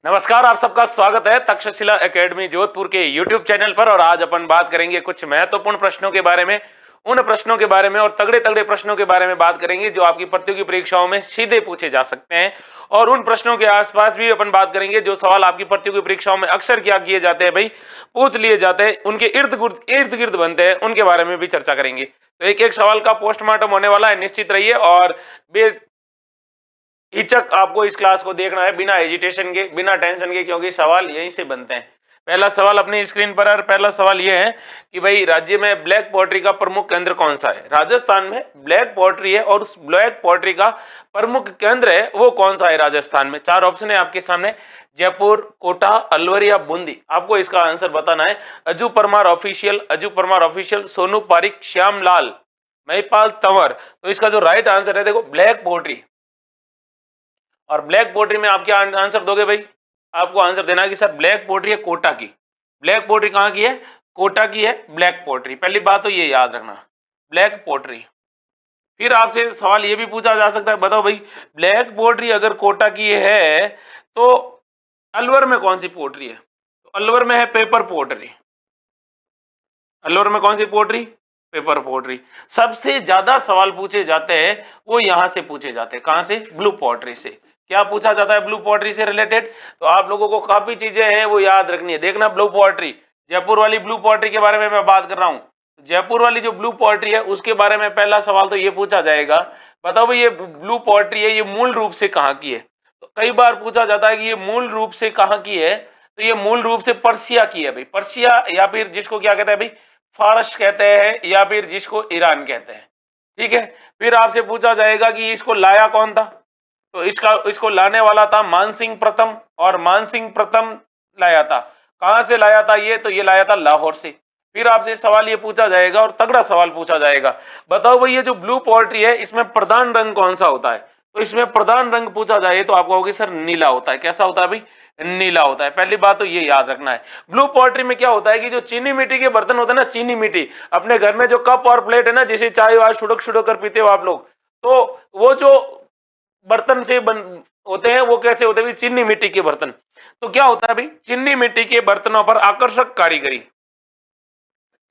नमस्कार, आप सबका स्वागत है तक्षशिला एकेडमी जोधपुर के YouTube चैनल पर। और आज अपन बात करेंगे कुछ महत्वपूर्ण प्रश्नों के बारे में, उन प्रश्नों के बारे में और तगड़े तगड़े प्रश्नों के बारे में बात करेंगे जो आपकी प्रतियोगी परीक्षाओं में सीधे पूछे जा सकते हैं। और उन प्रश्नों के आसपास भी अपन बात करेंगे जो सवाल आपकी प्रतियोगी परीक्षाओं में अक्सर क्या किए जाते हैं, भाई पूछ लिए जाते हैं, उनके इर्द गिर्द बनते हैं, उनके बारे में भी चर्चा करेंगे। तो एक एक सवाल का पोस्टमार्टम होने वाला है, निश्चित रहिए और हिचक आपको इस क्लास को देखना है, बिना हेजिटेशन के, बिना टेंशन के, क्योंकि सवाल यहीं से बनते हैं। पहला सवाल अपनी स्क्रीन पर है। पहला सवाल यह है कि भाई राज्य में ब्लैक पोएट्री का प्रमुख केंद्र कौन सा है। राजस्थान में ब्लैक पोएट्री है और उस ब्लैक पोएट्री का प्रमुख केंद्र है वो कौन सा है राजस्थान में। चार ऑप्शन है आपके सामने, जयपुर, कोटा, अलवर या बूंदी। आपको इसका आंसर बताना है। अजू परमार ऑफिशियल, सोनू पारिक, श्यामलाल, महिपाल तंवर। तो इसका जो राइट आंसर है, देखो ब्लैक पोएट्री। और ब्लैक पोएट्री में आप क्या आंसर दोगे भाई? आपको आंसर देना है कि सर ब्लैक पोएट्री है कोटा की। ब्लैक पोएट्री कहाँ की है? कोटा की है ब्लैक पोएट्री। पहली बात तो ये याद रखना, ब्लैक पोएट्री। फिर आपसे सवाल ये भी पूछा जा सकता है, बताओ भाई ब्लैक पोएट्री अगर कोटा की है तो अलवर में कौन सी पोएट्री है? तो अलवर में है पेपर पोएट्री। अलवर में कौन सी पोएट्री? Paper poetry. सबसे ज्यादा सवाल पूछे जाते हैं वो यहां से पूछे जाते हैं। कहां से? ब्लू पोएट्री से। क्या पूछा जाता है ब्लू पोएट्री से रिलेटेड? तो आप लोगों को काफी चीजें हैं वो याद रखनी है। देखना ब्लू पोएट्री, जयपुर वाली ब्लू पोएट्री के बारे में मैं बात कर रहा हूँ। जयपुर वाली जो ब्लू पोएट्री है उसके बारे में पहला सवाल तो ये पूछा जाएगा, बताओ भाई ये ब्लू पोएट्री है ये मूल रूप से कहाँ की है। तो कई बार पूछा जाता है कि ये मूल रूप से कहाँ की है, तो ये मूल रूप से पर्सिया की है भाई। पर्सिया, या फिर जिसको क्या कहते हैं भाई, फारस कहते हैं, या फिर जिसको ईरान कहते हैं। ठीक है। फिर आपसे पूछा जाएगा कि इसको लाया कौन था। तो इसको लाने वाला था मानसिंह प्रथम, और मानसिंह प्रथम लाया था। कहां से लाया था ये? तो ये लाया था लाहौर से। फिर आपसे सवाल ये पूछा जाएगा और तगड़ा सवाल पूछा जाएगा, बताओ भाई ये जो ब्लू पोएट्री है इसमें प्रधान रंग कौन सा होता है। तो इसमें प्रधान रंग पूछा जाए तो आपको होगी सर नीला होता है। कैसा होता है भाई? नीला होता है। पहली बात तो ये याद रखना है। ब्लू पोएट्री में क्या होता है कि जो चीनी मिट्टी के बर्तन होते हैं ना, चीनी मिट्टी, अपने घर में जो कप और प्लेट है ना, जैसे चाय वाय शुड़क शुड़क कर पीते हो आप लोग, तो वो जो बर्तन से बन होते हैं वो कैसे होते हैं? चीनी मिट्टी के बर्तन। तो क्या होता है भाई, चीनी मिट्टी के बर्तनों पर आकर्षक कारीगरी।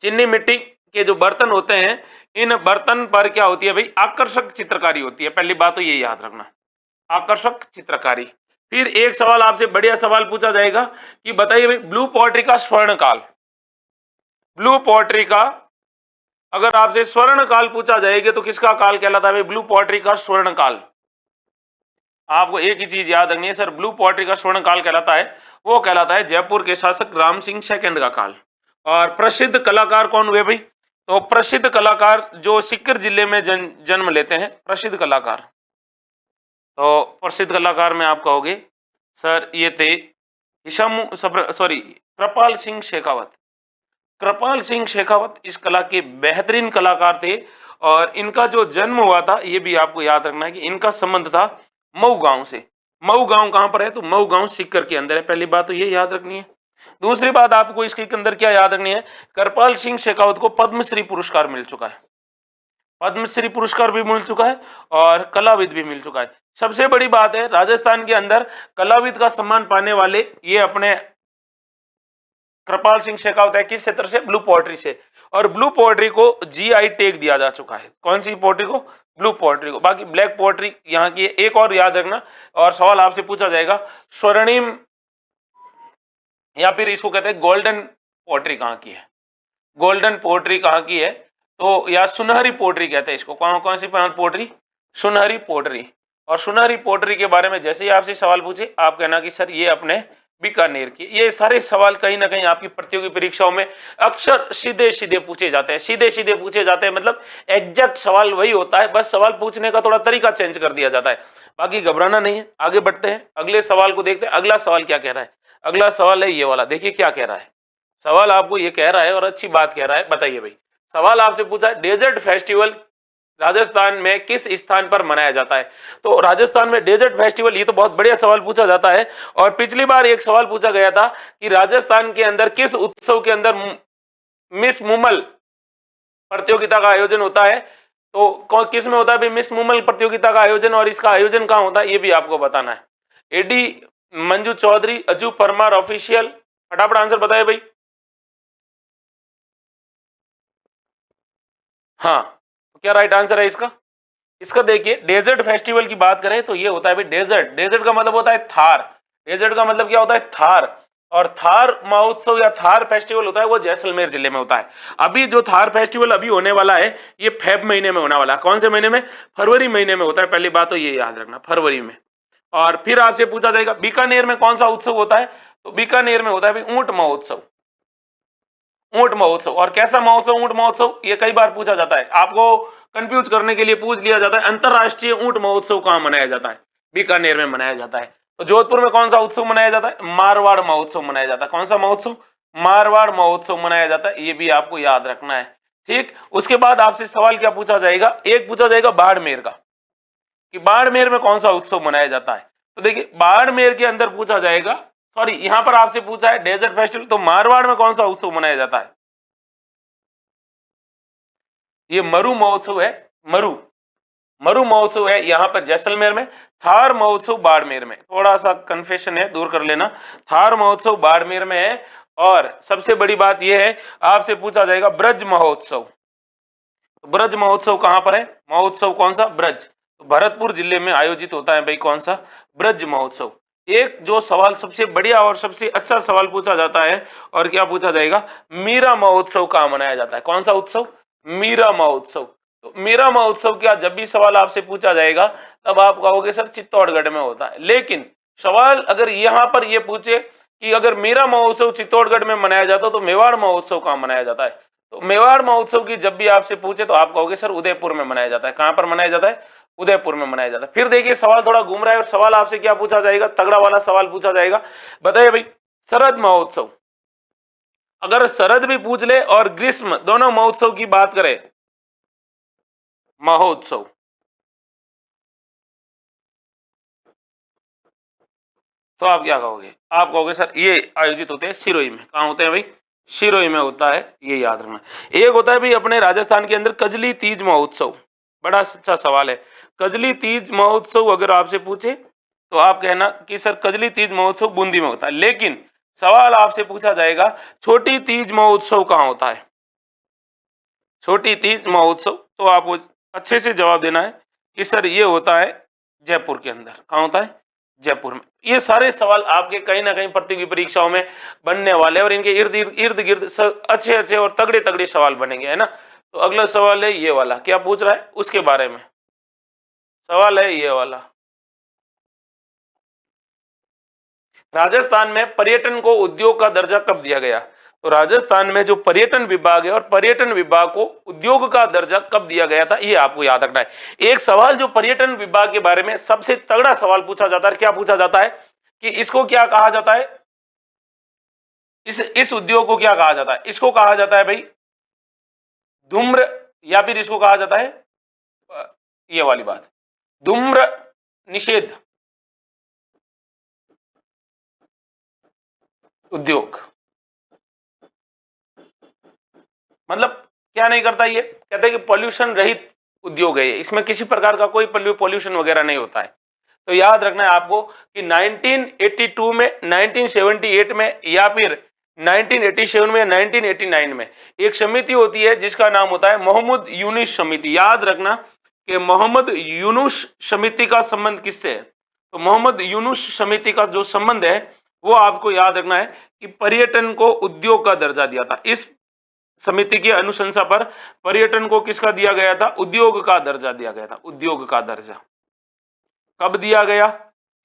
चीनी मिट्टी के जो बर्तन होते हैं इन बर्तन पर क्या होती है भाई? आकर्षक चित्रकारी होती है। पहली बात तो ये याद रखना, आकर्षक चित्रकारी। फिर एक सवाल आपसे बढ़िया सवाल पूछा जाएगा कि बताइए भाई ब्लू पोएट्री का स्वर्ण काल। ब्लू पोएट्री का अगर आपसे स्वर्ण काल पूछा जाएगा तो किसका काल कहलाता है भाई? ब्लू पोएट्री का स्वर्ण काल। आपको एक ही चीज याद रखनी है सर, ब्लू पोएट्री का स्वर्ण काल कहलाता है, वो कहलाता है जयपुर के शासक राम सिंह सेकंड का काल। और प्रसिद्ध कलाकार कौन हुए भाई? तो प्रसिद्ध कलाकार जो सीकर जिले में जन्म लेते हैं, प्रसिद्ध कलाकार। तो प्रसिद्ध कलाकार में आप कहोगे सर ये थे कृपाल सिंह शेखावत। कृपाल सिंह शेखावत इस कला के बेहतरीन कलाकार थे। और इनका जो जन्म हुआ था ये भी आपको याद रखना है कि इनका संबंध था मऊ गांव से। मऊ गांव कहां पर है? तो मऊ गांव सीकर के अंदर है। पहली बात तो ये याद रखनी है। दूसरी बात आपको इसके अंदर क्या याद रखनी है, कृपाल सिंह शेखावत को पद्मश्री पुरस्कार मिल चुका है। पद्मश्री पुरस्कार भी मिल चुका है और कलाविद भी मिल चुका है। सबसे बड़ी बात है राजस्थान के अंदर कलाविद का सम्मान पाने वाले ये अपने कृपाल सिंह शेखावत है। किस क्षेत्र से? ब्लू पोएट्री से। और ब्लू पोएट्री को जीआई टैग दिया जा चुका है। कौन सी पोएट्री को? ब्लू पोएट्री को। बाकी ब्लैक पोएट्री यहाँ की एक और याद रखना, और सवाल आपसे पूछा जाएगा स्वर्णिम या फिर इसको कहते हैं गोल्डन पोएट्री कहाँ की है। गोल्डन पोएट्री कहाँ की है? तो या सुनहरी पोएट्री कहते हैं इसको। कौन कौन सी पोएट्री? सुनहरी पोएट्री। और सुनहरी पोएट्री के बारे में जैसे ही आपसे सवाल पूछे आप कहना कि सर ये अपने बीकानेर की। ये सारे सवाल कहीं ना कहीं आपकी प्रतियोगी परीक्षाओं में अक्सर सीधे सीधे पूछे जाते हैं। सीधे सीधे पूछे जाते हैं मतलब एग्जैक्ट सवाल वही होता है, बस सवाल पूछने का थोड़ा तरीका चेंज कर दिया जाता है। बाकी घबराना नहीं है, आगे बढ़ते हैं, अगले सवाल को देखते हैं। अगला सवाल क्या कह रहा है? अगला सवाल है ये वाला, देखिए क्या कह रहा है। सवाल आपको ये कह रहा है और अच्छी बात कह रहा है। बताइए भाई, सवाल आपसे पूछा डेजर्ट फेस्टिवल राजस्थान में किस स्थान पर मनाया जाता है। तो राजस्थान में डेजर्ट फेस्टिवल, ये तो बहुत बढ़िया सवाल पूछा जाता है। और पिछली बार एक सवाल पूछा गया था कि राजस्थान के अंदर किस उत्सव के अंदर मिस मुमल प्रतियोगिता का आयोजन होता है। तो किस में होता है मिस मुमल प्रतियोगिता का आयोजन, और इसका आयोजन कहाँ होता है ये भी आपको बताना है। एडी मंजू चौधरी, अजू परमार ऑफिशियल, फटाफट आंसर बताए भाई। हाँ, तो क्या राइट आंसर है इसका? इसका देखिए, डेजर्ट फेस्टिवल की बात करें तो ये होता है भाई डेजर्ट। डेजर्ट का मतलब होता है थार। डेजर्ट का मतलब क्या होता है? थार। और थार महोत्सव या थार फेस्टिवल होता है वो जैसलमेर जिले में होता है। अभी जो थार फेस्टिवल अभी होने वाला है ये फेब महीने में होने वाला है। कौन से महीने में? फरवरी महीने में होता है। पहली बात तो ये याद रखना, फरवरी में। और फिर आपसे पूछा जाएगा बीकानेर में कौन सा उत्सव होता है? तो बीकानेर में होता है भाई ऊंट महोत्सव। ऊंट महोत्सव। और कैसा महोत्सव? ऊंट महोत्सव। ये कई बार पूछा जाता है, आपको कंफ्यूज करने के लिए पूछ लिया जाता है, अंतरराष्ट्रीय ऊंट महोत्सव कहां मनाया जाता है? बीकानेर में मनाया जाता है। तो जोधपुर में कौन सा उत्सव मनाया जाता है? मारवाड़ महोत्सव मनाया जाता है। कौन सा महोत्सव? मारवाड़ महोत्सव मनाया जाता है। ये भी आपको याद रखना है, ठीक। उसके बाद आपसे सवाल क्या पूछा जाएगा? एक पूछा जाएगा बाड़मेर का, कि बाड़मेर में कौन सा उत्सव मनाया जाता है। तो देखिए, बाड़मेर के अंदर पूछा जाएगा, सॉरी यहां पर आपसे पूछा है डेजर्ट फेस्टिवल, तो मारवाड़ में कौन सा उत्सव मनाया जाता है? ये मरु महोत्सव है। मरु मरु महोत्सव है यहां पर जैसलमेर में। थार महोत्सव बाड़मेर में। थोड़ा सा कन्फेशन है, दूर कर लेना। थार महोत्सव बाड़मेर में है। और सबसे बड़ी बात यह है, आपसे पूछा जाएगा ब्रज महोत्सव। ब्रज महोत्सव कहां पर है? महोत्सव कौन सा? ब्रज। तो भरतपुर जिले में आयोजित होता है भाई कौन सा? ब्रज महोत्सव। एक जो सवाल सबसे बढ़िया और सबसे अच्छा सवाल पूछा जाता है, और क्या पूछा जाएगा? मीरा महोत्सव कहां मनाया जाता है? कौन सा उत्सव? मीरा महोत्सव। तो मीरा महोत्सव क्या, जब भी सवाल आपसे पूछा जाएगा तब आप कहोगे सर चित्तौड़गढ़ में होता है। लेकिन सवाल अगर यहां पर यह पूछे कि अगर मीरा महोत्सव चित्तौड़गढ़ में मनाया जाता तो मेवाड़ महोत्सव कहां मनाया जाता है? तो मेवाड़ महोत्सव की जब भी आपसे पूछे तो आप कहोगे सर उदयपुर में मनाया जाता है। कहां पर मनाया जाता है? उदयपुर में मनाया जाता है। फिर देखिए, सवाल थोड़ा घूम रहा है, और सवाल आपसे क्या पूछा जाएगा? तगड़ा वाला सवाल पूछा जाएगा। बताइए भाई, शरद महोत्सव। अगर शरद भी पूछ ले और ग्रीष्म, दोनों महोत्सव की बात करें, महोत्सव, तो आप क्या कहोगे? आप कहोगे सर ये आयोजित होते हैं सिरोही में। कहां होते हैं भाई? सिरोही में होता है, ये याद रखना। एक होता है भाई अपने राजस्थान के अंदर कजली तीज महोत्सव। बड़ा अच्छा सवाल है। कजली तीज महोत्सव अगर आपसे पूछे तो आप कहना कि सर कजली तीज महोत्सव बूंदी में होता है। लेकिन सवाल आपसे पूछा जाएगा छोटी तीज महोत्सव कहां होता है? छोटी तीज महोत्सव, तो आपको अच्छे से जवाब देना है कि सर ये होता है जयपुर के अंदर। कहां होता है? जयपुर में। ये सारे सवाल आपके कहीं ना कहीं प्रतियोगी परीक्षाओं में बनने वाले हैं, और इनके इर्द इर्द गिर्द अच्छे अच्छे और तगड़े तगड़े सवाल बनेंगे, है ना। तो अगला सवाल है ये वाला, क्या पूछ रहा है उसके बारे में सवाल है ये वाला। राजस्थान में पर्यटन को उद्योग का दर्जा कब दिया गया? तो राजस्थान में जो पर्यटन विभाग है, और पर्यटन विभाग को उद्योग का दर्जा कब दिया गया था, ये आपको याद रखना है। एक सवाल जो पर्यटन विभाग के बारे में सबसे तगड़ा सवाल पूछा जाता है, क्या पूछा जाता है कि इसको क्या कहा जाता है? इस उद्योग को क्या कहा जाता है? इसको कहा जाता है भाई धूम्र, या फिर इसको कहा जाता है ये वाली बात, धूम्र निषेध उद्योग। मतलब क्या नहीं करता, ये कहते हैं कि पॉल्यूशन रहित उद्योग है ये, इसमें किसी प्रकार का कोई पॉल्यूशन वगैरह नहीं होता है। तो याद रखना है आपको कि 1982 में, 1978 में, या फिर 1987 में, 1989 में एक समिति होती है जिसका नाम होता है मोहम्मद यूनुस समिति। याद रखना कि मोहम्मद यूनुस समिति का संबंध किससे है? तो मोहम्मद यूनुस समिति का जो संबंध है वो आपको याद रखना है कि पर्यटन को उद्योग का दर्जा दिया था। इस समिति की अनुशंसा पर पर्यटन को किसका दिया गया था? उद्योग का दर्जा दिया गया था। उद्योग का दर्जा कब दिया गया?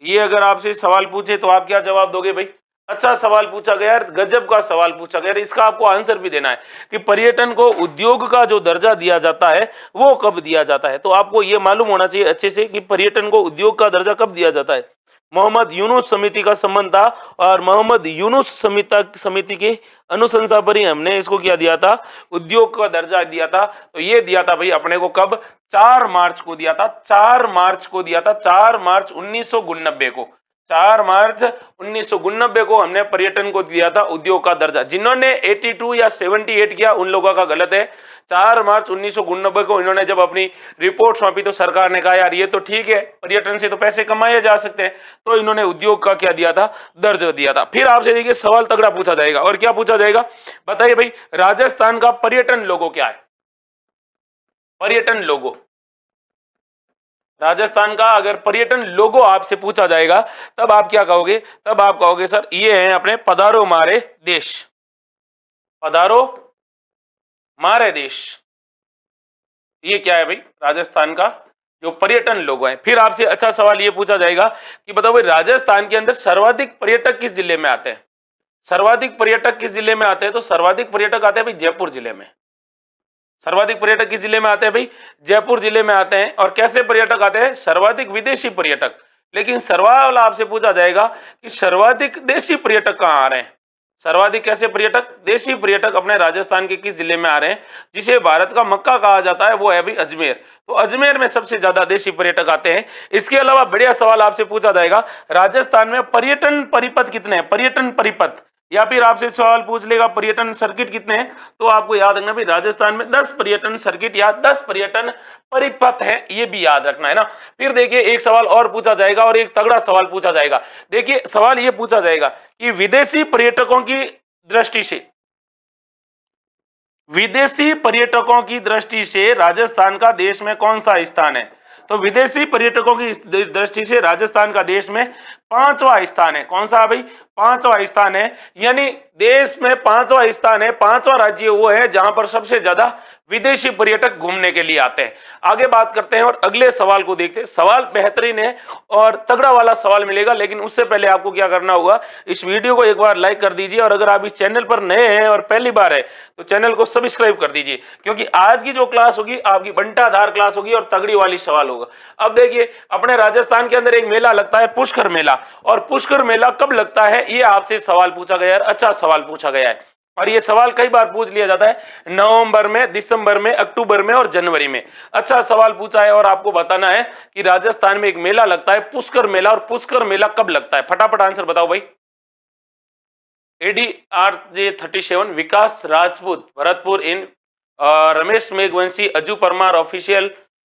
ये अगर आपसे सवाल पूछे तो आप क्या जवाब दोगे भाई? अच्छा सवाल पूछा गया, गजब का सवाल पूछा गया। इसका आपको आंसर भी देना है कि पर्यटन को उद्योग का जो दर्जा दिया जाता है वो कब दिया जाता है। तो आपको ये मालूम होना चाहिए अच्छे से कि पर्यटन को उद्योग का दर्जा कब दिया जाता है। मोहम्मद यूनुस समिति का संबंध था, और मोहम्मद यूनुस समिति के अनुशंसा पर ही हमने इसको क्या दिया था? उद्योग का दर्जा दिया था। तो ये दिया था भाई अपने को कब? 4 मार्च को दिया था। 4 मार्च को दिया था, 4 मार्च 1989 को। 4 मार्च 1989 को हमने पर्यटन को दिया था उद्योग का दर्जा। जिन्होंने 82 या 78 किया उन लोगों का गलत है। 4 मार्च 1989 को इन्होंने जब अपनी रिपोर्ट सौंपी तो सरकार ने कहा यार ये तो ठीक है, पर्यटन से तो पैसे कमाए जा सकते हैं, तो इन्होंने उद्योग का क्या दिया था, दर्जा दिया था। फिर आपसे देखिए सवाल तगड़ा पूछा जाएगा, और क्या पूछा जाएगा बताइए भाई, राजस्थान का पर्यटन लोगो क्या है? पर्यटन लोगो, राजस्थान का अगर पर्यटन लोगो आपसे पूछा जाएगा तब आप क्या कहोगे? तब आप कहोगे सर ये है अपने पधारो मारे देश, पधारो मारे देश। ये क्या है भाई? राजस्थान का जो पर्यटन लोगो है। फिर आपसे अच्छा सवाल ये पूछा जाएगा कि बताओ भाई राजस्थान के अंदर सर्वाधिक पर्यटक किस जिले में आते हैं? सर्वाधिक पर्यटक किस जिले में आते हैं? तो सर्वाधिक पर्यटक आते हैं भाई जयपुर जिले में। सर्वाधिक पर्यटक किस जिले में आते हैं भाई? जयपुर जिले में आते हैं। और कैसे पर्यटक आते हैं? सर्वाधिक विदेशी पर्यटक। लेकिन सवाल आपसे पूछा जाएगा कि सर्वाधिक देशी पर्यटक कहाँ आ रहे हैं? सर्वाधिक कैसे पर्यटक? देशी पर्यटक अपने राजस्थान के किस जिले में आ रहे हैं? जिसे भारत का मक्का कहा जाता है वो है भाई अजमेर। तो अजमेर में सबसे ज्यादा देशी पर्यटक आते हैं। इसके अलावा बढ़िया सवाल आपसे पूछा जाएगा, राजस्थान में पर्यटन परिपथ कितने हैं? पर्यटन परिपथ, या फिर आपसे सवाल पूछ लेगा पर्यटन सर्किट कितने हैं, तो आपको याद रखना भाई राजस्थान में 10 पर्यटन सर्किट या 10 पर्यटन परिपथ है, ये भी याद रखना है ना। फिर देखिए एक सवाल और पूछा जाएगा, और एक तगड़ा सवाल पूछा जाएगा। देखिए सवाल ये पूछा जाएगा कि विदेशी पर्यटकों की दृष्टि से, विदेशी पर्यटकों की दृष्टि से राजस्थान का देश में कौन सा स्थान है? तो विदेशी पर्यटकों की दृष्टि से राजस्थान का देश में 5वां स्थान है। कौन सा भाई? 5वां स्थान है। यानी देश में 5वां स्थान है, 5वां राज्य वो है जहां पर सबसे ज्यादा विदेशी पर्यटक घूमने के लिए आते हैं। आगे बात करते हैं और अगले सवाल को देखते हैं। सवाल बेहतरीन है और तगड़ा वाला सवाल मिलेगा, लेकिन उससे पहले आपको क्या करना होगा, इस वीडियो को एक बार लाइक कर दीजिए, और अगर आप इस चैनल पर नए हैं और पहली बार है तो चैनल को सब्सक्राइब कर दीजिए, क्योंकि आज की जो क्लास होगी आपकी बंटाधार क्लास होगी और तगड़ी वाली सवाल होगा। अब देखिए अपने राजस्थान के अंदर एक मेला लगता है पुष्कर मेला, और पुष्कर मेला कब लगता है ये आपसे सवाल पूछा गया है। अच्छा सवाल पूछा गया है, और ये सवाल कई बार पूछ लिया जाता है, नवंबर में, दिसंबर में, अक्टूबर में और जनवरी में। अच्छा सवाल पूछा है और आपको बताना है कि राजस्थान में एक मेला लगता है पुष्कर मेला, और पुष्कर मेला कब लगता है? फटाफट आंसर बताओ भाई। ADRJ 37, विकास राजपूत भरतपुर इन, रमेश मेघवंशी, अजू परमार ऑफिशियल,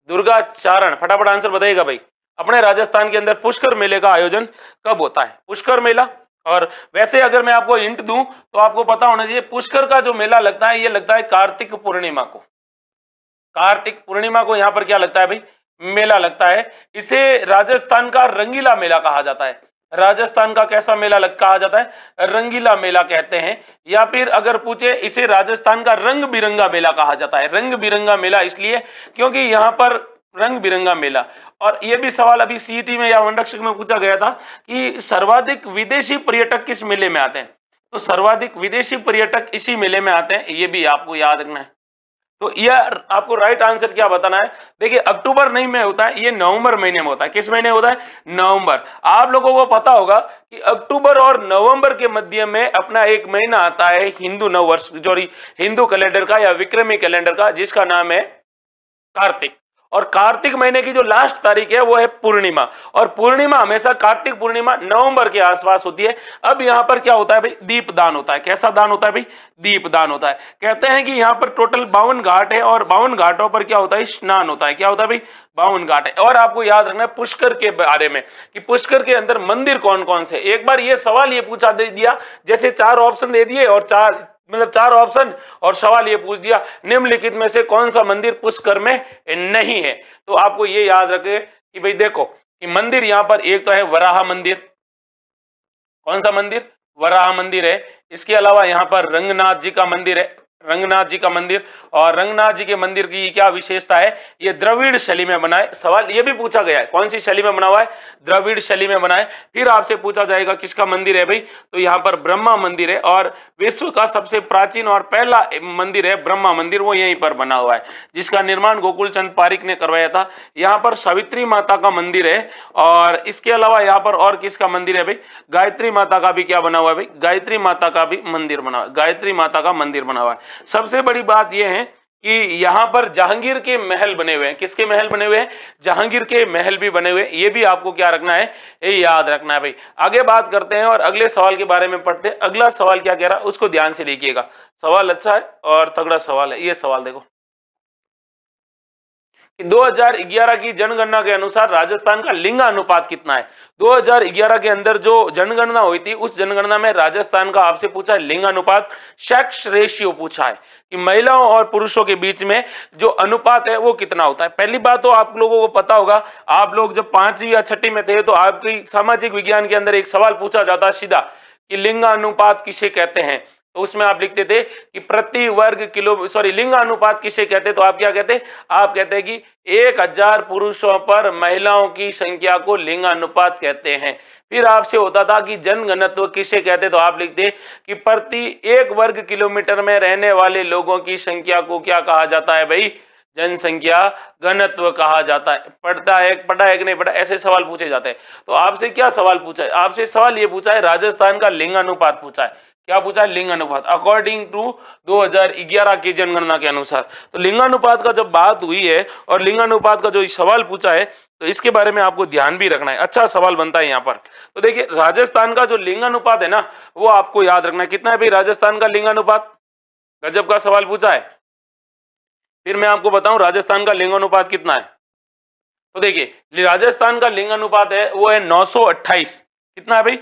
दुर्गा चारण। फटाफट आंसर बताइएगा भाई, अपने राजस्थान के अंदर पुष्कर मेले का आयोजन कब होता है? पुष्कर मेला। और वैसे अगर मैं आपको हिंट दूं तो आपको पता होना चाहिए पुष्कर का जो मेला लगता है ये लगता है कार्तिक पूर्णिमा को। कार्तिक पूर्णिमा को यहाँ पर क्या लगता है भाई? मेला लगता है। इसे राजस्थान का रंगीला मेला कहा जाता है। राजस्थान का कैसा मेला कहा जाता है? रंगीला मेला कहते हैं। या फिर अगर पूछे इसे राजस्थान का रंग बिरंगा मेला कहा जाता है। रंग बिरंगा मेला इसलिए क्योंकि यहाँ पर रंग बिरंगा मेला। और यह भी सवाल अभी सीईटी में या वनरक्षक में पूछा गया था कि सर्वाधिक विदेशी पर्यटक किस मेले में आते हैं? तो सर्वाधिक विदेशी पर्यटक इसी मेले में आते हैं, ये भी आपको याद रखना है। तो यह आपको राइट आंसर क्या बताना है? देखिए अक्टूबर नहीं में होता है, ये नवंबर महीने में होता है। किस महीने होता है? नवंबर। आप लोगों को पता होगा कि अक्टूबर और नवंबर के मध्य में अपना एक महीना आता है हिंदू नववर्ष, जो हिंदू कैलेंडर का या विक्रमी कैलेंडर का, जिसका नाम है कार्तिक। और कार्तिक महीने की जो लास्ट तारीख है वो है पूर्णिमा, और पूर्णिमा हमेशा कार्तिक पूर्णिमा नवंबर के आसपास होती है। अब यहाँ पर क्या होता है भाई? दीपदान होता है। कैसा दान होता है भाई? दीपदान होता है। कहते हैं कि यहाँ पर टोटल 52 घाट है, और 52 घाटों पर क्या होता है? स्नान होता है। क्या होता है भाई? 52 घाट है। और आपको याद रखना है पुष्कर के बारे में कि पुष्कर के अंदर मंदिर कौन कौन से। एक बार ये सवाल ये पूछा दे दिया, जैसे 4 ऑप्शन दे दिए और 4 ऑप्शन, और सवाल ये पूछ दिया निम्नलिखित में से कौन सा मंदिर पुष्कर में नहीं है, तो आपको ये याद रखे कि भाई देखो कि मंदिर यहां पर एक तो है वराह मंदिर। कौन सा मंदिर? वराह मंदिर है। इसके अलावा यहां पर रंगनाथ जी का मंदिर है, रंगनाथ जी का मंदिर। और रंगनाथ जी के मंदिर की क्या विशेषता है? ये द्रविड़ शैली में बना है। सवाल ये भी पूछा गया है, कौन सी शैली में बना हुआ है? द्रविड़ शैली में बना है। फिर आपसे पूछा जाएगा किसका मंदिर है भाई? तो यहाँ पर ब्रह्मा मंदिर है, और विश्व का सबसे प्राचीन और पहला मंदिर है ब्रह्मा मंदिर, वो यहीं पर बना हुआ है, जिसका निर्माण गोकुल चंद पारिक ने करवाया था। यहाँ पर सावित्री माता का मंदिर है, और इसके अलावा यहाँ पर और किसका मंदिर है भाई? गायत्री माता का भी क्या बना हुआ है भाई? गायत्री माता का भी मंदिर बना हुआ है। गायत्री माता का मंदिर बना हुआ है। सबसे बड़ी बात यह है कि यहाँ पर जहांगीर के महल बने हुए हैं। किसके महल बने हुए हैं? जहांगीर के महल भी बने हुए हैं। ये भी आपको क्या रखना है? ये याद रखना है भाई। आगे बात करते हैं और अगले सवाल के बारे में पढ़ते हैं। अगला सवाल क्या कह रहा है उसको ध्यान से देखिएगा। सवाल अच्छा है और तगड़ा सवाल है। ये सवाल देखो, 2011 की जनगणना के अनुसार राजस्थान का लिंग अनुपात कितना है? 2011 के अंदर जो जनगणना हुई थी उस जनगणना में राजस्थान का आपसे पूछा है लिंग अनुपात, सेक्स रेशियो पूछा है कि महिलाओं और पुरुषों के बीच में जो अनुपात है वो कितना होता है। पहली बात तो आप लोगों को पता होगा, आप लोग जब 5वीं या 6वीं में थे तो आपकी सामाजिक विज्ञान के अंदर एक सवाल पूछा जाता सीधा कि लिंग अनुपात किसे कहते हैं। तो उसमें आप लिखते थे कि प्रति वर्ग किलो लिंग अनुपात किसे कहते, तो आप क्या कहते? आप कहते कि 1000 पुरुषों पर महिलाओं की संख्या को लिंग अनुपात कहते हैं। फिर आपसे होता था कि जनघनत्व किसे कहते, तो आप लिखते कि प्रति 1 वर्ग किलोमीटर में रहने वाले लोगों की संख्या को क्या कहा जाता है भाई? जनसंख्या घनत्व कहा जाता है। पढ़ा है कि नहीं पढ़ा, ऐसे सवाल पूछे जाते हैं। तो आपसे क्या सवाल पूछा है? आपसे सवाल ये पूछा है राजस्थान का लिंग अनुपात पूछा है। क्या पूछा है? लिंग अनुपात अकॉर्डिंग टू 2011 की जनगणना के अनुसार। तो लिंगानुपात का जब बात हुई है और लिंगानुपात का जो सवाल पूछा है तो इसके बारे में आपको ध्यान भी रखना है। अच्छा सवाल बनता है यहाँ पर। तो देखिए राजस्थान का जो लिंगानुपात है ना वो आपको याद रखना है। कितना है भाई राजस्थान का लिंगानुपात? गजब का सवाल पूछा है। फिर मैं आपको बताऊं राजस्थान का लिंगानुपात कितना है। तो देखिए राजस्थान का लिंग अनुपात है वो है 928। कितना है भाई?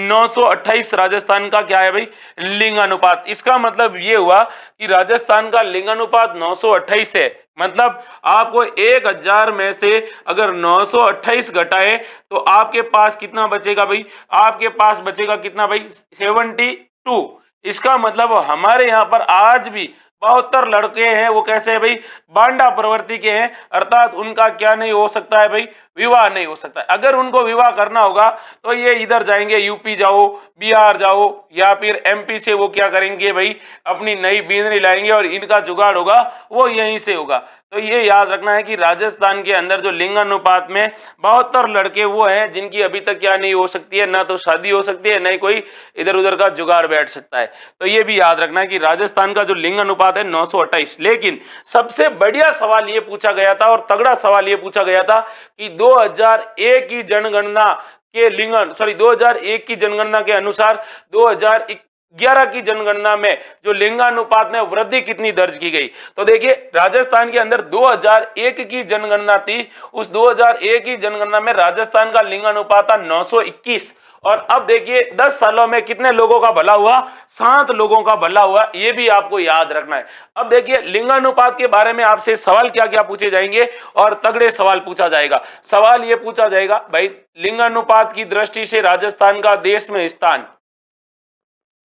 928 राजस्थान का क्या है भाई? लिंग अनुपात। इसका मतलब ये हुआ कि राजस्थान का लिंग अनुपात 928 है। मतलब आपको 1000 में से अगर 928 घटाए तो आपके पास कितना बचेगा भाई? आपके पास बचेगा कितना भाई? 72। इसका मतलब हमारे यहाँ पर आज भी 72 लड़के हैं, वो कैसे है भाई? बांडा प्रवृत्ति के हैं, अर्थात उनका क्या नहीं हो सकता है भाई? विवाह नहीं हो सकता है। अगर उनको विवाह करना होगा तो ये इधर जाएंगे, यूपी जाओ, बिहार जाओ या फिर एमपी से वो क्या करेंगे भाई? अपनी नई बीनरी लाएंगे और इनका जुगाड़ होगा वो यहीं से होगा। तो ये याद रखना है कि राजस्थान के अंदर जो लिंग अनुपात में 72 लड़के वो हैं जिनकी अभी तक क्या नहीं हो सकती है? ना तो शादी हो सकती है, ना कोई इधर उधर का जुगाड़ बैठ सकता है। तो ये भी याद रखना है कि राजस्थान का जो लिंग अनुपात है 928। लेकिन सबसे बढ़िया सवाल ये पूछा गया था और तगड़ा सवाल ये पूछा गया था कि 2001 की जनगणना के 2001 की जनगणना के अनुसार 2011 की जनगणना में जो लिंगानुपात में वृद्धि कितनी दर्ज की गई। तो देखिए राजस्थान के अंदर 2001 की जनगणना थी, उस 2001 की जनगणना में राजस्थान का लिंगानुपात था 921। और अब देखिए 10 सालों में कितने लोगों का भला हुआ? 7 लोगों का भला हुआ। ये भी आपको याद रखना है। अब देखिए लिंगानुपात के बारे में आपसे सवाल क्या क्या पूछे जाएंगे और तगड़े सवाल पूछा जाएगा। सवाल ये पूछा जाएगा भाई लिंगानुपात की दृष्टि से राजस्थान का देश में स्थान,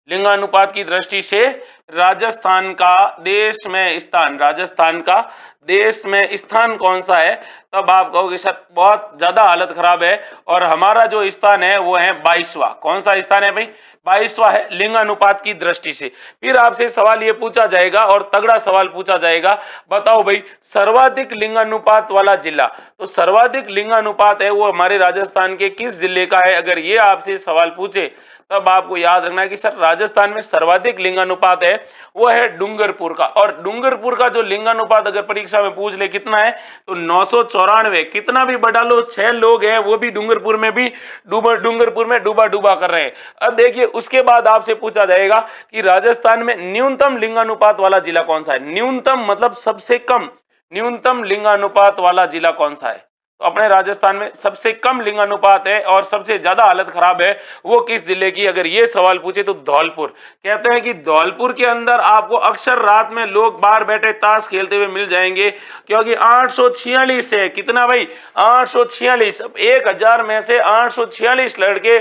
लिंगानुपात की दृष्टि से राजस्थान का देश में स्थान, राजस्थान का देश में स्थान कौन सा है? तब आप कहोगे सर बहुत ज्यादा हालत खराब है और हमारा जो स्थान है वो है 22वां। कौन सा स्थान है भाई? 22वां है लिंगानुपात की दृष्टि से। फिर आपसे सवाल ये पूछा जाएगा और तगड़ा सवाल पूछा जाएगा, बताओ भाई सर्वाधिक लिंगानुपात वाला जिला। तो सर्वाधिक लिंगानुपात है वो हमारे राजस्थान के किस जिले का है? अगर ये आपसे सवाल पूछे तब आपको याद रखना है कि सर राजस्थान में सर्वाधिक लिंगानुपात है वो है डूंगरपुर का। और डूंगरपुर का जो लिंगानुपात अगर परीक्षा में पूछ ले कितना है तो 994। कितना भी बढ़ा लो, 6 लोग हैं वो भी डूंगरपुर में डूबा डूबा कर रहे हैं। अब देखिए उसके बाद आपसे पूछा जाएगा कि राजस्थान में न्यूनतम लिंगानुपात वाला जिला कौन सा है? न्यूनतम मतलब सबसे कम, न्यूनतम लिंगानुपात वाला जिला कौन सा है? तो अपने राजस्थान में सबसे कम लिंगानुपात है और सबसे ज्यादा हालत खराब है वो किस जिले की? अगर ये सवाल पूछे तो धौलपुर। कहते हैं कि धौलपुर के अंदर आपको अक्सर रात में लोग बाहर बैठे ताश खेलते हुए मिल जाएंगे क्योंकि 846 है। कितना भाई? 846। 1000 में से 846 लड़के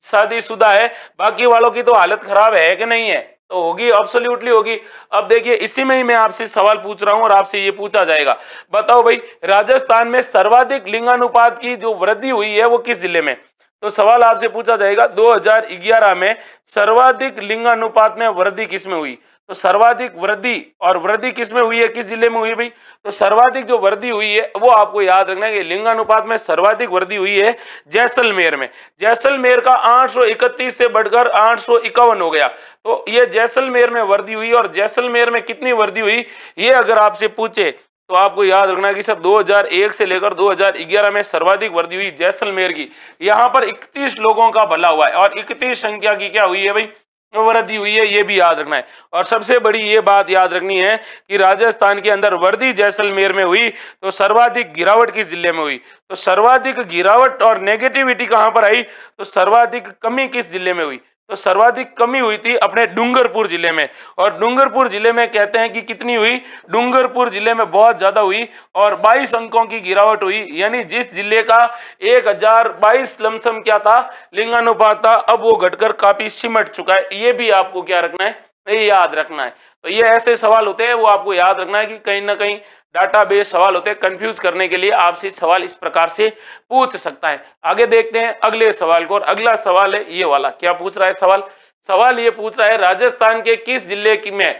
शादीशुदा है, बाकी वालों की तो हालत खराब है कि नहीं है? तो होगी, एब्सोल्युटली होगी। अब देखिए इसी में ही मैं आपसे सवाल पूछ रहा हूं और आपसे ये पूछा जाएगा, बताओ भाई राजस्थान में सर्वाधिक लिंगानुपात की जो वृद्धि हुई है वो किस जिले में? तो सवाल आपसे पूछा जाएगा 2011 में सर्वाधिक लिंगानुपात में वृद्धि किसमें हुई। तो सर्वाधिक वृद्धि, और वृद्धि किसमें हुई है, किस जिले में हुई है भाई। तो सर्वाधिक जो वृद्धि हुई है वो आपको याद रखना है कि लिंगानुपात में सर्वाधिक वृद्धि हुई है जैसलमेर में। जैसलमेर का 831 से बढ़कर 851 हो गया। तो ये जैसलमेर में वृद्धि हुई, और जैसलमेर में कितनी वृद्धि हुई ये अगर आपसे पूछे तो आपको याद रखना है कि सर 2001 से लेकर 2011 में सर्वाधिक वृद्धि हुई जैसलमेर की। यहां पर 31 लोगों का भला हुआ है, और 31 संख्या की क्या हुई है भाई, वृद्धि हुई है, ये भी याद रखना है। और सबसे बड़ी ये बात याद रखनी है कि राजस्थान के अंदर वृद्धि जैसलमेर में हुई तो सर्वाधिक गिरावट किस जिले में हुई। तो सर्वाधिक गिरावट और नेगेटिविटी कहां पर आई, तो सर्वाधिक कमी किस जिले में हुई। तो सर्वाधिक कमी हुई थी अपने डूंगरपुर जिले में, और डूंगरपुर जिले में कहते हैं कि कितनी हुई, डूंगरपुर जिले में बहुत ज्यादा हुई और 22 अंकों की गिरावट हुई। यानी जिस जिले का 1022 लमसम क्या था, लिंगानुपात था, अब वो घटकर काफी सिमट चुका है। ये भी आपको क्या रखना है, ये याद रखना है। तो ये ऐसे सवाल होते हैं, वो आपको याद रखना है कि कहीं ना कहीं डाटाबेस सवाल होते हैं, कंफ्यूज करने के लिए आपसे सवाल इस प्रकार से पूछ सकता है। आगे देखते हैं अगले सवाल को, और अगला सवाल है ये वाला। क्या पूछ रहा है सवाल, सवाल ये पूछ रहा है राजस्थान के किस जिले की में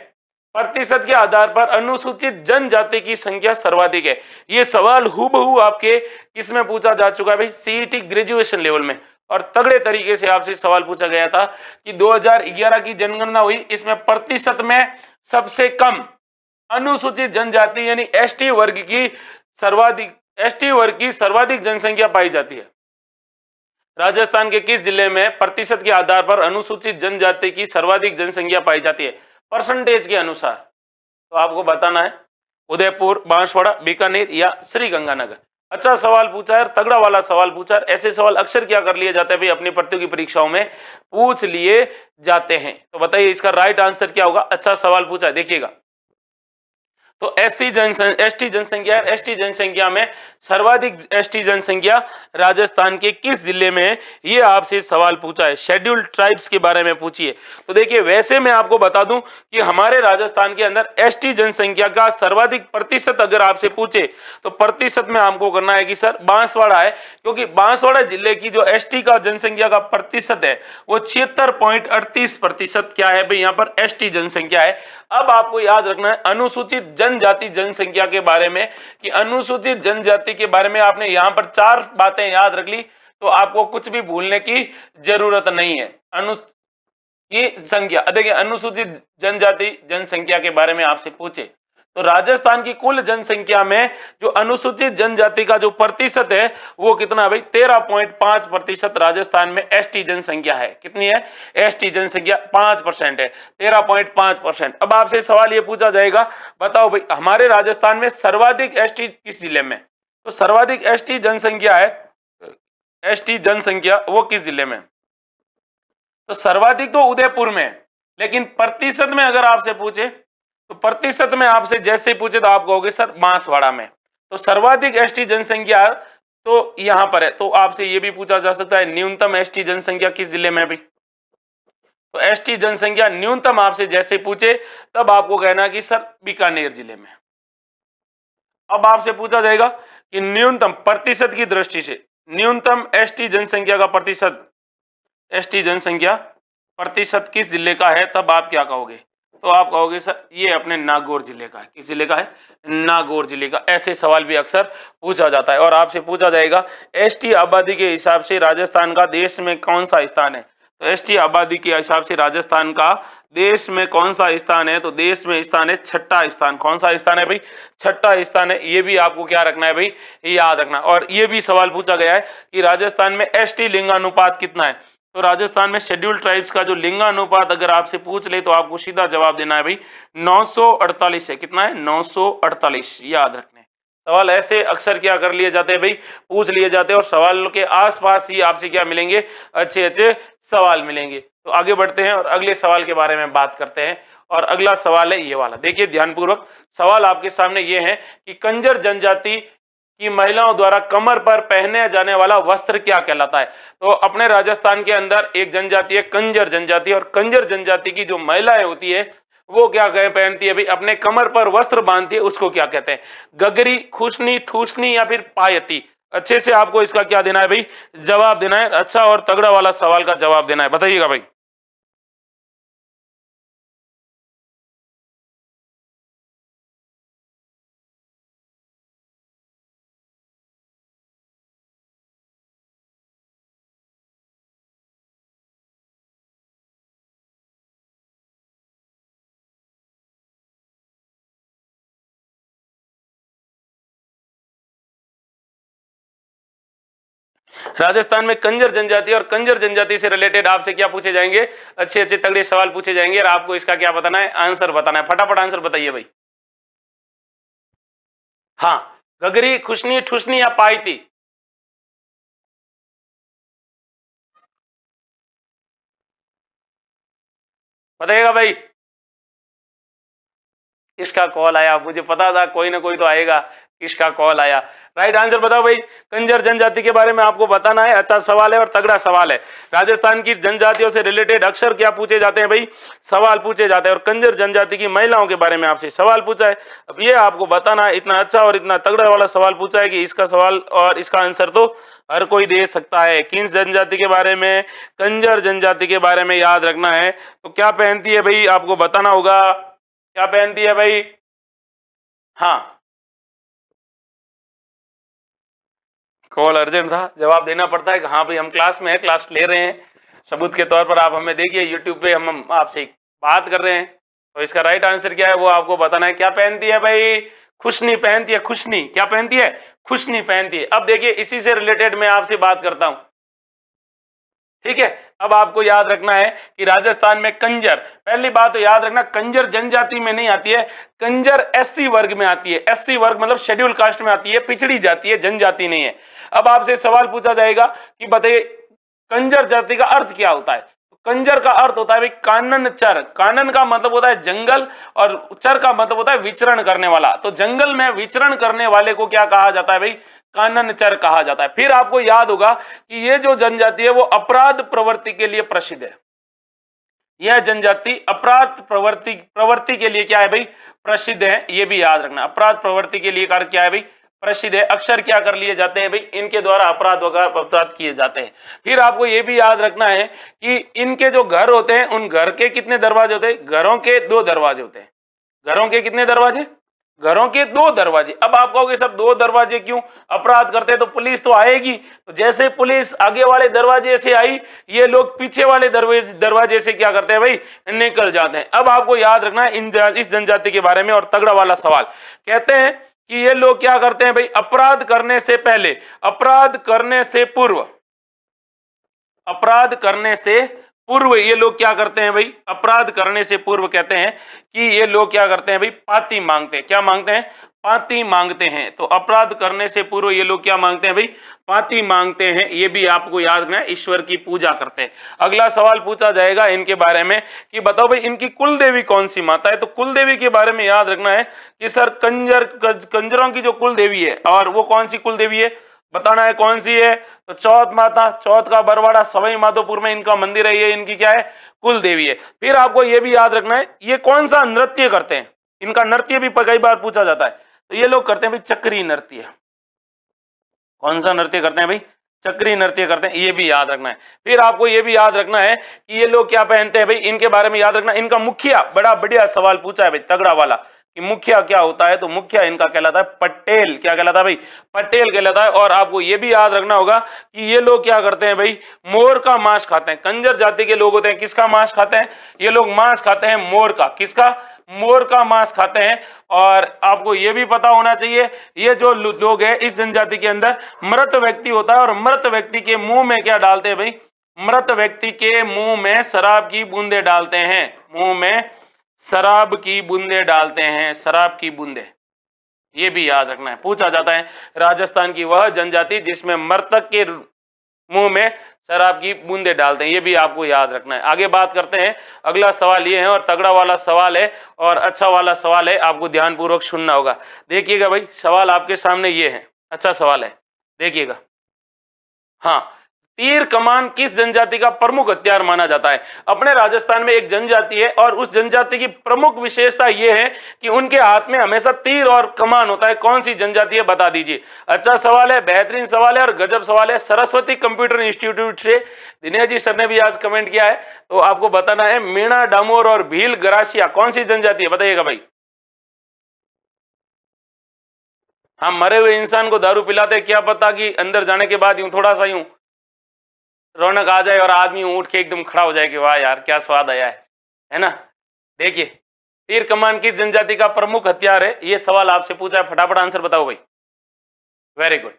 प्रतिशत के आधार पर अनुसूचित जनजाति की संख्या सर्वाधिक है। ये सवाल हूबहू आपके किसमें पूछा जा चुका है भाई, सीईटी ग्रेजुएशन लेवल में, और तगड़े तरीके से आपसे सवाल पूछा गया था कि 2011 की जनगणना हुई, इसमें प्रतिशत में सबसे कम अनुसूचित जनजाति यानी एसटी वर्ग की सर्वाधिक जनसंख्या पाई जाती है। राजस्थान के किस जिले में प्रतिशत के आधार पर अनुसूचित जनजाति की सर्वाधिक जनसंख्या पाई जाती है परसेंटेज के अनुसार। तो आपको बताना है उदयपुर, बांसवाड़ा, बीकानेर या श्रीगंगानगर। अच्छा सवाल पूछा है, तगड़ा वाला सवाल पूछा है। ऐसे सवाल अक्सर क्या कर लिए जाते हैं भाई, अपनी प्रतियोगी परीक्षाओं में पूछ लिए जाते हैं। तो बताइए इसका राइट आंसर क्या होगा। अच्छा सवाल पूछा है, देखिएगा। तो एसटी जनसंख्या, एसटी जनसंख्या में सर्वाधिक एसटी जनसंख्या राजस्थान के किस जिले में है, ये आपसे सवाल पूछा है। शेड्यूल्ड ट्राइब्स के बारे में पूछिए। तो देखिए वैसे मैं आपको बता दूं कि हमारे राजस्थान के अंदर एसटी जनसंख्या का सर्वाधिक प्रतिशत अगर आपसे पूछे तो प्रतिशत में आपको करना है कि सर बांसवाड़ा है, क्योंकि बांसवाड़ा जिले की जो एसटी का जनसंख्या का प्रतिशत है वो 76.38% क्या है भाई, यहाँ पर एसटी जनसंख्या है। अब आपको याद रखना है अनुसूचित जनजाति जनसंख्या के बारे में, कि अनुसूचित जनजाति के बारे में आपने यहां पर 4 बातें याद रख ली तो आपको कुछ भी भूलने की जरूरत नहीं है। ये संख्या देखिए, अनुसूचित जनजाति जनसंख्या के बारे में आपसे पूछे तो राजस्थान की कुल जनसंख्या में जो अनुसूचित जनजाति का जो प्रतिशत है वो कितना भाई, 13.5% राजस्थान में एसटी जनसंख्या है। कितनी है, एसटी जनसंख्या 5% है, 13.5%। अब आपसे सवाल ये पूछा जाएगा, बताओ भाई हमारे राजस्थान में सर्वाधिक एसटी किस जिले में। तो सर्वाधिक एसटी जनसंख्या है, एसटी जनसंख्या वो किस जिले में। तो सर्वाधिक तो उदयपुर में, लेकिन प्रतिशत में अगर आपसे पूछे तो प्रतिशत में आपसे जैसे पूछे तो आप कहोगे सर बांसवाड़ा में। तो सर्वाधिक एसटी जनसंख्या तो यहां पर है। तो आपसे यह भी पूछा जा सकता है न्यूनतम एसटी जनसंख्या किस जिले में भी। तो एसटी जनसंख्या न्यूनतम आपसे जैसे पूछे तब आपको कहना कि सर बीकानेर जिले में। अब आपसे पूछा जाएगा कि न्यूनतम प्रतिशत की दृष्टि से न्यूनतम एसटी जनसंख्या का प्रतिशत, एसटी जनसंख्या प्रतिशत किस जिले का है, तब आप क्या कहोगे। तो आप कहोगे सर ये अपने नागौर जिले का है। किस जिले का है, नागौर जिले का। ऐसे सवाल भी अक्सर पूछा जाता है। और आपसे पूछा जाएगा एसटी आबादी के हिसाब से राजस्थान का देश में कौन सा स्थान है। तो एसटी आबादी के हिसाब से राजस्थान का देश में कौन सा स्थान है, तो देश में स्थान है 6ठा स्थान। कौन सा स्थान है भाई, 6ठा स्थान है। ये भी आपको क्या रखना है भाई, याद रखना। और ये भी सवाल पूछा गया है कि राजस्थान में एसटी लिंगानुपात कितना है। तो राजस्थान में शेड्यूल्ड ट्राइब्स का जो लिंगानुपात अगर आपसे पूछ ले तो आपको सीधा जवाब देना है भाई 948 है। कितना है, 948। याद रखने सवाल ऐसे अक्सर क्या कर लिए जाते हैं भाई, पूछ लिए जाते हैं, और सवाल के आसपास ही आपसे क्या मिलेंगे, अच्छे अच्छे सवाल मिलेंगे। तो आगे बढ़ते हैं और अगले सवाल के बारे में बात करते हैं। और अगला सवाल है ये वाला, देखिए ध्यानपूर्वक। सवाल आपके सामने ये है कि कंजर जनजाति कि महिलाओं द्वारा कमर पर पहने जाने वाला वस्त्र क्या कहलाता है। तो अपने राजस्थान के अंदर एक जनजाति है कंजर जनजाति, और कंजर जनजाति की जो महिलाएं होती है वो क्या पहनती है भाई, अपने कमर पर वस्त्र बांधती है, उसको क्या कहते हैं, गगरी, खुशनी, ठूसनी या फिर पायती। अच्छे से आपको इसका क्या देना है भाई, जवाब देना है, अच्छा और तगड़ा वाला सवाल का जवाब देना है। बताइएगा भाई। राजस्थान में कंजर जनजाति और कंजर जनजाति से रिलेटेड आपसे क्या पूछे जाएंगे, अच्छे अच्छे तगड़े सवाल पूछे जाएंगे और आपको इसका क्या बताना है, आंसर बताना है। फटाफट आंसर बताइए भाई। हाँ, गगरी, खुशनी, ठुसनी या पाईती? बताइएगा भाई। किसका कॉल आया, मुझे पता था कोई ना कोई तो आएगा। किसका कॉल आया? राइट आंसर बताओ भाई। कंजर जनजाति के बारे में आपको बताना है, अच्छा सवाल है और तगड़ा सवाल है। राजस्थान की जनजातियों से रिलेटेड अक्सर क्या पूछे जाते हैं भाई, सवाल पूछे जाते हैं। और कंजर जनजाति की महिलाओं के बारे में आपसे सवाल पूछा है। अब ये आपको बताना है, इतना अच्छा और इतना तगड़ा वाला सवाल पूछा है कि इसका सवाल और इसका आंसर तो हर कोई दे सकता है। किस जनजाति के बारे में, कंजर जनजाति के बारे में याद रखना है। तो क्या पहनती है भाई, आपको बताना होगा। क्या पहनती है भाई? हाँ, कॉल अर्जेंट था, जवाब देना पड़ता है कि हाँ भाई हम क्लास में है, क्लास ले रहे हैं। सबूत के तौर पर आप हमें देखिए, यूट्यूब पे हम आपसे बात कर रहे हैं। तो इसका राइट आंसर क्या है वो आपको बताना है। क्या पहनती है भाई? खुशनी पहनती है। खुशनी क्या पहनती है? खुशनी पहनती है। अब देखिए, इसी से रिलेटेड मैं आपसे बात करता हूं, ठीक है। अब आपको याद रखना है कि राजस्थान में कंजर, पहली बात तो याद रखना, कंजर जनजाति में नहीं आती है, कंजर एससी वर्ग में आती है। एससी वर्ग मतलब शेड्यूल कास्ट में आती है, पिछड़ी जाति है, जनजाति नहीं है। अब आपसे सवाल पूछा जाएगा कि बताइए कंजर जाति का अर्थ क्या होता है। कंजर का अर्थ होता है भाई कानन चर। कानन का मतलब होता है जंगल और चर का मतलब होता है विचरण करने वाला। तो जंगल में विचरण करने वाले को क्या कहा जाता है भाई? कानन चर कहा जाता है। फिर आपको याद होगा कि ये जो जनजाति है वो अपराध प्रवृत्ति के लिए प्रसिद्ध है। यह जनजाति अपराध प्रवृत्ति प्रवृत्ति के लिए क्या है भाई? प्रसिद्ध है। ये भी याद रखना, अपराध प्रवृत्ति के लिए कार्य क्या है भाई? प्रसिद्ध है। अक्सर क्या कर लिए जाते हैं भाई, इनके द्वारा अपराध किए जाते हैं। फिर आपको ये भी याद रखना है कि इनके जो घर होते हैं, उन घर के कितने दरवाजे होते हैं? घरों के 2 दरवाजे होते हैं। घरों के कितने दरवाजे? घरों के 2 दरवाजे। अब आप कहोगे सर 2 दरवाजे क्यों? अपराध करते तो पुलिस तो आएगी। तो जैसे पुलिस आगे वाले दरवाजे से आई, ये लोग पीछे वाले दरवाजे से क्या करते हैं भाई? निकल जाते हैं। अब आपको याद रखना है इस जनजाति के बारे में और तगड़ा वाला सवाल। कहते हैं कि ये लोग क्या करते हैं भाई? अपराध करने से पहले, अपराध करने से पूर्व, अपराध करने से पूर्व ये लोग क्या करते हैं भाई? अपराध करने से पूर्व कहते हैं कि ये लोग क्या करते हैं भाई? पाती मांगते हैं। क्या मांगते हैं? पाती मांगते हैं। तो अपराध करने से पूर्व ये लोग क्या मांगते हैं भाई? पाती मांगते हैं। ये भी आपको याद रखना है, ईश्वर की पूजा करते हैं। अगला सवाल पूछा जाएगा इनके बारे में कि बताओ भाई इनकी कुल देवी कौन सी माता है। तो कुल देवी के बारे में याद रखना है कि सर कंजरों की जो कुल देवी है, और वो कौन सी कुल देवी है बताना है, कौन सी है? तो चौथ माता। चौथ का बरवाड़ा सवाई माधोपुर में इनका मंदिर है। ये इनकी क्या है? कुल देवी है। फिर आपको ये भी याद रखना है ये कौन सा नृत्य करते हैं। इनका नृत्य भी कई बार पूछा जाता है। तो ये लोग करते हैं भाई चक्री नृत्य। कौन सा नृत्य करते हैं भाई? चक्री नृत्य करते हैं। ये भी याद रखना है। फिर आपको ये भी याद रखना है कि ये लोग क्या पहनते हैं भाई, इनके बारे में याद रखना। इनका मुखिया, बड़ा बढ़िया सवाल पूछा है भाई, तगड़ा वाला, कि मुखिया क्या होता है। तो मुखिया इनका कहलाता है पटेल। क्या कहलाता है भाई? पटेल कहलाता है। और आपको ये भी याद रखना होगा कि ये लोग क्या करते हैं भाई? मोर का मांस खाते हैं। कंजर जाति के लोग होते हैं, किसका मांस खाते हैं? ये लोग मांस खाते हैं मोर का। किसका? मोर का मांस खाते हैं। और आपको यह भी पता होना चाहिए, ये जो लोग हैं इस जनजाति के अंदर मृत व्यक्ति होता है, और मृत व्यक्ति के मुंह में क्या डालते हैं भाई? मृत व्यक्ति के मुंह में शराब की बूंदे डालते हैं। मुंह में शराब की बूंदे डालते हैं, शराब की बूंदे। ये भी याद रखना है। पूछा जाता है राजस्थान की वह जनजाति जिसमें मृतक के मुंह में शराब की बूंदे डालते हैं। ये भी आपको याद रखना है। आगे बात करते हैं। अगला सवाल ये है, और तगड़ा वाला सवाल है और अच्छा वाला सवाल है, आपको ध्यानपूर्वक सुनना होगा। देखिएगा भाई, सवाल आपके सामने ये है, अच्छा सवाल है, देखिएगा। हाँ, तीर कमान किस जनजाति का प्रमुख हथियार माना जाता है? अपने राजस्थान में एक जनजाति है और उस जनजाति की प्रमुख विशेषता यह है कि उनके हाथ में हमेशा तीर और कमान होता है। कौन सी जनजाति है, बता दीजिए। अच्छा सवाल है, बेहतरीन सवाल है और गजब सवाल है। सरस्वती कंप्यूटर इंस्टीट्यूट से दिनेश जी सर ने भी आज कमेंट किया है, तो आपको बताना है मीणा डामोर और भील गरासिया कौन सी जनजाति है, बताइएगा भाई। हम मरे हुए इंसान को दारू पिलाते, क्या पता कि अंदर जाने के बाद यूं थोड़ा सा यूं रौनक आ जाए और आदमी उठ के एकदम खड़ा हो जाए कि वाह यार क्या स्वाद आया है ना। देखिए, तीर कमान किस जनजाति का प्रमुख हथियार है, ये सवाल आपसे पूछा है, फटाफट आंसर बताओ भाई। वेरी गुड,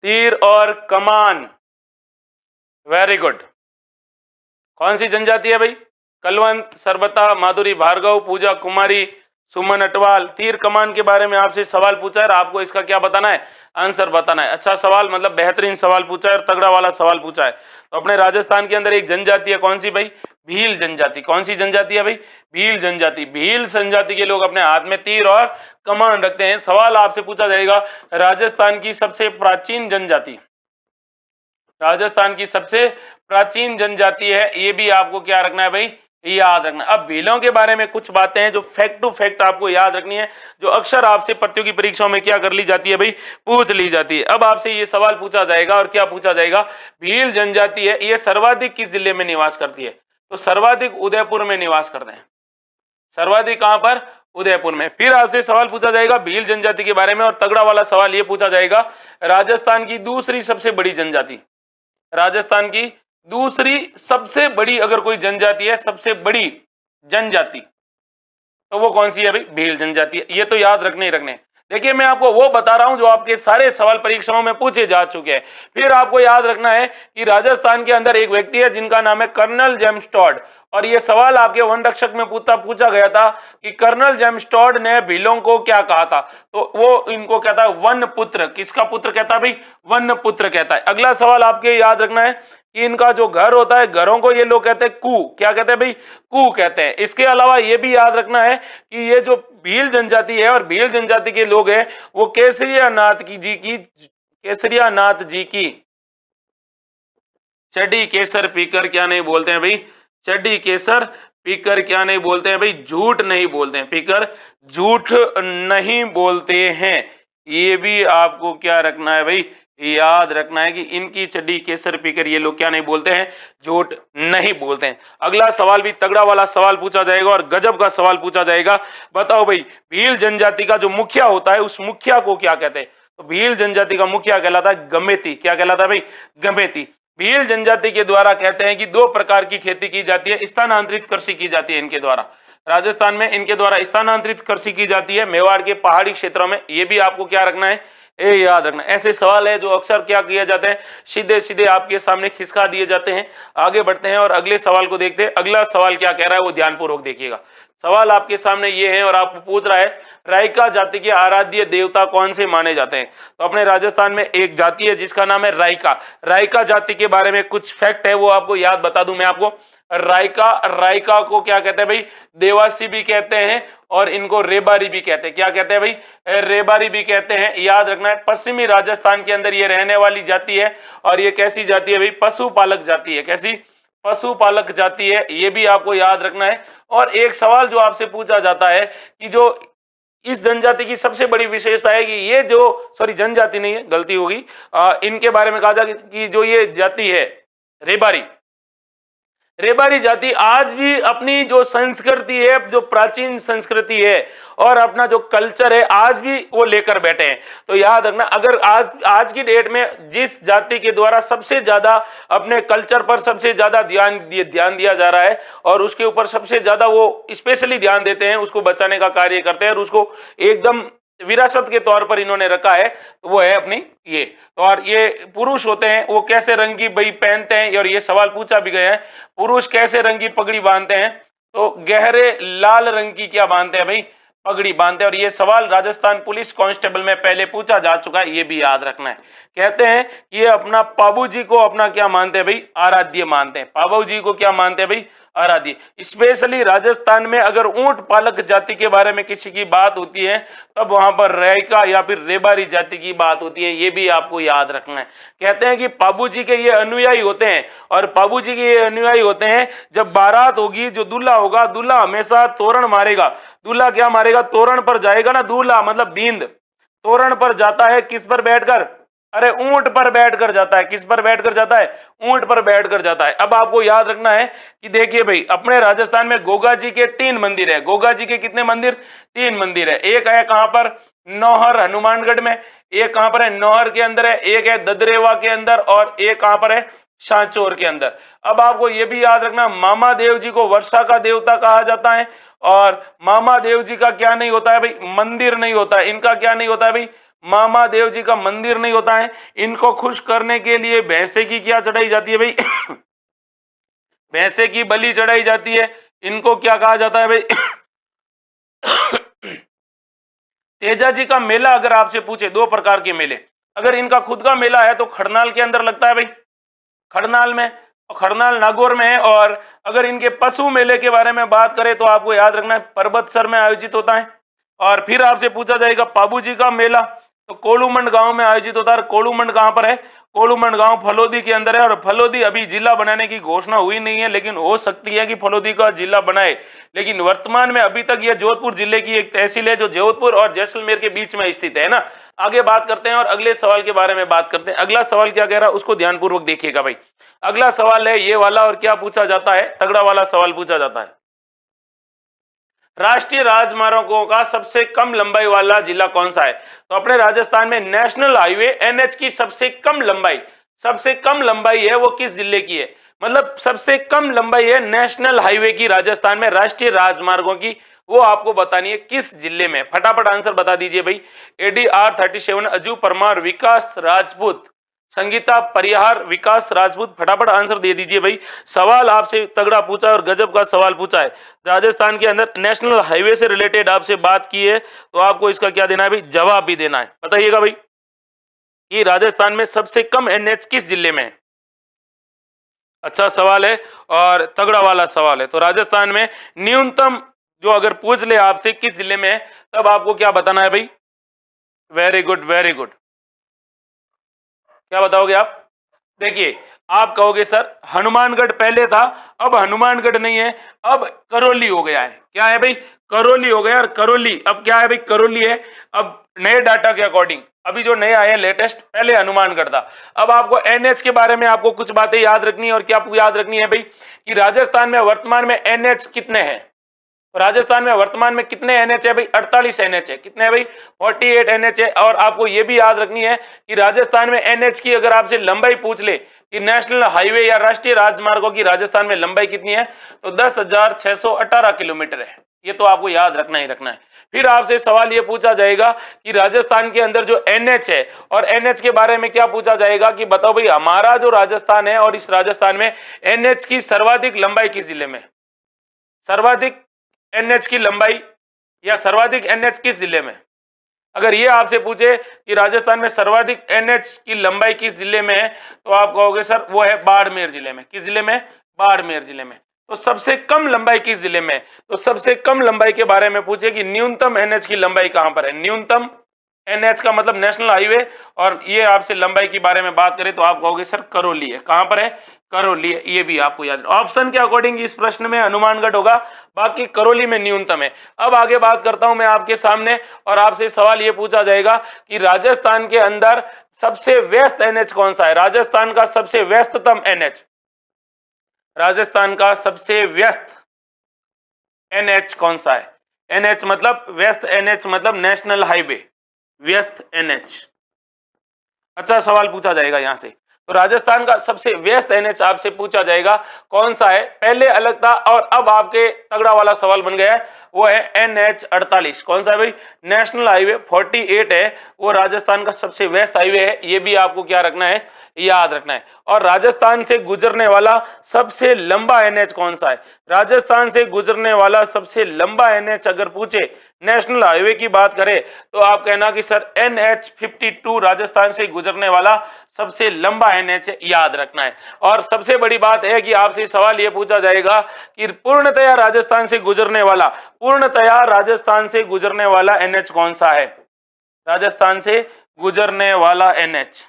तीर और कमान, वेरी गुड। कौन सी जनजाति है भाई? कलवंत, सरबता, माधुरी भार्गव, पूजा कुमारी, सुमन अटवाल। तीर कमान के बारे में आपसे सवाल पूछा है और आपको इसका क्या बताना है, आंसर बताना है। अच्छा सवाल, मतलब बेहतरीन सवाल पूछा है और तगड़ा वाला सवाल पूछा है। तो अपने राजस्थान के अंदर एक जनजाति है, कौन सी भाई? भील जनजाति। कौन सी जनजाति है भाई? भील जनजाति। भील जनजाति के लोग अपने हाथ में तीर और कमान रखते हैं। सवाल आपसे पूछा जाएगा, राजस्थान की सबसे प्राचीन जनजाति, राजस्थान की सबसे प्राचीन जनजाति है, ये भी आपको क्या रखना है भाई, याद रखना। अब भीलों के बारे में कुछ बातें हैं जो फैक्ट टू फैक्ट आपको याद रखनी है, जो अक्सर आपसे प्रतियोगी परीक्षाओं में क्या कर ली जाती है भाई, पूछ ली जाती है। अब आपसे ये सवाल पूछा जाएगा और क्या पूछा जाएगा, भील जनजाति है ये सर्वाधिक किस जिले में निवास करती है? तो सर्वाधिक उदयपुर में निवास करते हैं। सर्वाधिक कहां पर? उदयपुर में। फिर आपसे सवाल पूछा जाएगा भील जनजाति के बारे में और तगड़ा वाला सवाल ये पूछा जाएगा, राजस्थान की दूसरी सबसे बड़ी जनजाति, राजस्थान की दूसरी सबसे बड़ी अगर कोई जनजाति है, सबसे बड़ी जनजाति, तो वो कौन सी है भाई? भील जनजाति है। ये तो याद रखने ही रखने। देखिए मैं आपको वो बता रहा हूं जो आपके सारे सवाल परीक्षाओं में पूछे जा चुके हैं। फिर आपको याद रखना है कि राजस्थान के अंदर एक व्यक्ति है जिनका नाम है कर्नल जेम्स टॉड, और ये सवाल आपके वन रक्षक में पूछा गया था कि कर्नल जेम्स टॉड ने भीलों को क्या कहा था, तो वो इनको कहता है वन पुत्र। किसका पुत्र कहता है भाई? वन पुत्र कहता है। अगला सवाल आपके याद रखना है कि इनका जो घर होता है, घरों को ये लोग कहते हैं कू। क्या कहते हैं भाई? कू कहते हैं। इसके अलावा ये भी याद रखना है कि ये जो भील जनजाति है और भील जनजाति के लोग हैं वो केसरिया नाथ जी की चड्डी केसर पीकर क्या नहीं बोलते हैं भाई? चड्डी केसर पीकर क्या नहीं बोलते हैं भाई? झूठ नहीं बोलते हैं, पीकर झूठ नहीं बोलते हैं। ये भी आपको क्या रखना है भाई, याद रखना है कि इनकी चड्डी केसर पीकर ये लोग क्या नहीं बोलते हैं, झूठ नहीं बोलते हैं। अगला सवाल भी तगड़ा वाला सवाल पूछा जाएगा और गजब का सवाल पूछा जाएगा। बताओ भाई, भील जनजाति का जो मुखिया होता है उस मुखिया को क्या कहते हैं? तो भील जनजाति का मुखिया कहलाता है गमेती। क्या कहलाता है भाई? गमेती। भील जनजाति के द्वारा कहते हैं कि दो प्रकार की खेती की जाती है, स्थानांतरित कृषि की जाती है इनके द्वारा। राजस्थान में इनके द्वारा स्थानांतरित कृषि की जाती है, मेवाड़ के पहाड़ी क्षेत्रों में। ये भी आपको क्या रखना है, ये याद रखना। ऐसे सवाल है जो अक्सर क्या किया जाते हैं, सीधे सीधे आपके सामने खिसका दिए जाते हैं। आगे बढ़ते हैं और अगले सवाल को देखते हैं। अगला सवाल क्या कह रहा है वो ध्यानपूर्वक देखिएगा। सवाल आपके सामने ये है और आपको पूछ रहा है, रायका जाति के आराध्य देवता कौन से माने जाते हैं? तो अपने राजस्थान में एक जाति है जिसका नाम है रायका। रायका जाति के बारे में कुछ फैक्ट है वो आपको याद बता दूं मैं आपको। रायका को क्या कहते हैं भाई? देवासी भी कहते हैं और इनको रेबारी भी कहते हैं। क्या कहते हैं भाई? रेबारी भी कहते हैं। याद रखना है, पश्चिमी राजस्थान के अंदर ये रहने वाली जाति है और ये कैसी जाति है भाई? पशुपालक जाति है। कैसी? पशुपालक जाति है। ये भी आपको याद रखना है। और एक सवाल जो आपसे पूछा जाता है कि जो इस जनजाति की सबसे बड़ी विशेषता है कि ये जो, सॉरी जनजाति नहीं है, गलती होगी, इनके बारे में कहा जाए कि जो ये जाति है रेबारी, रेबारी जाति आज भी अपनी जो संस्कृति है, जो प्राचीन संस्कृति है और अपना जो कल्चर है आज भी वो लेकर बैठे हैं। तो याद रखना, अगर आज की डेट में जिस जाति के द्वारा सबसे ज्यादा अपने कल्चर पर सबसे ज्यादा ध्यान दिया जा रहा है और उसके ऊपर सबसे ज्यादा वो स्पेशली ध्यान देते हैं, उसको बचाने का कार्य करते हैं और उसको एकदम विरासत के तौर पर इन्होंने रखा है, तो वो है अपनी ये। और ये पुरुष होते हैं, वो कैसे रंग की भाई पहनते हैं, और ये सवाल पूछा भी गया है, पुरुष कैसे रंग की पगड़ी बांधते हैं? तो गहरे लाल रंग की क्या बांधते हैं भाई? पगड़ी बांधते हैं। और ये सवाल राजस्थान पुलिस कांस्टेबल में पहले पूछा जा चुका है, ये भी याद रखना है। कहते हैं ये अपना पाबू जी को अपना क्या मानते हैं भाई? आराध्य मानते हैं। पाबू जी को क्या मानते हैं भाई? आराध्य। स्पेशली राजस्थान में अगर ऊंट पालक जाति के बारे में किसी की बात होती है तब वहां पर रायका या फिर रेबारी जाति की बात होती है, ये भी आपको याद रखना है। कहते हैं कि पाबू जी के ये अनुयायी होते हैं, और पाबू जी के ये अनुयायी होते हैं, जब बारात होगी, जो दूल्हा होगा, दूल्हा हमेशा तोरण मारेगा। दूल्हा क्या मारेगा? तोरण पर जाएगा ना, दूल्हा मतलब बींद तोरण पर जाता है, किस पर बैठकर? अरे ऊंट पर बैठकर जाता है। किस पर बैठकर जाता है? ऊंट पर बैठकर जाता है। अब आपको याद रखना है कि देखिए भाई, अपने राजस्थान में गोगा जी के 3 मंदिर है। गोगा जी के कितने मंदिर? 3 मंदिर है। एक है कहां पर? नौहर हनुमानगढ़ में। एक कहां पर है? नौहर के अंदर है। एक है ददरेवा के अंदर, और एक कहां पर है? सांचौर के अंदर। अब आपको यह भी याद रखना, मामा देव जी को वर्षा का देवता कहा जाता है, और मामा देव जी का क्या नहीं होता है भाई? मंदिर नहीं होता है। इनका क्या नहीं होता है भाई? मामा देव जी का मंदिर नहीं होता है। इनको खुश करने के लिए भैंसे की क्या चढ़ाई जाती है भाई? भैंसे की बलि चढ़ाई जाती है। इनको क्या कहा जाता है भाई? तेजा जी का मेला अगर आपसे पूछे, 2 प्रकार के मेले, अगर इनका खुद का मेला है तो खड़नाल के अंदर लगता है भाई, खड़नाल में, और खड़नाल नागौर में है। और अगर इनके पशु मेले के बारे में बात करें तो आपको याद रखना है पर्वतसर में आयोजित होता है। और फिर आपसे पूछा जाएगा पाबू जी का मेला, तो कोलूमंड गांव में आयोजित होता है। कोलूमंड कहां पर है? कोलूमंड गांव फलोदी के अंदर है। और फलोदी अभी जिला बनाने की घोषणा हुई नहीं है, लेकिन हो सकती है कि फलोदी का जिला बनाए। लेकिन वर्तमान में अभी तक यह जोधपुर जिले की एक तहसील है, जो जोधपुर और जैसलमेर के बीच में स्थित है ना। आगे बात करते हैं और अगले सवाल के बारे में बात करते हैं। अगला सवाल क्या कह रहा है उसको ध्यानपूर्वक देखिएगा भाई। अगला सवाल है ये वाला, और क्या पूछा जाता है? तगड़ा वाला सवाल पूछा जाता है। राष्ट्रीय राजमार्गों का सबसे कम लंबाई वाला जिला कौन सा है? तो अपने राजस्थान में नेशनल हाईवे एनएच की सबसे कम लंबाई है वो किस जिले की है? मतलब सबसे कम लंबाई है नेशनल हाईवे की राजस्थान में, राष्ट्रीय राजमार्गों की, वो आपको बतानी है किस जिले में। फटाफट आंसर बता दीजिए भाई। ADR 37, अजू परमार, विकास राजपूत, संगीता परिहार, विकास राजपूत। फटाफट आंसर दे दीजिए भाई। सवाल आपसे तगड़ा पूछा और गजब का सवाल पूछा है। राजस्थान के अंदर नेशनल हाईवे से रिलेटेड आपसे बात की है, तो आपको इसका क्या देना है भाई? जवाब भी देना है। बताइएगा भाई कि राजस्थान में सबसे कम NH किस जिले में है? अच्छा सवाल है और तगड़ा वाला सवाल है। तो राजस्थान में न्यूनतम जो अगर पूछ ले आपसे किस जिले में है, तब आपको क्या बताना है भाई? Very good, very good. क्या बताओगे आप? देखिए, आप कहोगे सर हनुमानगढ़ पहले था, अब हनुमानगढ़ नहीं है, अब करौली हो गया है। क्या है भाई? करौली हो गया। और करौली अब क्या है भाई? करौली है। अब नए डाटा के अकॉर्डिंग अभी जो नए आए हैं लेटेस्ट, पहले हनुमानगढ़ था। अब आपको NH के बारे में आपको कुछ बातें याद रखनी है। और क्या याद रखनी है भाई? कि राजस्थान में वर्तमान में NH कितने हैं? राजस्थान में वर्तमान में कितने NH है भाई? 48 NH है। कितने है भाई? 48 NH है। और आपको यह भी याद रखनी है कि राजस्थान में NH की अगर आपसे लंबाई पूछ ले कि नेशनल हाईवे या राष्ट्रीय राजमार्गों की राजस्थान में लंबाई कितनी है, तो 10,618 किलोमीटर है। ये तो आपको याद रखना ही रखना है। फिर आपसे सवाल ये पूछा जाएगा कि राजस्थान के अंदर जो NH है, और NH के बारे में क्या पूछा जाएगा कि बताओ भाई हमारा जो राजस्थान है और इस राजस्थान में NH की सर्वाधिक लंबाई किस जिले में? सर्वाधिक NH की लंबाई या सर्वाधिक NH किस जिले में? अगर ये आपसे पूछे कि राजस्थान में सर्वाधिक NH की लंबाई किस जिले में है, तो आप कहोगे सर वो है बाड़मेर जिले में। किस जिले में? बाड़मेर जिले में। तो सबसे कम लंबाई किस जिले में? तो सबसे कम लंबाई के बारे में पूछे कि न्यूनतम NH की लंबाई कहां पर है? न्यूनतम NH का मतलब नेशनल हाईवे, और ये आपसे लंबाई के बारे में बात करें तो आप कहोगे सर करौली है। कहां पर है? करौली है। ये भी आपको याद, ऑप्शन के अकॉर्डिंग इस प्रश्न में हनुमानगढ़ होगा, बाकी करौली में न्यूनतम है। अब आगे बात करता हूं मैं आपके सामने, और आपसे सवाल ये पूछा जाएगा कि राजस्थान के अंदर सबसे व्यस्त NH कौन सा है? राजस्थान का सबसे व्यस्ततम NH, राजस्थान का सबसे व्यस्त NH कौन सा है? NH मतलब व्यस्त, NH मतलब नेशनल हाईवे, व्यस्त NH। अच्छा सवाल पूछा जाएगा यहां से। तो राजस्थान का सबसे व्यस्त NH आपसे पूछा जाएगा कौन सा है? पहले अलग था और अब आपके तगड़ा वाला सवाल बन गया है, वो है NH 48। कौन सा है भाई? नेशनल हाईवे 48 है, वो राजस्थान का सबसे व्यस्त हाईवे है। ये भी आपको क्या रखना है? याद रखना है। और राजस्थान से गुजरने वाला सबसे लंबा NH कौन सा है? राजस्थान से गुजरने वाला सबसे लंबा NH अगर पूछे नेशनल हाईवे की बात करें तो आप कहना कि सर NH52 राजस्थान से गुजरने वाला सबसे लंबा NH याद रखना है। और सबसे बड़ी बात है कि आपसे सवाल ये पूछा जाएगा कि पूर्णतया राजस्थान से गुजरने वाला NH कौन सा है। राजस्थान से गुजरने वाला NH,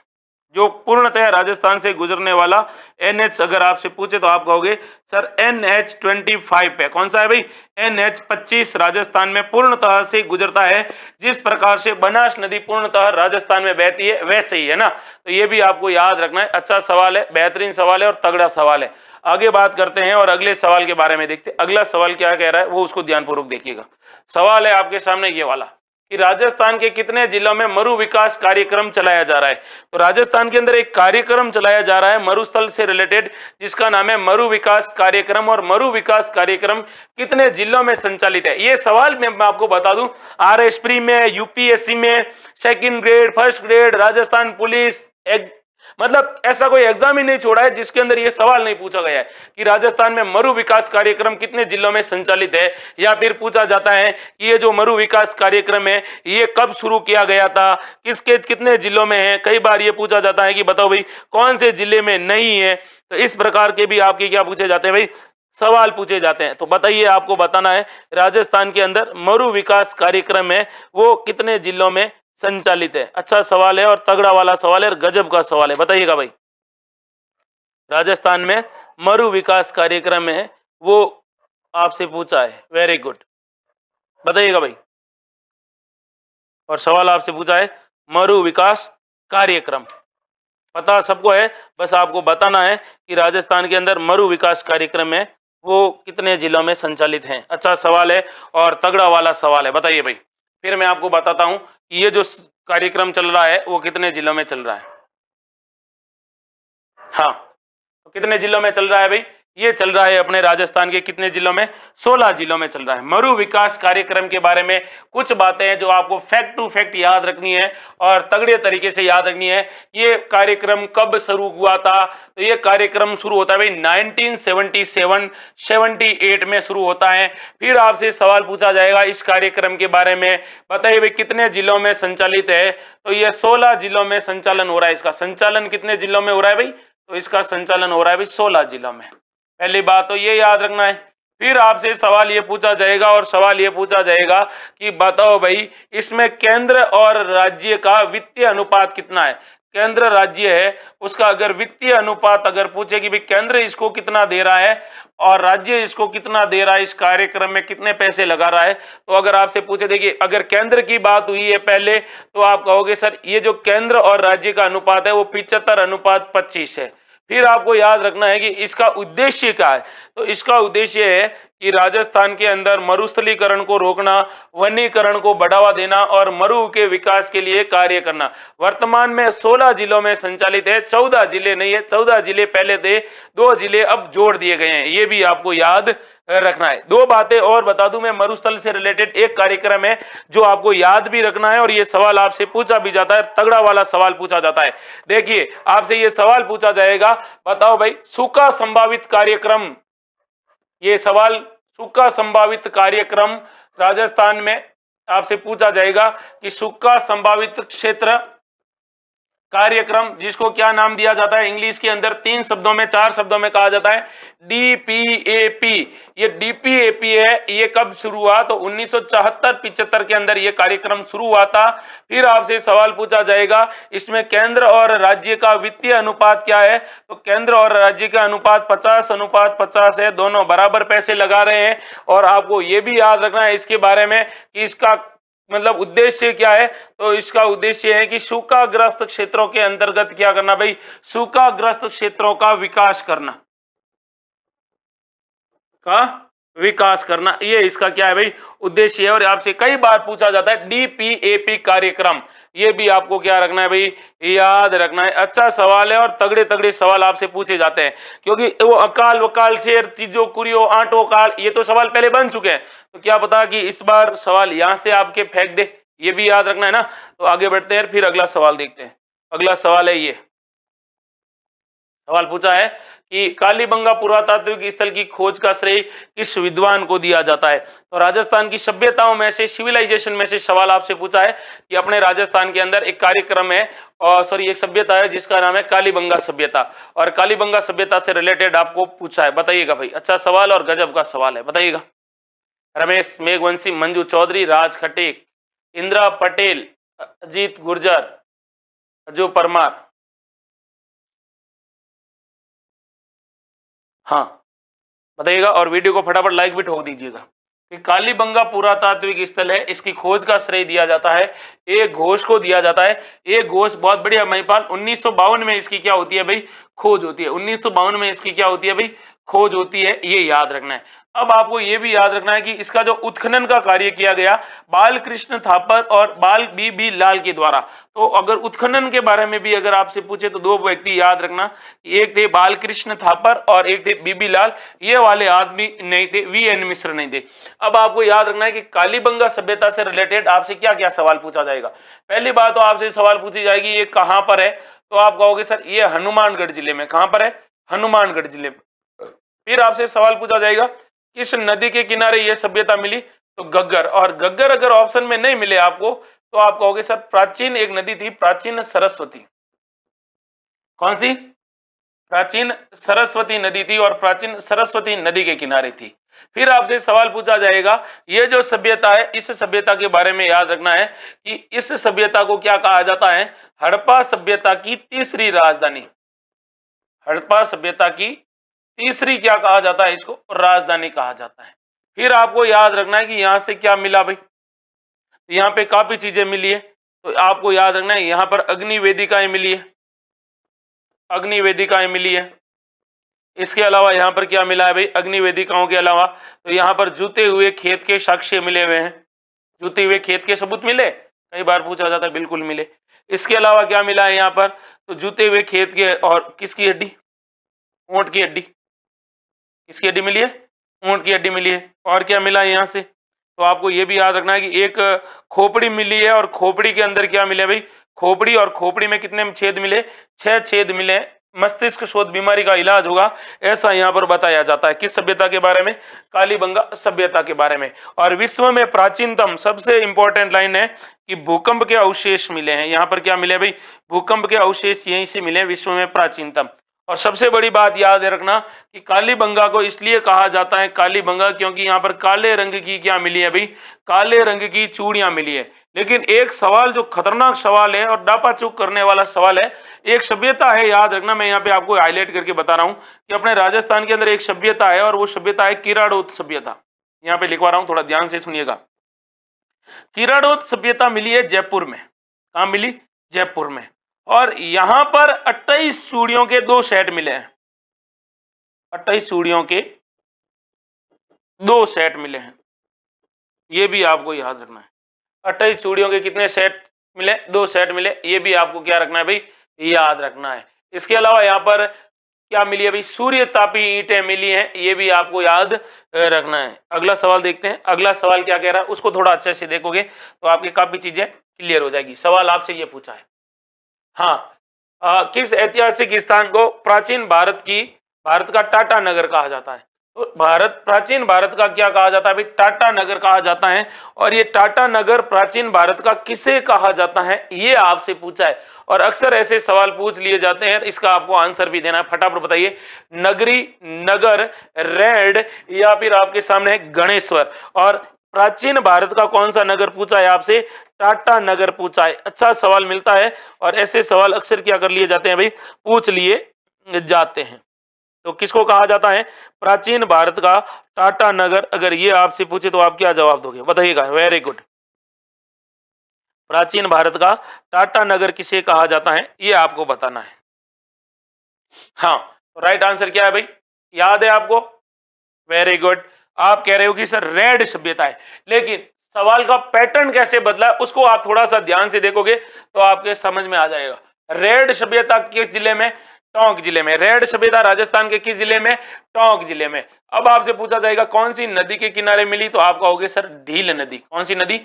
जो पूर्णतः राजस्थान से गुजरने वाला NH अगर आपसे पूछे तो आप कहोगे सर NH25 है। कौन सा है भाई? NH25 राजस्थान में पूर्णतः से गुजरता है। जिस प्रकार से बनास नदी पूर्णतः राजस्थान में बहती है वैसे ही है ना, तो ये भी आपको याद रखना है। अच्छा सवाल है, बेहतरीन सवाल है और तगड़ा सवाल है। आगे बात करते हैं और अगले सवाल के बारे में देखते हैं। अगला सवाल क्या कह रहा है वो उसको ध्यानपूर्वक देखिएगा। सवाल है आपके सामने ये वाला कि राजस्थान के कितने जिलों में मरु विकास कार्यक्रम चलाया जा रहा है। तो राजस्थान के अंदर एक कार्यक्रम चलाया जा रहा है मरुस्थल से रिलेटेड, जिसका नाम है मरु विकास कार्यक्रम। और मरु विकास कार्यक्रम कितने जिलों में संचालित है? ये सवाल मैं आपको बता दूं, RS प्री में, UPSC में, second grade, first grade, Rajasthan police, मतलब ऐसा कोई एग्जाम ही नहीं छोड़ा है जिसके अंदर ये सवाल नहीं पूछा गया है कि राजस्थान में मरु विकास कार्यक्रम कितने जिलों में संचालित है। या फिर पूछा जाता है कि ये जो मरु विकास कार्यक्रम है ये कब शुरू किया गया था, किसके कितने जिलों में है। कई बार ये पूछा जाता है कि बताओ भाई कौन से जिले में नहीं है। तो इस प्रकार के भी आपके क्या पूछे जाते हैं भाई, सवाल पूछे जाते हैं। तो बताइए, आपको बताना है राजस्थान के अंदर मरु विकास कार्यक्रम है वो कितने जिलों में संचालित है। अच्छा सवाल है और तगड़ा वाला सवाल है और गजब का सवाल है। बताइएगा भाई, राजस्थान में मरु विकास कार्यक्रम है वो आपसे पूछा है। वेरी गुड, बताइएगा भाई। और सवाल आपसे पूछा है मरु विकास कार्यक्रम, पता सबको है, बस आपको बताना है कि राजस्थान के अंदर मरु विकास कार्यक्रम है वो कितने जिलों में संचालित है। अच्छा सवाल है और तगड़ा वाला सवाल है। बताइए भाई, फिर मैं आपको बताता हूं कि ये जो कार्यक्रम चल रहा है वो कितने जिलों में चल रहा है। हाँ, तो कितने जिलों में चल रहा है भाई? ये चल रहा है अपने राजस्थान के कितने जिलों में? 16 जिलों में चल रहा है। मरु विकास कार्यक्रम के बारे में कुछ बातें हैं जो आपको फैक्ट टू फैक्ट याद रखनी है और तगड़े तरीके से याद रखनी है। ये कार्यक्रम कब शुरू हुआ था? तो ये कार्यक्रम शुरू होता है भाई 1977-78 में शुरू होता है। फिर आपसे सवाल पूछा जाएगा इस कार्यक्रम के बारे में, बताइए भाई कितने जिलों में संचालित है। तो ये 16 जिलों में संचालन हो रहा है। इसका संचालन कितने जिलों में हो रहा है भाई? तो इसका संचालन हो रहा है भाई 16 जिलों में। पहली बात तो ये याद रखना है। फिर आपसे सवाल ये पूछा जाएगा और सवाल ये पूछा जाएगा कि बताओ भाई इसमें केंद्र और राज्य का वित्तीय अनुपात कितना है। केंद्र राज्य है उसका अगर वित्तीय अनुपात अगर पूछे कि भाई केंद्र इसको कितना दे रहा है और राज्य इसको कितना दे रहा है, इस कार्यक्रम में कितने पैसे लगा रहा है, तो अगर आपसे पूछे, देखिए अगर केंद्र की बात हुई है पहले तो आप कहोगे सर ये जो केंद्र और राज्य का अनुपात है वो 75:25 है। फिर आपको याद रखना है कि इसका उद्देश्य क्या है। तो इसका उद्देश्य है कि राजस्थान के अंदर मरुस्थलीकरण को रोकना, वनीकरण को बढ़ावा देना और मरु के विकास के लिए कार्य करना। वर्तमान में 16 जिलों में संचालित है, 14 जिले नहीं है। 14 जिले पहले थे, 2 जिले अब जोड़ दिए गए हैं। ये भी आपको याद रखना है। 2 बातें और बता दूं मैं, मरुस्थल से रिलेटेड एक कार्यक्रम है जो आपको याद भी रखना है और ये सवाल आपसे पूछा भी जाता है, तगड़ा वाला सवाल पूछा जाता है। देखिए आपसे ये सवाल पूछा जाएगा, बताओ भाई सूखा संभावित कार्यक्रम। ये सवाल सूखा संभावित कार्यक्रम राजस्थान में आपसे पूछा जाएगा कि सूखा संभावित क्षेत्र कार्यक्रम, जिसको क्या नाम दिया जाता है इंग्लिश के अंदर 3 शब्दों में 4 शब्दों में कहा जाता है DPAP। ये DPAP है, ये कब शुरू हुआ? तो 1974-75 के अंदर ये कार्यक्रम शुरू हुआ था। फिर आपसे सवाल पूछा जाएगा इसमें केंद्र और राज्य का वित्तीय अनुपात क्या है। तो केंद्र और राज्य का अनुपात 50:50 है, दोनों बराबर पैसे लगा रहे हैं। और आपको ये भी याद रखना है इसके बारे में कि इसका मतलब उद्देश्य क्या है। तो इसका उद्देश्य है कि सूखाग्रस्त क्षेत्रों के अंतर्गत क्या करना भाई, सूखाग्रस्त क्षेत्रों का विकास करना, ये इसका क्या है भाई उद्देश्य है। और आपसे कई बार पूछा जाता है DPAP कार्यक्रम, ये भी आपको क्या रखना है भाई, याद रखना है। अच्छा सवाल है और तगड़े तगड़े सवाल आपसे पूछे जाते हैं, क्योंकि वो अकाल वकाल शेर तीजो कुरियो आंटो काल, ये तो सवाल पहले बन चुके हैं। तो क्या पता कि इस बार सवाल यहां से आपके फेंक दे, ये भी याद रखना है ना। तो आगे बढ़ते हैं, फिर अगला सवाल देखते हैं। अगला सवाल है ये, सवाल पूछा है कि कालीबंगा पुरातात्विक स्थल की खोज का श्रेय किस विद्वान को दिया जाता है। तो राजस्थान की सभ्यताओं में से, सिविलाइजेशन में से सवाल आपसे पूछा है कि अपने राजस्थान के अंदर एक कार्यक्रम है, और सॉरी एक सभ्यता है जिसका नाम है कालीबंगा सभ्यता, और कालीबंगा सभ्यता से रिलेटेड आपको पूछा है। बताइएगा भाई, अच्छा सवाल और गजब का सवाल है, बताइएगा। रमेश मेघवंशी, मंजू चौधरी, राज खटीक, इंदिरा पटेल, अजीत गुर्जर, अजू परमार। हाँ बताइएगा, और वीडियो को फटाफट लाइक भी ठोक दीजिएगा। कालीबंगा पुरातात्विक स्थल है, इसकी खोज का श्रेय दिया जाता है एक घोष को दिया जाता है। एक घोष बहुत बढ़िया महिपाल, 1952 में इसकी क्या होती है भाई, खोज होती है। 1952 में इसकी क्या होती है भाई, खोज होती है, ये याद रखना है। अब आपको ये भी याद रखना है कि इसका जो उत्खनन का कार्य किया गया बालकृष्ण थापर और बाल बी लाल के द्वारा। तो अगर उत्खनन के बारे में भी अगर आपसे पूछे तो दो व्यक्ति याद रखना, एक थे बालकृष्ण थापर और एक थे बीबी लाल। ये वाले आदमी नहीं थे, वी.एन. मिश्र नहीं थे। अब आपको याद रखना है कि कालीबंगा सभ्यता से रिलेटेड आपसे क्या क्या सवाल पूछा जाएगा। पहली बात तो आपसे सवाल पूछी जाएगी ये कहां पर है, तो आप कहोगे सर ये हनुमानगढ़ जिले में। कहां पर है, हनुमानगढ़ जिले में। फिर आपसे सवाल पूछा जाएगा किस नदी के किनारे यह सभ्यता मिली, तो गग्गर। और गग्गर अगर ऑप्शन में नहीं मिले आपको तो आप कहोगे सर प्राचीन एक नदी थी, प्राचीन सरस्वती। कौन सी, प्राचीन सरस्वती नदी थी, और प्राचीन सरस्वती नदी के किनारे थी। फिर आपसे सवाल पूछा जाएगा ये जो सभ्यता है, इस सभ्यता के बारे में याद रखना है कि इस सभ्यता को क्या कहा जाता है, हड़प्पा सभ्यता की तीसरी राजधानी। हड़प्पा सभ्यता की तीसरी क्या कहा जाता है, इसको राजधानी कहा जाता है। फिर आपको याद रखना है कि यहां से क्या मिला भाई, यहाँ पे काफी चीजें मिली है, तो आपको याद रखना है यहाँ पर अग्नि वेदिकाएं मिली है, अग्नि वेदिकाएं मिली है। इसके अलावा यहाँ पर क्या मिला है भाई, अग्नि वेदिकाओं के अलावा तो यहाँ पर जूते हुए खेत के साक्ष्य मिले हुए हैं। जूते हुए खेत के सबूत मिले, कई बार पूछा जाता है, बिल्कुल मिले। इसके अलावा क्या मिला है यहाँ पर, तो जूते हुए खेत के, और किसकी हड्डी, ऊंट की हड्डी। किसकी हड्डी मिली है, ऊंट की हड्डी मिली है। और क्या मिला है यहाँ से, तो आपको ये भी याद रखना है कि एक खोपड़ी मिली है, और खोपड़ी के अंदर क्या मिले भाई, खोपड़ी, और खोपड़ी में कितने छेद मिले, 6 छेद मिले। मस्तिष्क शोथ बीमारी का इलाज होगा, ऐसा यहाँ पर बताया जाता है। किस सभ्यता के बारे में, कालीबंगा सभ्यता के बारे में। और विश्व में प्राचीनतम, सबसे इंपॉर्टेंट लाइन है कि भूकंप के अवशेष मिले हैं। यहाँ पर क्या मिले भाई, भूकंप के अवशेष यहीं से मिले, विश्व में प्राचीनतम। और सबसे बड़ी बात याद रखना कि कालीबंगा को इसलिए कहा जाता है कालीबंगा क्योंकि यहाँ पर काले रंग की क्या मिली है भाई, काले रंग की चूड़ियां मिली है। लेकिन एक सवाल जो खतरनाक सवाल है और डापाचूक करने वाला सवाल है, एक सभ्यता है, याद रखना, मैं यहाँ पे आपको हाईलाइट करके बता रहा हूँ कि अपने राजस्थान के अंदर एक सभ्यता है, और वो सभ्यता है किराड़ोत सभ्यता। यहाँ पे लिखवा रहा हूँ, थोड़ा ध्यान से सुनिएगा। किराड़ोत सभ्यता मिली है जयपुर में। कहाँ मिली, जयपुर में। और यहां पर 28 चूड़ियों के 2 सेट मिले हैं, 28 चूड़ियों के 2 सेट मिले हैं, ये भी आपको याद रखना है। 28 चूड़ियों के कितने सेट मिले, 2 सेट मिले, ये भी आपको क्या रखना है भाई, याद रखना है। इसके अलावा यहाँ पर क्या मिली है भाई, सूर्य तापी ईंटें मिली हैं, ये भी आपको याद रखना है। अगला सवाल देखते हैं, अगला सवाल क्या कह रहा है, उसको थोड़ा अच्छे से देखोगे तो आपकी काफी चीजें क्लियर हो जाएगी। सवाल आपसे ये पूछा है, हाँ, किस ऐतिहासिक स्थान को प्राचीन भारत का टाटा नगर कहा जाता है। तो प्राचीन भारत का क्या कहा जाता है भाई, टाटा नगर कहा जाता है। और ये टाटा नगर प्राचीन भारत का किसे कहा जाता है, ये आपसे पूछा है। और अक्सर ऐसे सवाल पूछ लिए जाते हैं, इसका आपको आंसर भी देना है। फटाफट बताइए, नगरी, नगर, रेड, या फिर आपके सामने है गणेश्वर। और प्राचीन भारत का कौन सा नगर पूछा है आपसे, टाटा नगर पूछा है। अच्छा सवाल मिलता है, और ऐसे सवाल अक्सर क्या कर लिए जाते हैं भाई, पूछ लिए जाते हैं। तो किसको कहा जाता है, प्राचीन भारत का टाटा नगर। अगर ये आपसे पूछे तो आप क्या जवाब दोगे, बताइएगा। वेरी गुड, प्राचीन भारत का टाटा नगर किसे कहा जाता है, ये आपको बताना है। हाँ, तो राइट आंसर क्या है भाई, याद है आपको, वेरी गुड। आप कह रहे हो कि सर रेड सभ्यता है, लेकिन सवाल का पैटर्न कैसे बदला उसको आप थोड़ा सा ध्यान से देखोगे तो आपके समझ में आ जाएगा। रेड सभ्यता किस जिले में, टोंक जिले में। रेड सभ्यता राजस्थान के किस जिले में? टोंक जिले में। अब आपसे पूछा जाएगा कौन सी नदी के किनारे मिली, तो आप कहोगे सर ढील नदी। कौन सी नदी?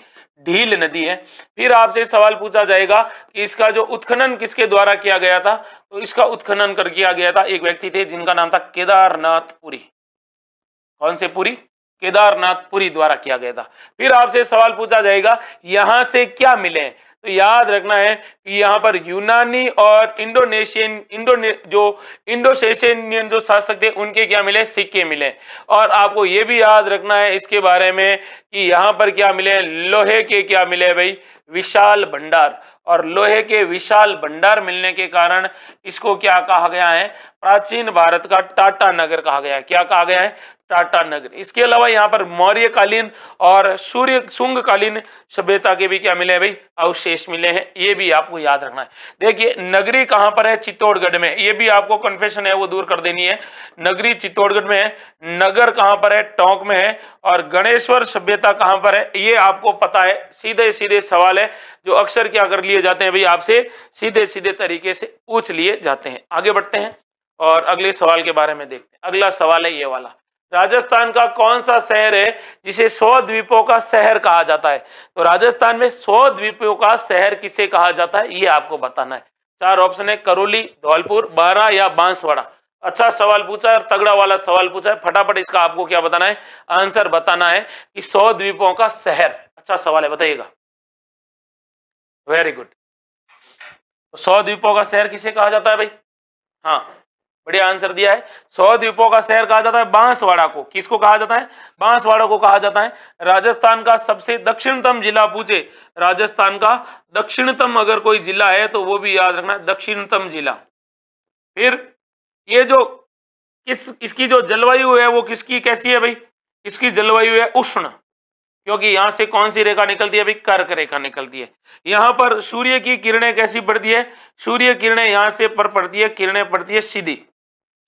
ढील नदी है। फिर आपसे सवाल पूछा जाएगा कि इसका जो उत्खनन किसके द्वारा किया गया था, तो इसका उत्खनन कर किया गया था, एक व्यक्ति थे जिनका नाम था केदारनाथ पुरी। कौन से पुरी? केदारनाथ पुरी द्वारा किया गया था। फिर आपसे सवाल पूछा जाएगा यहां से क्या मिले, तो याद रखना है कि यहाँ पर यूनानी और इंडोनेशियन जो शासक थे उनके क्या मिले? सिक्के मिले। और आपको ये भी याद रखना है इसके बारे में कि यहाँ पर क्या मिले? लोहे के क्या मिले भाई? विशाल भंडार। और लोहे के विशाल भंडार मिलने के कारण इसको क्या कहा गया है? प्राचीन भारत का टाटा नगर कहा गया है। क्या कहा गया है? टाटा नगर। इसके अलावा यहाँ पर मौर्य कालीन और सूर्य शुंग कालीन सभ्यता के भी क्या मिले हैं भाई? अवशेष मिले हैं। ये भी आपको याद रखना है। देखिए नगरी कहां पर है? चित्तौड़गढ़ में। ये भी आपको कन्फ्यूजन है वो दूर कर देनी है। नगरी चित्तौड़गढ़ में है। नगर कहां पर है? टोंक में है। और गणेश्वर सभ्यता कहां पर है? ये आपको पता है। सीधे सीधे सवाल है जो अक्सर क्या कर लिए जाते हैं भाई? आपसे सीधे सीधे तरीके से पूछ लिए जाते हैं। आगे बढ़ते हैं और अगले सवाल के बारे में देखते हैं। अगला सवाल है ये वाला, राजस्थान का कौन सा शहर है जिसे 100 द्वीपों का शहर कहा जाता है? तो राजस्थान में 100 द्वीपों का शहर किसे कहा जाता है, ये आपको बताना है। 4 ऑप्शन है, करौली, धौलपुर, बारां या बांसवाड़ा। अच्छा सवाल पूछा है और तगड़ा वाला सवाल पूछा है। फटाफट इसका आपको क्या बताना है? आंसर बताना है कि 100 द्वीपों का शहर। अच्छा सवाल है, बताइएगा। Very good. 100 द्वीपों का शहर किसे कहा जाता है भाई? हाँ, बढ़िया आंसर दिया है। 100 द्वीपों का शहर कहा जाता है बांसवाड़ा को। किसको कहा जाता है? बांसवाड़ा को कहा जाता है। राजस्थान का सबसे दक्षिणतम जिला पूछे, राजस्थान का दक्षिणतम अगर कोई जिला है तो वो भी याद रखना, दक्षिणतम जिला। फिर ये जो इसकी जो जलवायु है वो किसकी कैसी है भाई? इसकी जलवायु है उष्ण, क्योंकि यहां से कौन सी रेखा निकलती है भाई? कर्क रेखा निकलती है। यहां पर सूर्य की किरणें कैसी पड़ती है? सूर्य किरणें यहां से पर पड़ती है, किरणें पड़ती है सीधी।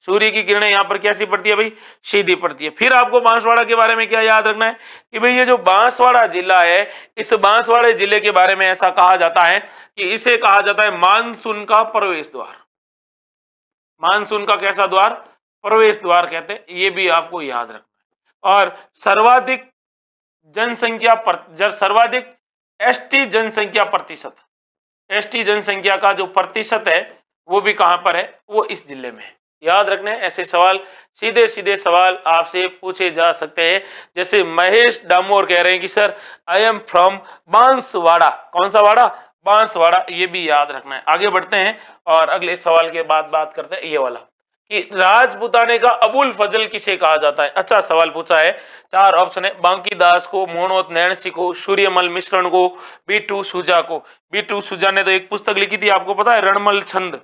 सूर्य की किरणें यहां पर कैसी पड़ती है भाई? सीधी पड़ती है। फिर आपको बांसवाड़ा के बारे में क्या याद रखना है कि भाई ये जो बांसवाड़ा जिला है, इस बांसवाड़े जिले के बारे में ऐसा कहा जाता है कि इसे कहा जाता है मानसून का प्रवेश द्वार। मानसून का कैसा द्वार? प्रवेश द्वार कहते हैं। ये भी आपको याद रखना है। और सर्वाधिक सर्वाधिक एसटी जनसंख्या प्रतिशत, एसटी जनसंख्या का जो प्रतिशत है वो भी कहां पर है? वो इस जिले में है। याद रखने ऐसे सवाल, सीधे सीधे सवाल आपसे पूछे जा सकते हैं। जैसे महेश डामोर कह रहे हैं कि sir I am from Banswara. कौन सा वाड़ा? बांसवाड़ा। ये भी याद रखना है। आगे बढ़ते हैं और अगले सवाल के बाद बात करते हैं ये वाला कि राजपुताने का अबुल फजल किसे कहा जाता है? अच्छा सवाल पूछा है। 4 ऑप्शन है, बांकी दास को, मोहनोत नैणसी को, सूर्यमल मिश्रण को, बीटू सुजा को। बीटू सुजा ने तो एक पुस्तक लिखी थी, आपको पता है, रणमल छंद।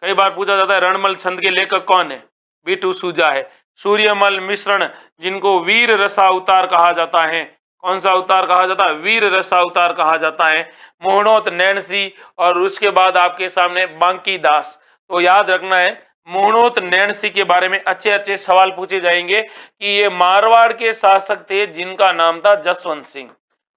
कई बार पूछा जाता है रणमल छंद के लेखक कौन है? बीटू सुजा है। सूर्यमल मिश्रण जिनको वीर रसावतार कहा जाता है, कौन सा अवतार कहा जाता है? वीर रसावतार कहा जाता है। मोहनोत नैणसी और उसके बाद आपके सामने बांकी दास। तो याद रखना है मोहनोत नैणसी के बारे में अच्छे अच्छे सवाल पूछे जाएंगे कि ये मारवाड़ के शासक थे जिनका नाम था जसवंत सिंह।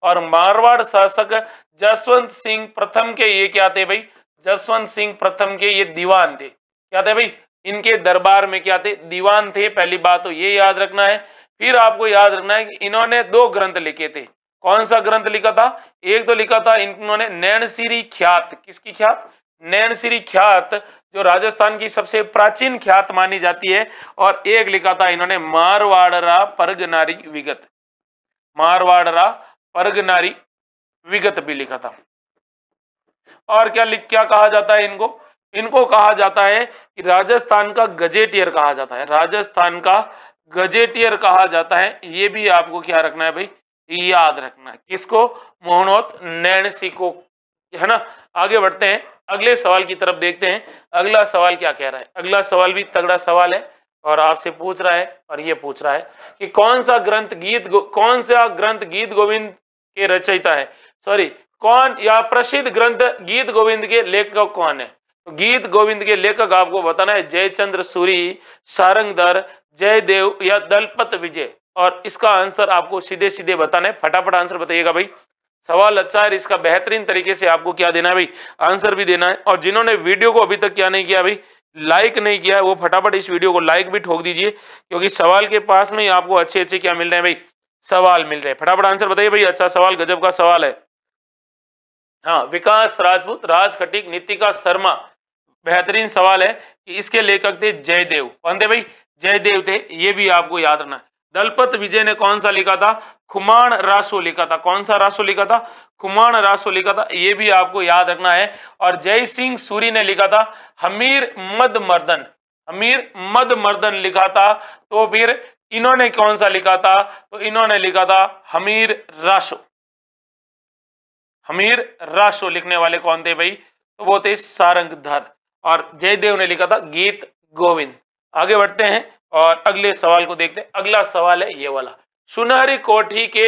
और मारवाड़ शासक जसवंत सिंह प्रथम के ये क्या थे भाई? जसवंत सिंह प्रथम के ये दीवान थे। क्या थे भाई? इनके दरबार में क्या थे? दीवान थे। पहली बात तो ये याद रखना है। फिर आपको याद रखना है कि इन्होंने 2 ग्रंथ लिखे थे। कौन सा ग्रंथ लिखा था? एक तो लिखा था इन्होंने नैणसीरी ख्यात। किसकी ख्यात? नैणसीरी ख्यात, जो राजस्थान की सबसे प्राचीन ख्यात मानी जाती है। और एक लिखा था इन्होंने मारवाड़रा परगनारी विगत। मारवाड़रा परगनारी विगत भी लिखा था। और क्या कहा जाता है इनको? इनको कहा जाता है कि राजस्थान का गजेटियर कहा जाता है। राजस्थान का गजेटियर कहा जाता है। ये भी आपको क्या रखना है भाई? याद रखना है। किसको? मोहनोत नैणसी को, है ना। आगे बढ़ते हैं, अगले सवाल की तरफ देखते हैं। अगला सवाल क्या कह रहा है? अगला सवाल भी तगड़ा सवाल है और आपसे पूछ रहा है और ये पूछ रहा है कि कौन सा ग्रंथ गीत गोविंद के रचयिता है? सॉरी, कौन या प्रसिद्ध ग्रंथ गीत गोविंद के लेखक कौन है? तो गीत गोविंद के लेखक आपको बताना है जयचंद्र सूरी, सारंगधर, जयदेव या दलपत विजय। और इसका आंसर आपको सीधे सीधे बताना है। फटाफट आंसर बताइएगा भाई। सवाल अच्छा है, इसका बेहतरीन तरीके से आपको क्या देना है भाई, आंसर भी देना है। और जिन्होंने वीडियो को अभी तक क्या नहीं किया भाई, लाइक नहीं किया है, वो फटाफट इस वीडियो को लाइक भी ठोक दीजिए, क्योंकि सवाल के पास में ही आपको अच्छे अच्छे क्या मिल रहे हैं भाई, सवाल मिल रहे हैं। फटाफट आंसर बताइए भाई, अच्छा सवाल, गजब का सवाल है। हाँ, विकास राजपूत, राज खटीक, नीतिका शर्मा। बेहतरीन सवाल है कि इसके लेखक थे जयदेव। कौन थे भाई, जयदेव थे, ये भी आपको याद रखना है। दलपत विजय ने कौन सा लिखा था, खुमान रासो लिखा था। कौन सा रासो लिखा था, खुमान रासो लिखा था, ये भी आपको याद रखना है। और जय सिंह सूरी ने लिखा था हमीर मद मर्दन, हमीर मद मर्दन लिखा था। तो फिर इन्होंने कौन सा लिखा था, तो इन्होंने लिखा था हमीर रासो। हमीर रासो लिखने वाले कौन थे भाई, तो वो थे सारंगधर। और जयदेव ने लिखा था गीत गोविंद। आगे बढ़ते हैं और अगले सवाल को देखते हैं। अगला सवाल है ये वाला, सुनहरी कोठी के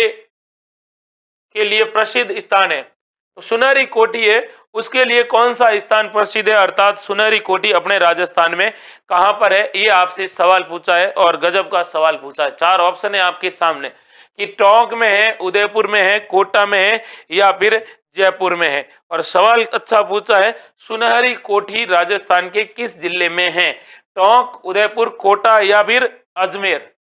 लिए प्रसिद्ध स्थान है। तो सुनहरी कोठी है, उसके लिए कौन सा स्थान प्रसिद्ध है, अर्थात सुनहरी कोठी अपने राजस्थान में कहां पर है, ये आपसे सवाल पूछा है और गजब का सवाल पूछा है। चार ऑप्शन है आपके सामने कि टोंक में है, उदयपुर में है, कोटा में है या फिर जयपुर में है। और सवाल अच्छा पूछा है, सुनहरी कोठी राजस्थान के किस जिले में है, टोंक, उदयपुर, कोटा या फिर अजमेर।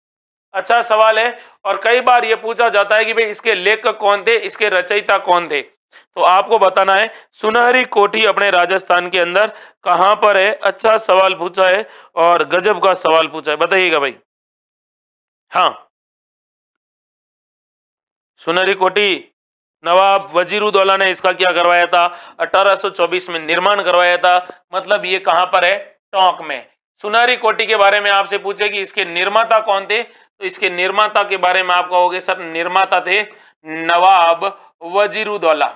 अच्छा सवाल है। और कई बार यह पूछा जाता है कि भाई इसके लेखक कौन थे, इसके रचयिता कौन थे। तो आपको बताना है सुनहरी कोठी अपने राजस्थान के अंदर कहां पर है। अच्छा सवाल पूछा है और गजब का सवाल पूछा है, बताइएगा भाई। हाँ, सुनहरी कोठी नवाब वजीरुद्दौला ने इसका क्या करवाया था, 1824 में निर्माण करवाया था। मतलब ये कहां पर है, टोंक में। सुनहरी कोठी के बारे में आपसे पूछे कि इसके निर्माता कौन थे, तो इसके निर्माता के बारे में आप कहोगे सर निर्माता थे नवाब वजीरुद्दौला।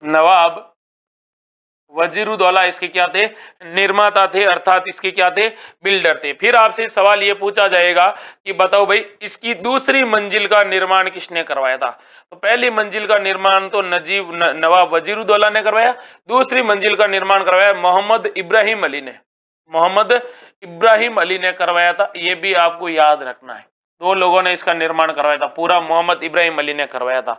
नवाब वजीरुद्दौला इसके क्या थे, निर्माता थे, अर्थात इसके क्या थे, बिल्डर थे। फिर आपसे सवाल ये पूछा जाएगा कि बताओ भाई इसकी दूसरी मंजिल का निर्माण किसने करवाया था। तो पहली मंजिल का निर्माण तो नवाब वजीरुद्दौला ने करवाया, दूसरी मंजिल का निर्माण करवाया मोहम्मद इब्राहिम अली ने, मोहम्मद इब्राहिम अली ने करवाया था। ये भी आपको याद रखना है, दो लोगों ने इसका निर्माण करवाया था, पूरा मोहम्मद इब्राहिम अली ने करवाया था।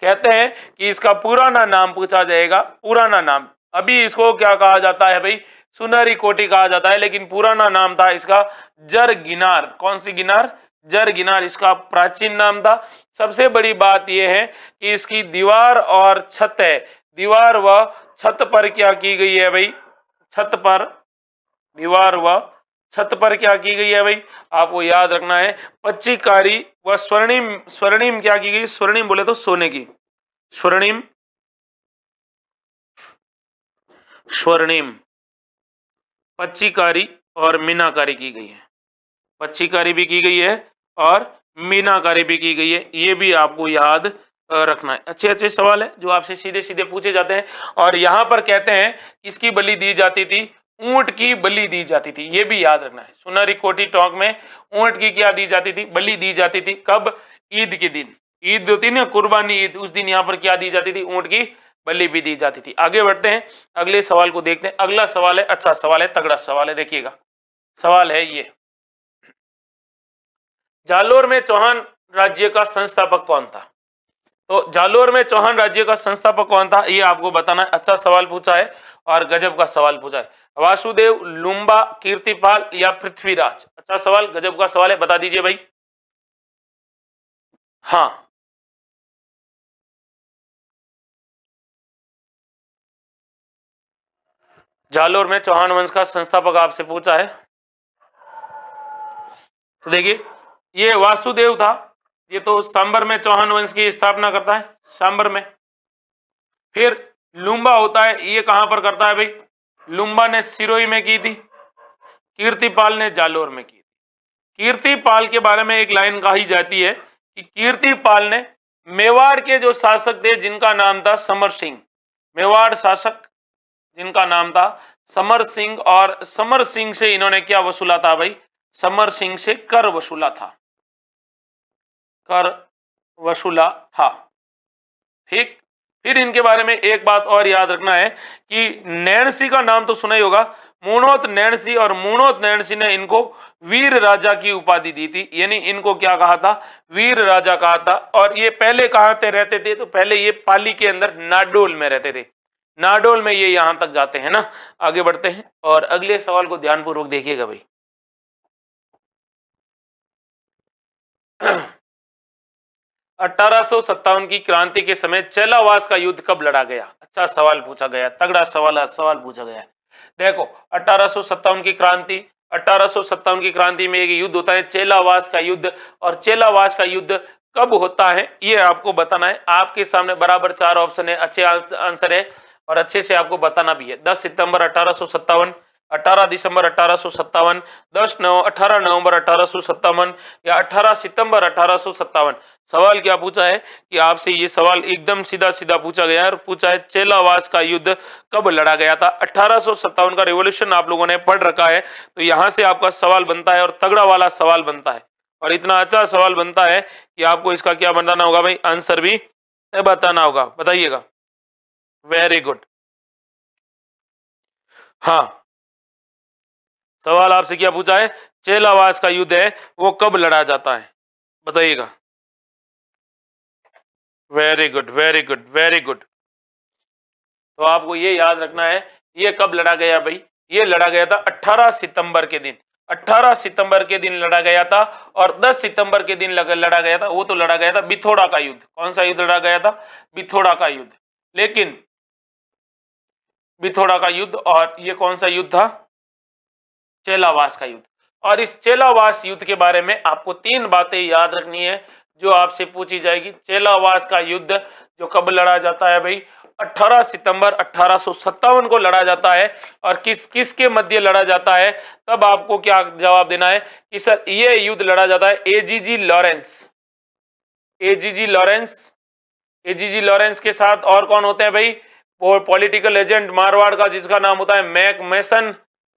कहते हैं कि इसका पुराना नाम पूछा जाएगा, पुराना नाम, अभी इसको क्या कहा जाता है भाई, सुनहरी कोठी कहा जाता है, लेकिन पुराना नाम था इसका जरगिनार। कौन सी गिनार, जरगिनार इसका प्राचीन नाम था। सबसे बड़ी बात यह है कि इसकी दीवार और छत है, दीवार व छत पर क्या की गई है भाई, छत पर, दीवार व छत पर क्या की गई है भाई, आपको याद रखना है पच्चीकारी व स्वर्णिम, स्वर्णिम क्या की गई, स्वर्णिम बोले तो सोने की, स्वर्णिम, स्वर्णिम पच्चीकारी और मीनाकारी की गई है, पच्चीकारी भी की गई है और मीनाकारी भी की गई है। ये भी आपको याद रखना है। अच्छे अच्छे सवाल है जो आपसे सीधे सीधे पूछे जाते हैं। और यहाँ पर कहते हैं किसकी बलि दी जाती थी, ऊंट की बलि दी जाती थी, ये भी याद रखना है। सुनहरी कोठी टोंक में ऊंट की क्या दी जाती थी, बलि दी जाती थी। कब, ईद के दिन, ईद होती ना कुर्बानी ईद, उस दिन यहाँ पर क्या दी जाती थी, ऊंट की बलि भी दी जाती थी। आगे बढ़ते हैं, अगले सवाल को देखते हैं। अगला सवाल है, अच्छा सवाल है, तगड़ा सवाल है, देखिएगा। सवाल है ये, जालोर में चौहान राज्य का संस्थापक कौन था। तो जालोर में चौहान राज्य का संस्थापक कौन था, ये आपको बताना है। अच्छा सवाल पूछा है और गजब का सवाल पूछा है। वासुदेव, लुम्बा, कीर्तिपाल या पृथ्वीराज। अच्छा सवाल, गजब का सवाल है, बता दीजिए भाई। हाँ, जालोर में चौहान वंश का संस्थापक आपसे पूछा है, तो देखिए ये वासुदेव था, ये तो सांबर में चौहान वंश की स्थापना करता है, सांबर में। फिर लुम्बा होता है, ये कहां पर करता है भाई, लुम्बा ने सिरोही में की थी, कीर्तिपाल ने जालोर में की थी। कीर्तिपाल के बारे में एक लाइन कही जाती है कि कीर्तिपाल ने मेवाड़ के जो शासक थे जिनका नाम था समर सिंह, मेवाड़ शासक जिनका नाम था समर सिंह, और समर सिंह से इन्होंने क्या वसूला था भाई, समर सिंह से कर वसूला था, कर वसूला था। ठीक, फिर इनके बारे में एक बात और याद रखना है कि नैणसी का नाम तो सुना ही होगा, मुणोत नैणसी, और मुणोत नैणसी ने इनको वीर राजा की उपाधि दी थी, यानी इनको क्या कहा था, वीर राजा कहा था। और ये पहले कहाँ पे रहते थे, तो पहले ये पाली के अंदर नाडोल में रहते थे, नाडोल में ये यहां तक जाते हैं ना। आगे बढ़ते हैं और अगले सवाल को ध्यानपूर्वक देखिएगा भाई। 1857 की क्रांति के समय चेलावास का युद्ध कब लड़ा गया? अच्छा सवाल पूछा गया, तगड़ा सवाल पूछा गया। देखो 1857 की क्रांति, 1857 की क्रांति में एक युद्ध होता है चेलावास का युद्ध, और चेलावास का युद्ध कब होता है ये आपको बताना है। आपके सामने बराबर 4 ऑप्शन है, अच्छे आंसर है और अच्छे से आपको बताना भी है। 10 सितंबर 1857, 18 दिसंबर 1857, 18 नवंबर 1857 या 18 सितंबर 1857। सवाल क्या पूछा है कि आपसे ये सवाल एकदम सीधा सीधा पूछा गया है, और पूछा है चेलावास का युद्ध कब लड़ा गया था। 1857 का रिवॉल्यूशन आप लोगों ने पढ़ रखा है, तो यहां से आपका सवाल बनता है और तगड़ा वाला सवाल बनता है, और इतना अच्छा सवाल बनता है कि आपको इसका क्या बताना होगा भाई, आंसर भी बताना होगा। बताइएगा। Very good. हाँ, सवाल आपसे क्या पूछा है, चेलावास का युद्ध है वो कब लड़ा जाता है, बताइएगा। Very good, very good, very good. तो आपको ये याद रखना है, ये कब लड़ा गया भाई, ये लड़ा गया था 18 सितंबर के दिन, 18 सितंबर के दिन लड़ा गया था। और 10 सितंबर के दिन लड़ा गया था, वो तो लड़ा गया था बिथोड़ा का युद्ध। कौन सा युद्ध लड़ा गया था, बिथोड़ा का युद्ध। लेकिन बिथोड़ा का युद्ध, और ये कौन सा युद्ध था, चेलावास का युद्ध। और इस चेलावास युद्ध के बारे में आपको 3 बातें याद रखनी है जो आपसे पूछी जाएगी। चेलावास का युद्ध जो कब लड़ा जाता है भाई, 18 सितंबर 1857 को लड़ा जाता है। और किस के मध्य लड़ा जाता है, तब आपको क्या जवाब देना है कि सर ये युद्ध लड़ा जाता है AGG Lawrence, AGG Lawrence, AGG Lawrence के साथ और कौन होते हैं भाई, वो पॉलिटिकल एजेंट मारवाड़ का जिसका नाम होता है मैक मैसन।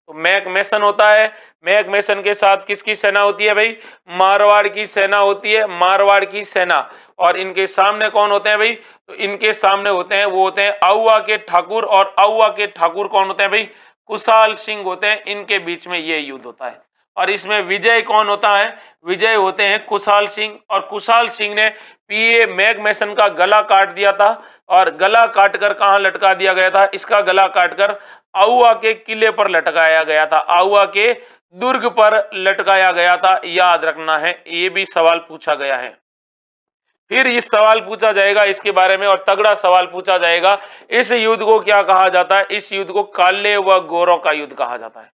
तो मैक मैसन होता है, मैक मैसन के साथ किसकी सेना होती है भाई, मारवाड़ की सेना होती है, मारवाड़ की सेना। और इनके सामने कौन होते हैं भाई, तो इनके सामने होते हैं, वो होते हैं आउवा के ठाकुर। और आउवा के ठाकुर कौन होते हैं भाई, कुशाल सिंह होते हैं। इनके बीच में ये युद्ध होता है, और इसमें विजय कौन होता है, विजय होते हैं कुशाल सिंह। और कुशाल सिंह ने पीए मैक मैसन का गला काट दिया था, और गला काटकर कहां लटका दिया गया था, इसका गला काटकर आउवा के किले पर लटकाया गया था, आउवा के दुर्ग पर लटकाया गया था। याद रखना है, ये भी सवाल पूछा गया है। फिर इस सवाल पूछा जाएगा इसके बारे में, और तगड़ा सवाल पूछा जाएगा, इस युद्ध को क्या कहा जाता है, इस युद्ध को काले व गोरों का युद्ध कहा जाता है,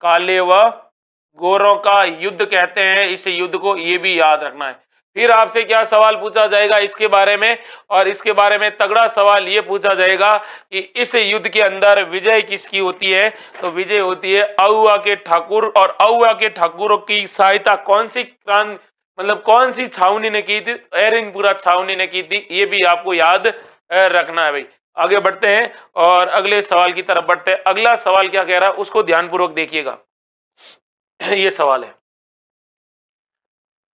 काले व गोरों का युद्ध कहते हैं इस युद्ध को, ये भी याद रखना है। फिर आपसे क्या सवाल पूछा जाएगा इसके बारे में, और इसके बारे में तगड़ा सवाल ये पूछा जाएगा कि इस युद्ध के अंदर विजय किसकी होती है, तो विजय होती है आउवा के ठाकुर। और आउवा के ठाकुरों की सहायता कौन सी क्रांति, मतलब कौन सी छावनी ने की थी, एरनपुरा छावनी ने की थी, ये भी आपको याद रखना है भाई। आगे बढ़ते हैं और अगले सवाल की तरफ बढ़ते हैं। अगला सवाल क्या कह रहा है उसको ध्यानपूर्वक देखिएगा। ये सवाल है,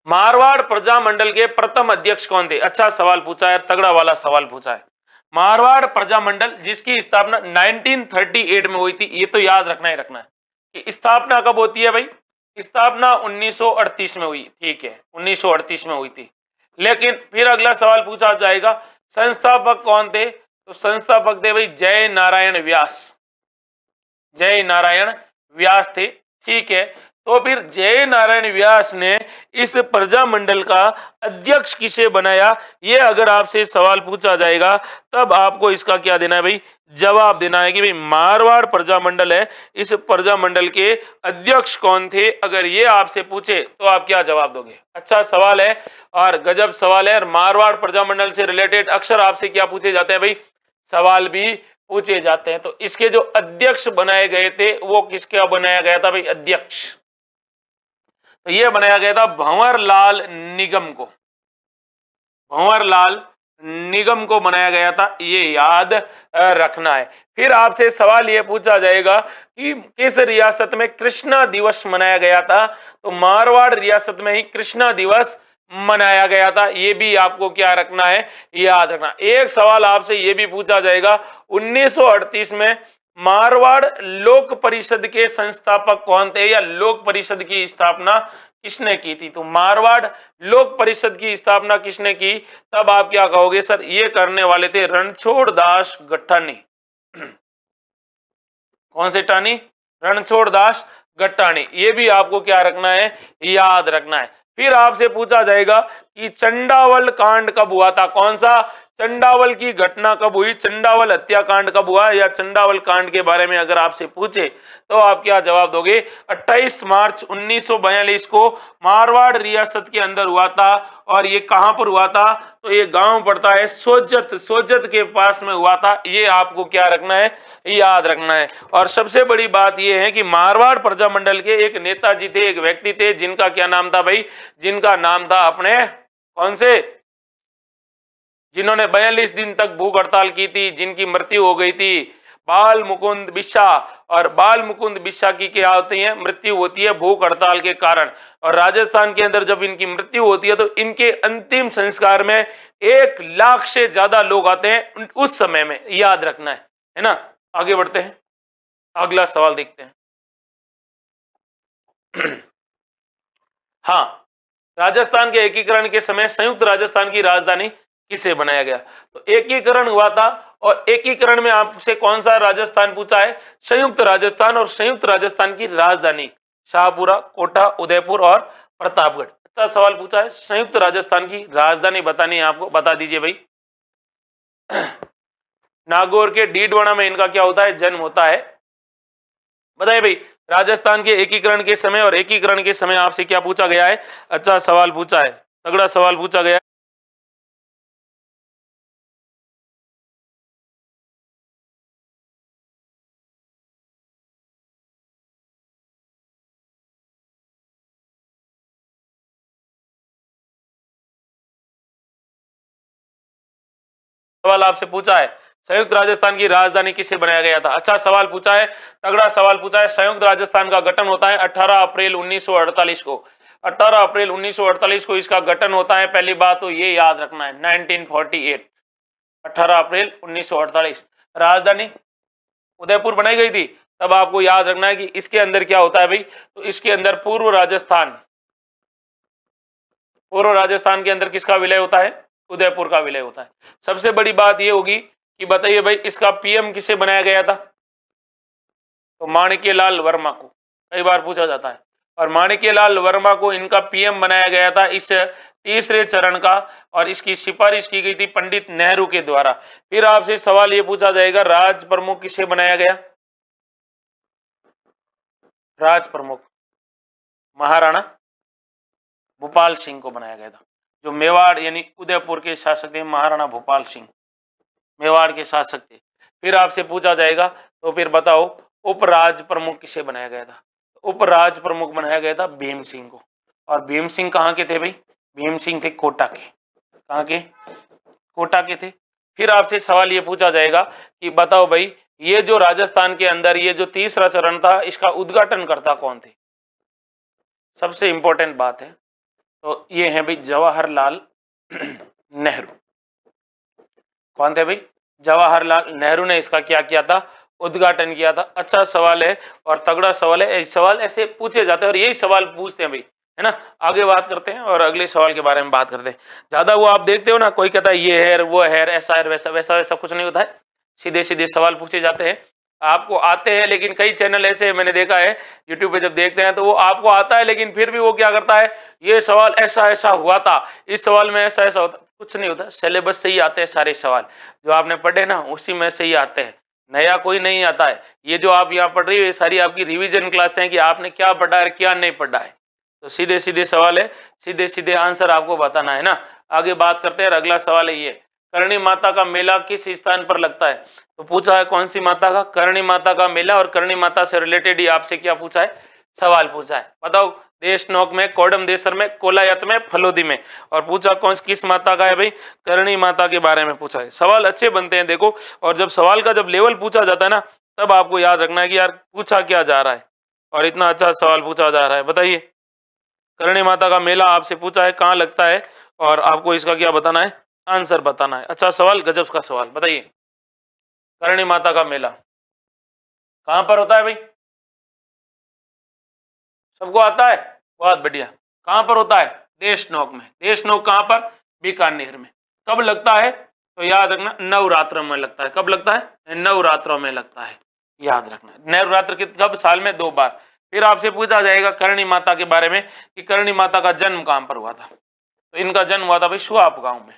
मारवाड़ प्रजामंडल के प्रथम अध्यक्ष कौन थे। अच्छा सवाल पूछा है, तगड़ा वाला सवाल पूछा है। मारवाड़ प्रजामंडल जिसकी स्थापना 1938 में हुई थी, ये तो याद रखना ही रखना है कि स्थापना कब होती है भाई, स्थापना 1938 में हुई, ठीक है 1938 में हुई थी। लेकिन फिर अगला सवाल पूछा जाएगा संस्थापक कौन थे, तो संस्थापक थे भाई जय नारायण व्यास, जय नारायण व्यास थे, ठीक है। तो फिर जय नारायण व्यास ने इस प्रजामंडल का अध्यक्ष किसे बनाया, ये अगर आपसे सवाल पूछा जाएगा तब आपको इसका क्या देना है भाई, जवाब देना है कि भाई मारवाड़ प्रजामंडल है, इस प्रजामंडल के अध्यक्ष कौन थे। अगर ये आपसे पूछे तो आप क्या जवाब दोगे। अच्छा सवाल है और गजब सवाल है, और मारवाड़ प्रजामंडल से रिलेटेड अक्सर आपसे क्या पूछे जाते हैं भाई, सवाल भी पूछे जाते हैं। तो इसके जो अध्यक्ष बनाए गए थे वो किसका बनाया गया था भाई, अध्यक्ष, तो ये बनाया गया था भंवरलाल निगम को, भंवरलाल निगम को बनाया गया था, ये याद रखना है। फिर आपसे सवाल ये पूछा जाएगा कि किस रियासत में कृष्णा दिवस मनाया गया था, तो मारवाड़ रियासत में ही कृष्णा दिवस मनाया गया था, ये भी आपको क्या रखना है, याद रखना। एक सवाल आपसे ये भी पूछा जाएगा 1938 में मारवाड़ लोक परिषद के संस्थापक कौन थे, या लोक परिषद की स्थापना किसने की थी? तो मारवाड़ लोक परिषद की स्थापना किसने की? तब आप क्या कहोगे सर, ये करने वाले थे रणछोड़ दास गट्टानी। कौन से टानी? रणछोड़ दास गट्टानी। ये भी आपको क्या रखना है, याद रखना है। फिर आपसे पूछा जाएगा कि चंडावल कांड कब हुआ था? कौन सा? चंडावल की घटना कब हुई, चंडावल हत्याकांड कब हुआ, या चंडावल कांड के बारे में अगर आपसे पूछे तो आप क्या जवाब दोगे? 28 मार्च 1942 को मारवाड़ रियासत के अंदर हुआ था। और ये कहां पर हुआ था? तो ये गांव पड़ता है सोजत, सोजत के पास में हुआ था। ये आपको क्या रखना है, याद रखना है। और सबसे बड़ी बात यह है कि मारवाड़ प्रजामंडल के एक नेताजी थे, एक व्यक्ति थे, जिनका क्या नाम था भाई? जिनका नाम था अपने कौन से? जिन्होंने 42 दिन तक भूख हड़ताल की थी, जिनकी मृत्यु हो गई थी, बाल मुकुंद बिस्सा। और बाल मुकुंद बिस्सा की क्या होती है? मृत्यु होती है भूख हड़ताल के कारण। और राजस्थान के अंदर जब इनकी मृत्यु होती है तो इनके अंतिम संस्कार में 1 लाख से ज्यादा लोग आते हैं उस समय में, याद रखना है ना। आगे बढ़ते हैं, अगला सवाल देखते हैं। हाँ, राजस्थान के एकीकरण के समय संयुक्त राजस्थान की राजधानी किसे बनाया गया? तो एकीकरण हुआ था, और एकीकरण में आपसे कौन सा राजस्थान पूछा है? संयुक्त राजस्थान। और संयुक्त राजस्थान की राजधानी शाहपुरा, कोटा, उदयपुर और प्रतापगढ़। अच्छा सवाल पूछा है, संयुक्त राजस्थान की राजधानी बतानी है आपको, बता दीजिए भाई। नागौर के डीडवाना में इनका क्या होता है? जन्म होता है। बताइए भाई, राजस्थान के एकीकरण के समय और एकीकरण के समय आपसे क्या पूछा गया है? अच्छा सवाल पूछा है, तगड़ा सवाल पूछा गया है। सवाल आपसे पूछा है, संयुक्त राजस्थान की राजधानी किसे बनाया गया था? अच्छा सवाल पूछा है, तगड़ा सवाल पूछा है। संयुक्त राजस्थान का गठन होता है 18 अप्रैल 1948 को। 18 अप्रैल 1948 को इसका गठन होता है। पहली बात तो ये याद रखना है, 1948, 18 अप्रैल 1948। राजधानी उदयपुर बनाई गई थी। तब आपको याद रखना है कि इसके अंदर क्या होता है भाई? तो इसके अंदर पूर्व राजस्थान, पूर्व राजस्थान के अंदर किसका विलय होता है? उदयपुर का विलय होता है। सबसे बड़ी बात यह होगी कि बताइए भाई, इसका पीएम किसे बनाया गया था? तो माणिक्यलाल वर्मा को, कई बार पूछा जाता है। और माणिक्यलाल वर्मा को इनका पीएम बनाया गया था इस तीसरे चरण का, और इसकी सिफारिश की गई थी पंडित नेहरू के द्वारा। फिर आपसे सवाल यह पूछा जाएगा, राज प्रमुख किसे बनाया गया? राज प्रमुख महाराणा भूपाल सिंह को बनाया गया था, जो मेवाड़ यानी उदयपुर के शासक थे। महाराणा भूपाल सिंह मेवाड़ के शासक थे। फिर आपसे पूछा जाएगा, तो फिर बताओ उपराज प्रमुख किसे बनाया गया था? उपराज प्रमुख बनाया गया था भीम सिंह को। और भीम सिंह कहाँ के थे भाई? भीम सिंह थे कोटा के। कहाँ के? कोटा के थे। फिर आपसे सवाल ये पूछा जाएगा कि बताओ भाई, ये जो राजस्थान के अंदर ये जो तीसरा चरण था, इसका उद्घाटन करता कौन थे? सबसे इंपॉर्टेंट बात है। तो ये है भाई जवाहरलाल नेहरू। कौन थे भाई? जवाहरलाल नेहरू ने इसका क्या किया था? उद्घाटन किया था। अच्छा सवाल है और तगड़ा सवाल है। सवाल ऐसे पूछे जाते हैं और यही सवाल पूछते हैं भाई, है ना। आगे बात करते हैं और अगले सवाल के बारे में बात करते हैं। ज्यादा वो आप देखते हो ना, कोई कहता है ये है वो है, ऐसा है वैसा, वैसा वैसा कुछ नहीं होता है। सीधे सीधे सवाल पूछे जाते हैं, आपको आते हैं। लेकिन कई चैनल ऐसे मैंने देखा है यूट्यूब पे जब देखते हैं तो वो आपको आता है, लेकिन फिर भी वो क्या करता है, ये सवाल ऐसा ऐसा हुआ था, इस सवाल में ऐसा ऐसा होता। कुछ नहीं होता, सिलेबस से ही आते हैं सारे सवाल। जो आपने पढ़े ना उसी में से ही आते हैं, नया कोई नहीं आता है। ये जो आप यहाँ पढ़ रही हो ये सारी आपकी रिवीजन क्लास है कि आपने क्या पढ़ा है क्या नहीं पढ़ा है। तो सीधे सीधे सवाल है, सीधे सीधे आंसर आपको बताना है ना। आगे बात करते हैं। अगला सवाल है ये, करणी माता का मेला किस स्थान पर लगता है? तो पूछा है कौन सी माता का? करणी माता का मेला। और करणी माता से रिलेटेड ही आपसे क्या पूछा है? सवाल पूछा है। बताओ, देशनोक में, कोडम देसर में, कोलायत में, फलोदी में। और पूछा कौन किस माता का है भाई? करणी माता के बारे में पूछा है। सवाल अच्छे बनते हैं देखो। और जब सवाल का जब लेवल पूछा जाता है ना, तब आपको याद रखना है कि यार पूछा क्या जा रहा है और इतना अच्छा सवाल पूछा जा रहा है। बताइए, करणी माता का मेला आपसे पूछा है, कहाँ लगता है? और आपको इसका क्या बताना है? आंसर बताना है। अच्छा सवाल, गजब का सवाल। बताइए, करणी माता का मेला कहां पर होता है भाई? सबको आता है? बहुत बढ़िया। कहां पर होता है? देशनोक में। देशनोक कहां पर? बीकानेर में। कब लगता है? तो याद रखना नवरात्रों में लगता है। कब लगता है? नवरात्रों में लगता है, याद रखना। नवरात्र के कब? साल में 2 बार। फिर आपसे पूछा जाएगा करणी माता के बारे में कि करणी माता का जन्म कहां पर हुआ था। तो इनका जन्म हुआ था भाई सुआप गांव में।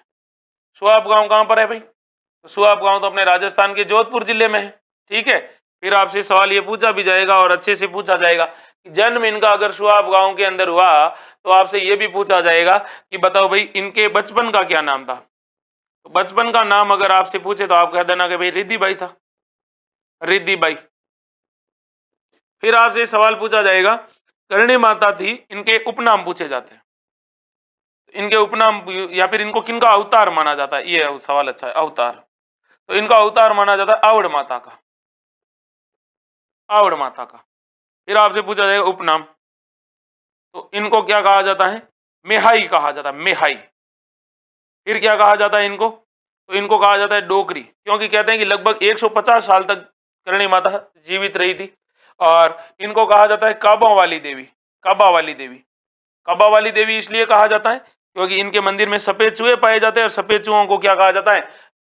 सुआप गांव कहां पर है भाई? तो सुआप गांव तो अपने राजस्थान के जोधपुर जिले में है। ठीक है। फिर आपसे सवाल ये पूछा भी जाएगा और अच्छे से पूछा जाएगा कि जन्म इनका अगर सुआप गांव के अंदर हुआ तो आपसे ये भी पूछा जाएगा कि बताओ भाई इनके बचपन का क्या नाम था। तो बचपन का नाम अगर आपसे पूछे तो आप कह देना कि भाई रिद्धि बाई था, रिद्धि बाई। फिर आपसे सवाल पूछा जाएगा करणी माता थी, इनके उपनाम पूछे जाते हैं। इनके उपनाम या फिर इनको किनका अवतार माना जाता है, ये सवाल अच्छा है। अवतार, तो इनका अवतार माना जाता है आवड़ माता का, आवड़ माता का। फिर आपसे पूछा जाएगा उपनाम, तो इनको क्या कहा जाता है? मेहाई कहा जाता है, मेहाई। फिर क्या कहा जाता है इनको? तो इनको कहा जाता है डोकरी, क्योंकि कहते हैं कि लगभग 150 साल तक करणी माता जीवित रही थी। और इनको कहा जाता है काबा वाली देवी, काबा वाली देवी। काबा वाली देवी इसलिए कहा जाता है क्योंकि इनके मंदिर में सफेद चूहे पाए जाते हैं और सफेद चूहों को क्या कहा जाता है?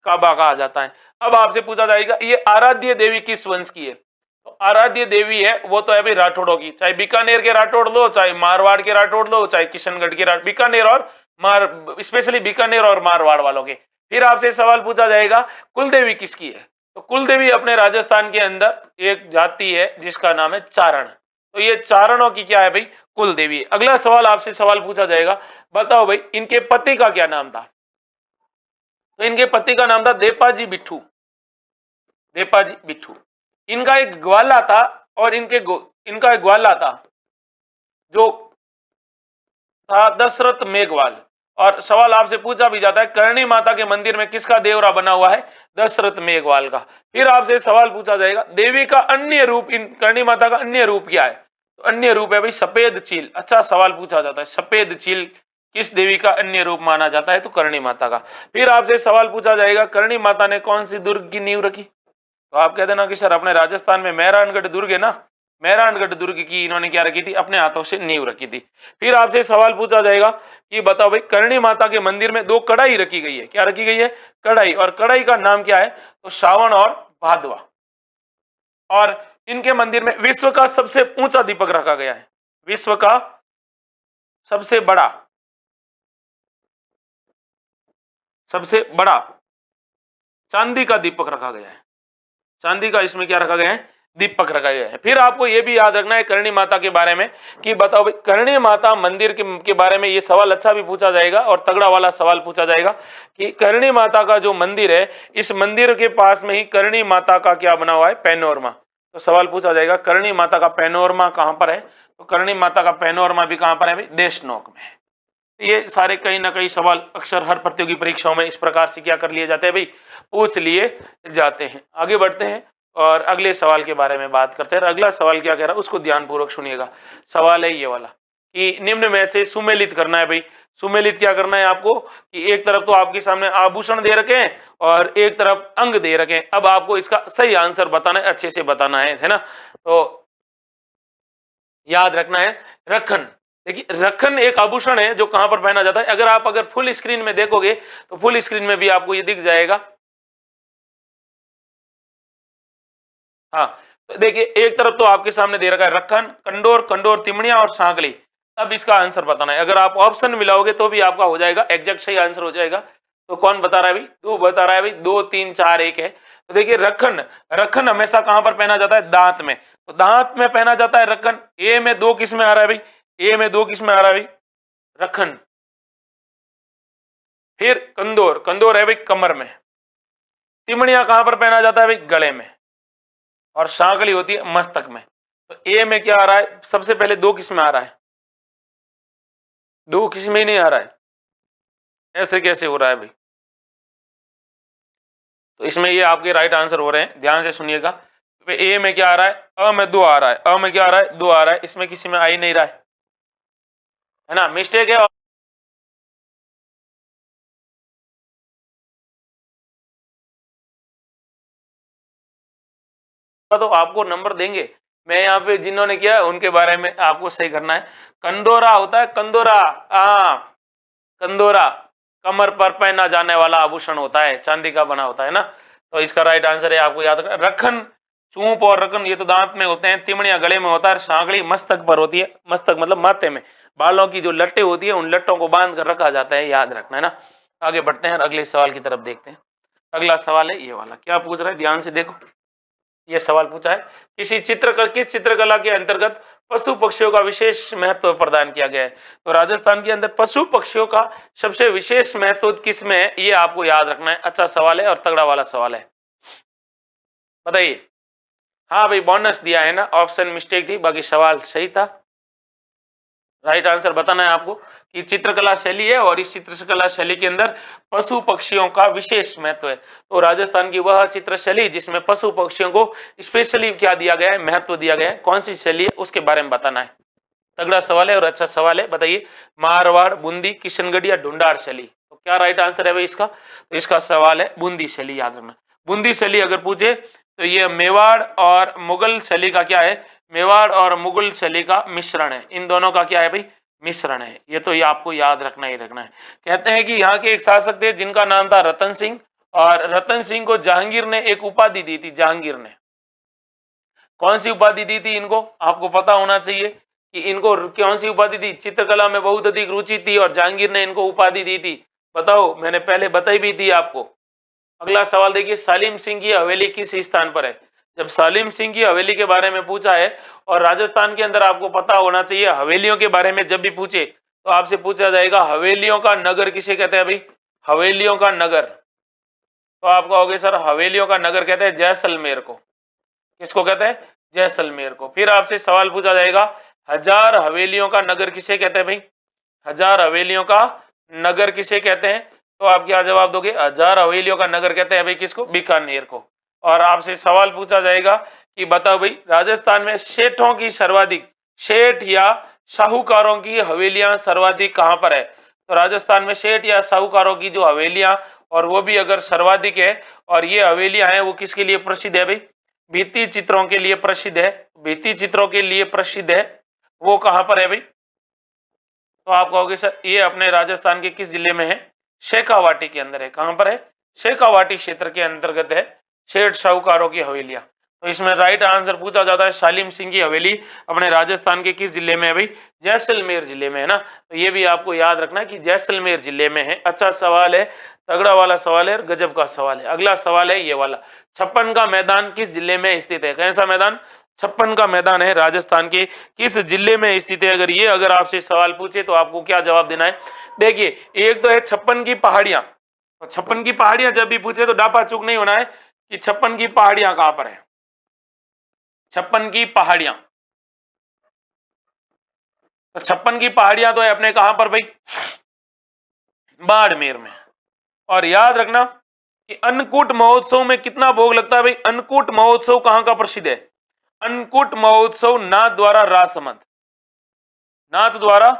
काबा कहा जाता है। अब आपसे पूछा जाएगा ये आराध्य देवी किस वंश की है। तो आराध्य देवी है वो तो है भाई राठौड़ों की, चाहे बीकानेर के राठौड़ लो, चाहे मारवाड़ के राठौड़ लो, चाहे किशनगढ़ के बीकानेर और मार, स्पेशली बीकानेर और मारवाड़ वालों के। फिर आपसे सवाल पूछा जाएगा कुल देवी किसकी है। तो कुल देवी अपने राजस्थान के अंदर एक जाति है जिसका नाम है चारण। तो ये चारणों की क्या है भाई? कुल देवी। अगला सवाल आपसे सवाल पूछा जाएगा, बताओ भाई इनके पति का क्या नाम था। तो इनके पति का नाम था देपाजी बिट्ठू, देपाजी बिट्ठू। इनका एक ग्वाला था और इनका एक ग्वाला था जो था दशरथ मेघवाल। और सवाल आपसे पूछा भी जाता है करणी माता के मंदिर में किसका देवरा बना हुआ है? दशरथ मेघवाल का। फिर आपसे सवाल पूछा जाएगा देवी का अन्य रूप, इन करणी माता का अन्य रूप क्या है? तो अन्य रूप है भाई सफेद चील। अच्छा सवाल पूछा जाता है, सफेद चील किस देवी का अन्य रूप माना जाता है? तो करणी माता का। फिर आपसे सवाल पूछा जाएगा करणी माता ने कौन सी दुर्ग की नींव रखी। तो आप कहते ना कि सर अपने राजस्थान में मेहरानगढ़ दुर्ग है ना, मेहरानगढ़ दुर्ग की इन्होंने क्या रखी थी? अपने हाथों से नींव रखी थी। फिर आपसे सवाल पूछा जाएगा कि बताओ भाई करणी माता के मंदिर में 2 कढ़ाई रखी गई है। क्या रखी गई है? कढ़ाई। और कढ़ाई का नाम क्या है? तो श्रावण और भादवा। और इनके मंदिर में विश्व का सबसे ऊंचा दीपक रखा गया है, विश्व का सबसे बड़ा, सबसे बड़ा चांदी का दीपक रखा गया है। चांदी का इसमें क्या रखा गया है? दीपक रखा गया है। फिर आपको यह भी याद रखना है करणी माता के बारे में कि बताओ भाई करणी माता मंदिर के बारे में ये सवाल अच्छा भी पूछा जाएगा और तगड़ा वाला सवाल पूछा जाएगा कि करणी माता का जो मंदिर है, इस मंदिर के पास में ही करणी माता का क्या बना हुआ है? पैनोरमा। तो सवाल पूछा जाएगा करणी माता का पैनोरमा कहां पर है? तो करणी माता का पैनोरमा भी कहां पर है भाई? देशनोक में। ये सारे कहीं ना कहीं सवाल अक्सर हर प्रतियोगी परीक्षाओं में इस प्रकार से क्या कर लिए जाते हैं भाई? पूछ लिए जाते हैं। आगे बढ़ते हैं और अगले सवाल के बारे में बात करते हैं। अगला सवाल क्या कह रहा है उसको ध्यानपूर्वक सुनिएगा। सवाल है ये वाला कि निम्न में से सुमेलित करना है भाई। सुमेलित क्या करना है आपको कि एक तरफ तो आपके सामने आभूषण दे रखे हैं और एक तरफ अंग दे रखे हैं। अब आपको इसका सही आंसर बताना है, अच्छे से बताना है ना। तो याद रखना है रखन। देखिए रखन एक आभूषण है जो कहां पर पहना जाता है। अगर फुल स्क्रीन में देखोगे तो फुल स्क्रीन में भी आपको ये दिख जाएगा। हाँ, तो देखिए एक तरफ तो आपके सामने दे रखा है रखन, कंडोर, कंडोर तिमड़िया और सांकली। अब इसका आंसर बताना है। अगर आप ऑप्शन मिलाओगे तो भी आपका हो जाएगा, एग्जैक्ट सही आंसर हो जाएगा। तो कौन बता रहा है भाई? दो बता रहा है भाई, 2 3 4 1 है। तो देखिए रखन, रखन हमेशा कहां पर पहना जाता है? दांत में। तो दांत में पहना जाता है रखन। ए में 2 किस में आ रहा है भाई? ए में 2 किस में आ रहा है भाई? रखन। फिर कंदोर, कंदोर है भाई कमर में। तिमड़िया कहां पर पहना जाता है भाई? गले में। और सांकली होती है मस्तक में। तो ए में क्या आ रहा है? सबसे पहले 2 किस में आ रहा है? 2 किस में ही नहीं आ रहा है, ऐसे कैसे हो रहा है भाई? तो इसमें ये आपके राइट आंसर हो रहे हैं, ध्यान से सुनिएगा। ए में क्या आ रहा है? अ में 2 आ रहा है, अ में क्या आ रहा है? 2 आ रहा है। इसमें किसी में आ ही नहीं रहा है ना, मिस्टेक है। तो आपको नंबर देंगे। मैं यहाँ पे जिन्होंने किया उनके बारे में आपको सही करना है। कंदोरा होता है, कंदोरा, हाँ कंदोरा कमर पर पहना जाने वाला आभूषण होता है, चांदी का बना होता है ना। तो इसका राइट आंसर है, आपको याद रखना। रखन, चूप और रकन ये तो दांत में होते हैं, तिमड़िया गले में होता है, सांगड़ी मस्तक पर होती है। मस्तक मतलब माथे में, बालों की जो लट्टे होती है उन लट्टों को बांध कर रखा जाता है, याद रखना है ना। आगे बढ़ते हैं, अगले सवाल की तरफ देखते हैं। अगला सवाल है ये वाला, क्या पूछ रहा है ध्यान से देखो। ये सवाल पूछा है, किस चित्रकला के अंतर्गत पशु पक्षियों का विशेष महत्व प्रदान किया गया है। तो राजस्थान के अंदर पशु पक्षियों का सबसे विशेष महत्व किस में है, ये आपको याद रखना है। अच्छा सवाल है और तगड़ा वाला सवाल है, बताइए। हाँ भाई बोनस दिया है ना, ऑप्शन मिस्टेक थी, बाकी सवाल सही था। राइट आंसर बताना है आपको कि चित्रकला शैली है और इस चित्रकला शैली के अंदर पशु पक्षियों का विशेष महत्व है। तो राजस्थान की वह चित्र शैली जिसमें पशु पक्षियों को स्पेशली क्या दिया गया है, महत्व दिया गया है, कौन सी शैली है उसके बारे में बताना है। तगड़ा सवाल है और अच्छा सवाल है, बताइए। मारवाड़, बूंदी, किशनगढ़ या ढूंढार शैली। तो क्या राइट आंसर है भाई इसका, तो इसका सवाल है बूंदी शैली, याद रखना। बूंदी शैली अगर पूछे तो ये मेवाड़ और मुगल शैली का क्या है, मेवाड़ और मुगल शैली का मिश्रण है। इन दोनों का क्या है भाई, मिश्रण है। ये तो ये आपको याद रखना ही रखना है। कहते हैं कि यहाँ के एक शासक थे जिनका नाम था रतन सिंह, और रतन सिंह को जहांगीर ने एक उपाधि दी थी। जहांगीर ने कौन सी उपाधि दी थी इनको, आपको पता होना चाहिए कि इनको कौन सी उपाधि दी। चित्रकला में बहुत अधिक रुचि थी और जहांगीर ने इनको उपाधि दी थी, बताओ। मैंने पहले बताई भी थी आपको। अगला सवाल देखिए, सालिम सिंह की हवेली किस स्थान पर है। जब सालिम सिंह की हवेली के बारे में पूछा है, और राजस्थान के अंदर आपको पता होना चाहिए हवेलियों के बारे में जब भी पूछे तो आपसे पूछा जाएगा हवेलियों का नगर किसे कहते हैं भाई, हवेलियों का नगर। तो आप कहोगे सर हवेलियों का नगर कहते हैं जैसलमेर को। किसको कहते हैं, जैसलमेर को। फिर आपसे सवाल पूछा जाएगा हजार हवेलियों का नगर किसे कहते हैं भाई, हजार हवेलियों का नगर किसे कहते हैं। तो आप क्या जवाब दोगे, हजार हवेलियों का नगर कहते हैं भाई किसको, बीकानेर को। और आपसे सवाल पूछा जाएगा कि बताओ भाई राजस्थान में सेठों की सर्वाधिक, सेठ या साहूकारों की हवेलियां सर्वाधिक कहां पर है। तो राजस्थान में सेठ या साहूकारों की जो हवेलियां, और वो भी अगर सर्वाधिक है, और ये हवेलियां हैं वो किसके लिए प्रसिद्ध है भाई, भित्ति चित्रों के लिए प्रसिद्ध है। भित्ति चित्रों के लिए प्रसिद्ध है, वो कहां पर है भाई। तो आप कहोगे सर ये अपने राजस्थान के किस जिले में है, शेखावाटी के अंदर है। कहां पर है, शेखावाटी क्षेत्र के अंतर्गत है सेठ साहूकारों की हवेलियां। तो इसमें राइट आंसर पूछा जाता है सालिम सिंह की हवेली अपने राजस्थान के किस जिले में है भाई, जैसलमेर जिले में है ना। तो ये भी आपको याद रखना है कि जैसलमेर जिले में है। अच्छा सवाल है, तगड़ा वाला सवाल है और गजब का सवाल है। अगला सवाल है ये वाला, छप्पन का मैदान किस जिले में स्थित है। कैसा मैदान, छप्पन का मैदान है राजस्थान के किस जिले में स्थित है। अगर आपसे सवाल पूछे तो आपको क्या जवाब देना है। देखिए एक तो है छप्पन की पहाड़ियां, तो छप्पन की पहाड़ियां जब भी पूछे तो डापा चूक नहीं होना है कि छप्पन की पहाड़ियां कहां पर है। छप्पन की पहाड़ियां, तो छप्पन की पहाड़ियां तो है अपने कहां पर भाई, बाड़मेर में। और याद रखना कि अन्नकूट महोत्सव में कितना भोग लगता है भाई। अन्नकूट महोत्सव कहां का प्रसिद्ध है, अन्नकूट महोत्सव नाथ द्वारा राजसमंद, नाथ द्वारा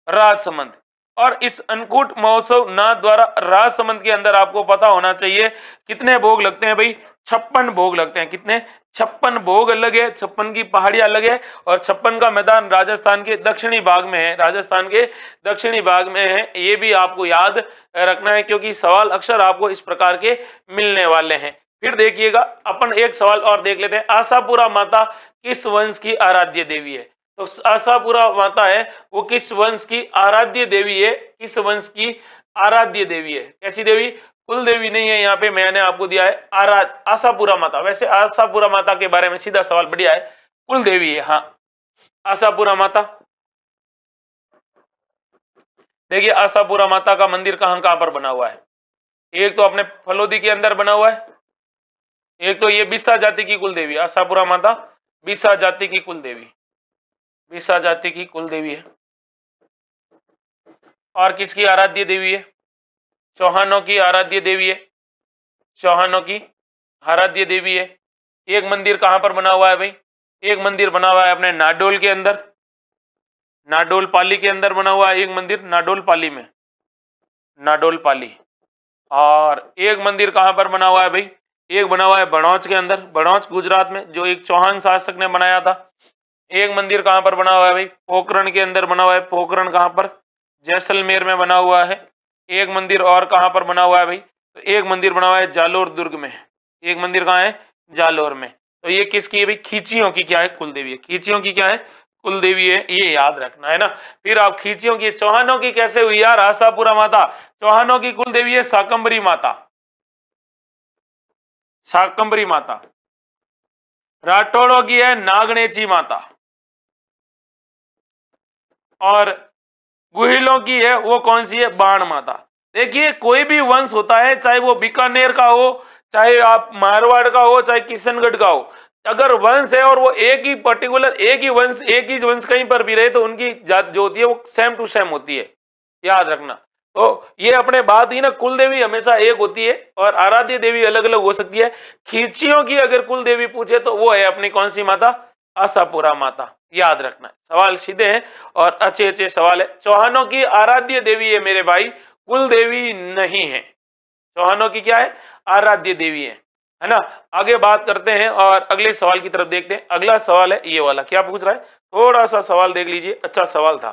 राजसमंद। और इस अन्नकूट महोत्सव नाथ द्वारा राजसमंद के अंदर आपको पता होना चाहिए कितने भोग लगते हैं भाई, 56 भोग लगते हैं। कितने, 56 भोग अलग है, 56 की पहाड़ियां अलग है, और 56 का मैदान राजस्थान के दक्षिणी भाग में है, राजस्थान के दक्षिणी भाग में है। ये भी आपको याद रखना है क्योंकि सवाल अक्सर आपको इस प्रकार के मिलने वाले हैं। फिर देखिएगा अपन एक सवाल और देख लेते हैं, आशापुरा माता किस वंश की आराध्य देवी है। तो आशापुरा माता है वो किस वंश की आराध्य देवी है, किस वंश की आराध्य देवी है। कैसी देवी, कुल देवी नहीं है, यहाँ पे मैंने आपको दिया है आशापुरा माता। वैसे आशापुरा माता के बारे में सीधा सवाल बढ़िया है, कुल देवी है। हाँ आशापुरा माता, देखिए आशापुरा माता का मंदिर कहां कहां पर बना हुआ है। एक तो अपने फलोदी के अंदर बना हुआ है, एक तो ये बिस्सा जाति की कुल देवी आशापुरा माता, बिस्सा जाति की कुल देवी, बिस्सा जाति की कुल देवी है। और किसकी आराध्य देवी है, चौहानों की आराध्य देवी है, चौहानों की आराध्य देवी है। एक मंदिर कहां पर बना हुआ है भाई, एक मंदिर बना हुआ है अपने नाडोल के अंदर, नाडोल पाली के अंदर बना हुआ है एक मंदिर, नाडोल पाली में, नाडोल पाली। और एक मंदिर कहां पर बना हुआ है भाई, एक बना हुआ है बड़ौच के अंदर, बड़ौच गुजरात में, जो एक चौहान शासक ने बनाया था। एक मंदिर कहाँ पर बना हुआ है भाई? पोखरण के अंदर बना हुआ है। पोखरण कहाँ पर? जैसलमेर में बना हुआ है। एक मंदिर और कहाँ पर बना हुआ है भाई? तो एक मंदिर बना हुआ है जालोर दुर्ग में। एक मंदिर कहाँ है? जालोर में। तो ये किसकी है भाई? खींचियों की क्या है? कुलदेवी है। खींचियों की क्या है? कुलदेवी है, ये याद रखना है ना। फिर आप खींचियों की, चौहानों की कैसे हुई यार? आशापुरा माता। चौहानों की कुलदेवी है शाकंभरी माता, शाकंभरी माता। राठौड़ों की है नागणेची माता, और गुहिलों की है वो कौन सी है? बाण माता। देखिए कोई भी वंश होता है, चाहे वो बीकानेर का हो, चाहे आप मारवाड़ का हो, चाहे किशनगढ़ का हो, अगर वंश है और वो एक ही पर्टिकुलर एक ही वंश कहीं पर भी रहे तो उनकी जात जो होती है वो सेम टू सेम होती है, याद रखना। तो ये अपने बात ही ना, कुल देवी हमेशा एक होती है और आराध्य देवी अलग अलग हो सकती है। खींचियों की अगर कुल देवी पूछे तो वो है अपनी कौन सी माता? आशापुरा माता, याद रखना है। सवाल सीधे हैं और अच्छे अच्छे सवाल है। चौहानों की आराध्य देवी है मेरे भाई, कुल देवी नहीं है। चौहानों की क्या है? आराध्य देवी है ना। आगे बात करते हैं और अगले सवाल की तरफ देखते हैं। अगला सवाल है ये वाला, क्या पूछ रहा है? थोड़ा सा सवाल देख लीजिए, अच्छा सवाल था।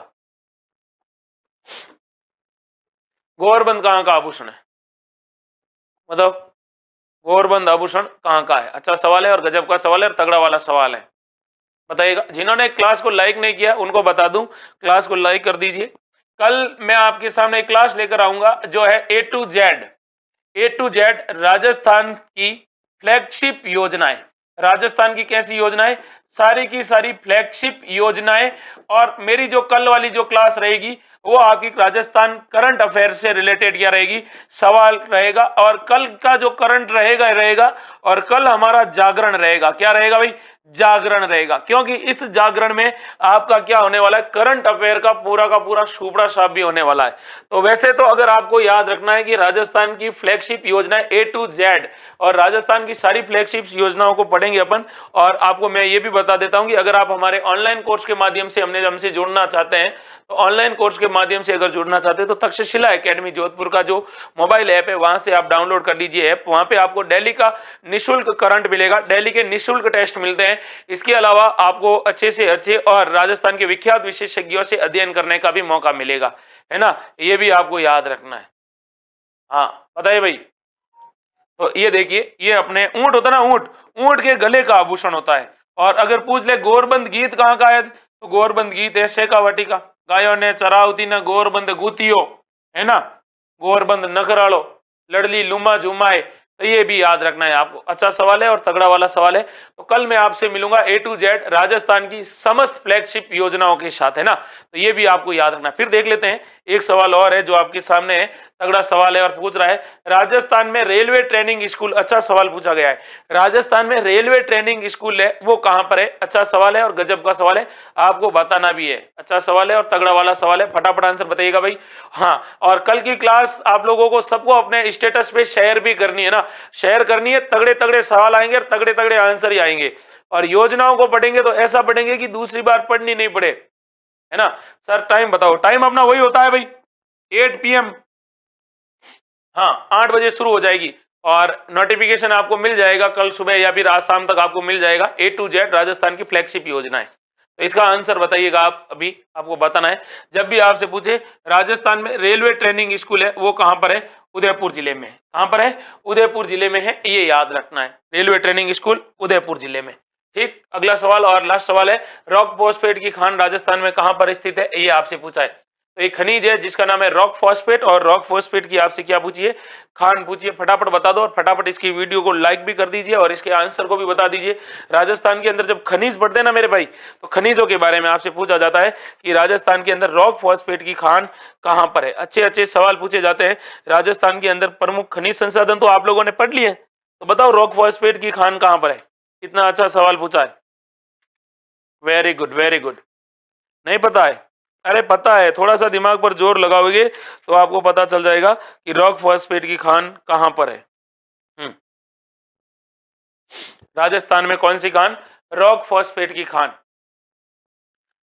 गौरबंद कहाँ का आभूषण है? मतलब गौरबंद आभूषण कहाँ का है? अच्छा सवाल है और गजब का सवाल है और तगड़ा वाला सवाल है। बताइएगा। जिन्होंने क्लास को लाइक नहीं किया उनको बता दूं, क्लास को लाइक कर दीजिए। कल मैं आपके सामने एक क्लास लेकर आऊंगा जो है ए टू जेड राजस्थान की फ्लैगशिप योजनाएं। राजस्थान की कैसी योजनाएं? सारी की सारी फ्लैगशिप योजनाएं। और मेरी जो कल वाली जो क्लास रहेगी वो आपकी राजस्थान करंट अफेयर से रिलेटेड क्या रहेगी? सवाल रहेगा। और कल का जो करंट रहेगा और कल हमारा जागरण रहेगा। क्या रहेगा भाई? जागरण रहेगा। क्योंकि इस जागरण में आपका क्या होने वाला है? करंट अफेयर का पूरा सुपड़ा साफ भी होने वाला है। तो वैसे तो अगर आपको याद रखना है कि राजस्थान की फ्लैगशिप योजना A to Z, और राजस्थान की सारी फ्लैगशिप योजनाओं को पढ़ेंगे अपन। और आपको मैं ये भी बता देता हूं कि अगर आप हमारे ऑनलाइन कोर्स के माध्यम से हमसे जुड़ना चाहते हैं, तो ऑनलाइन कोर्स के माध्यम से अगर जुड़ना चाहते हैं तो तक्षशिला एकेडमी जोधपुर का जो मोबाइल ऐप है वहां से आप डाउनलोड कर लीजिए ऐप। वहां पे आपको डेली का निःशुल्क करंट मिलेगा, डेली के निःशुल्क टेस्ट मिलते हैं। इसके अलावा आपको अच्छे से अच्छे और राजस्थान के विख्यात विशेषज्ञों से अध्ययन करने का भी मौका मिलेगा, है ना। ये भी आपको याद रखना है। हाँ बताइए भाई। तो ये देखिए, ये अपने ऊंट होता ना, ऊंट, ऊंट के गले का आभूषण होता है। और अगर पूछ ले गोरबंद गीत कहाँ का है, तो गोरबंद गीत है शेखावटी का। गायों ने चरावती न गोरबंद गूतियो, है ना, गोरबंद नखरालो, लड़ली लुमा झुमाए। तो ये भी याद रखना है आपको। अच्छा सवाल है और तगड़ा वाला सवाल है। तो कल मैं आपसे मिलूंगा A to Z राजस्थान की समस्त फ्लैगशिप योजनाओं के साथ, है ना। तो ये भी आपको याद रखना है। फिर देख लेते हैं एक सवाल और है जो आपके सामने है, तगड़ा सवाल है और पूछ रहा है राजस्थान में रेलवे ट्रेनिंग स्कूल। अच्छा सवाल पूछा गया है, राजस्थान में रेलवे ट्रेनिंग स्कूल है वो कहां पर है? अच्छा सवाल है और गजब का सवाल है, आपको बताना भी है। अच्छा सवाल है और तगड़ा वाला सवाल है, फटाफट आंसर बताइएगा भाई। हाँ, और कल की क्लास आप लोगों को सबको अपने स्टेटस पे शेयर भी करनी है ना, शेयर करनी है। तगड़े तगड़े सवाल आएंगे और तगड़े तगड़े आंसर ही आएंगे। और योजनाओं को पढ़ेंगे तो ऐसा पढ़ेंगे कि दूसरी बार पढ़नी नहीं पड़े, है ना। सर टाइम बताओ। टाइम अपना वही होता है भाई, 8 PM। हाँ 8 बजे शुरू हो जाएगी और नोटिफिकेशन आपको मिल जाएगा कल सुबह या फिर आज शाम तक आपको मिल जाएगा। A to Z राजस्थान की फ्लैगशिप योजना है। तो इसका आंसर बताइएगा आप, अभी आपको बताना है। जब भी आपसे पूछे राजस्थान में रेलवे ट्रेनिंग स्कूल है वो कहां पर है? उदयपुर जिले में। कहां पर है? उदयपुर जिले में है, ये याद रखना है। रेलवे ट्रेनिंग स्कूल उदयपुर जिले में। ठीक, अगला सवाल और लास्ट सवाल है, रॉक फॉस्फेट की खान राजस्थान में कहां पर स्थित है? ये आपसे पूछा है। तो एक खनिज है जिसका नाम है रॉक फॉस्फेट, और रॉक फॉस्फेट की आपसे क्या पूछिए? खान पूछिए। फटाफट बता दो और फटाफट इसकी वीडियो को लाइक भी कर दीजिए और इसके आंसर को भी बता दीजिए। राजस्थान के अंदर जब खनिज पढ़ते हैं ना मेरे भाई, तो खनिजों के बारे में आपसे पूछा जाता है कि राजस्थान के अंदर रॉक फॉस्फेट की खान कहां पर है। अच्छे अच्छे सवाल पूछे जाते हैं। राजस्थान के अंदर प्रमुख खनिज संसाधन तो आप लोगों ने पढ़ लिए, तो बताओ रॉक फॉस्फेट की खान कहां पर है? कितना अच्छा सवाल पूछा है, वेरी गुड वेरी गुड। नहीं पता है? अरे पता है, थोड़ा सा दिमाग पर जोर लगाओगे तो आपको पता चल जाएगा कि रॉक फॉस्फेट की खान कहां पर है। राजस्थान में कौन सी खान? रॉक फॉस्फेट की खान।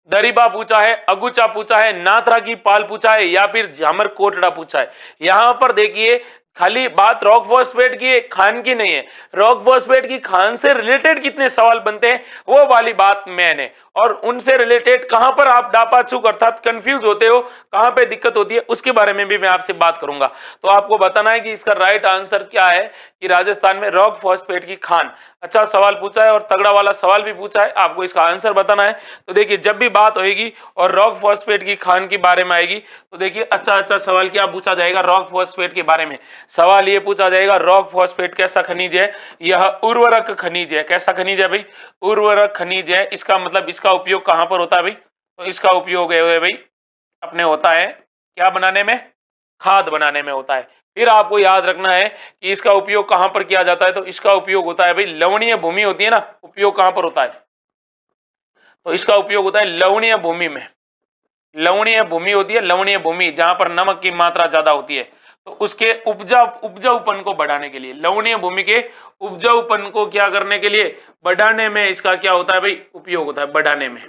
दरीबा पूछा है, अगुचा पूछा है, नाथरा की पाल पूछा है या फिर झामर कोटड़ा पूछा है। यहां पर देखिए खाली बात रॉक फॉस्फेट की खान की नहीं है, रॉक फॉस्फेट की खान से रिलेटेड कितने सवाल बनते हैं वो वाली बात मैंने, और उनसे रिलेटेड कहां पर आप डापाचूक अर्थात कंफ्यूज होते हो, कहां पे दिक्कत होती है, उसके बारे में भी मैं आपसे बात करूंगा। तो आपको बताना है कि इसका राइट आंसर क्या है कि राजस्थान में रॉक फॉस्फेट की खान। अच्छा सवाल पूछा है और तगड़ा वाला सवाल भी पूछा है, आपको इसका आंसर बताना है। तो देखिए जब भी बात होगी और रॉक फॉस्फेट की खान के बारे में आएगी तो देखिए अच्छा सवाल क्या पूछा जाएगा रॉक फॉस्फेट के बारे में। सवाल ये पूछा जाएगा रॉक फॉस्फेट कैसा खनिज है, यह उर्वरक खनिज है। कैसा खनिज है भाई, उर्वरक खनिज है। इसका मतलब इसका उपयोग कहां पर होता है भाई, तो इसका उपयोग है भाई अपने होता है क्या बनाने में, खाद बनाने में होता है। फिर आपको याद रखना है कि इसका उपयोग कहां पर किया जाता है, तो इसका उपयोग होता है भाई लवणीय भूमि होती है ना, उपयोग कहां पर होता है, तो इसका उपयोग होता है लवणीय भूमि में। लवणीय भूमि होती है, लवणीय भूमि जहां पर नमक की मात्रा ज्यादा होती है, तो उसके उपजाऊपन को बढ़ाने के लिए, लवणीय भूमि के उपजाऊपन को क्या करने के लिए, बढ़ाने में इसका क्या होता है भाई, उपयोग होता है बढ़ाने में।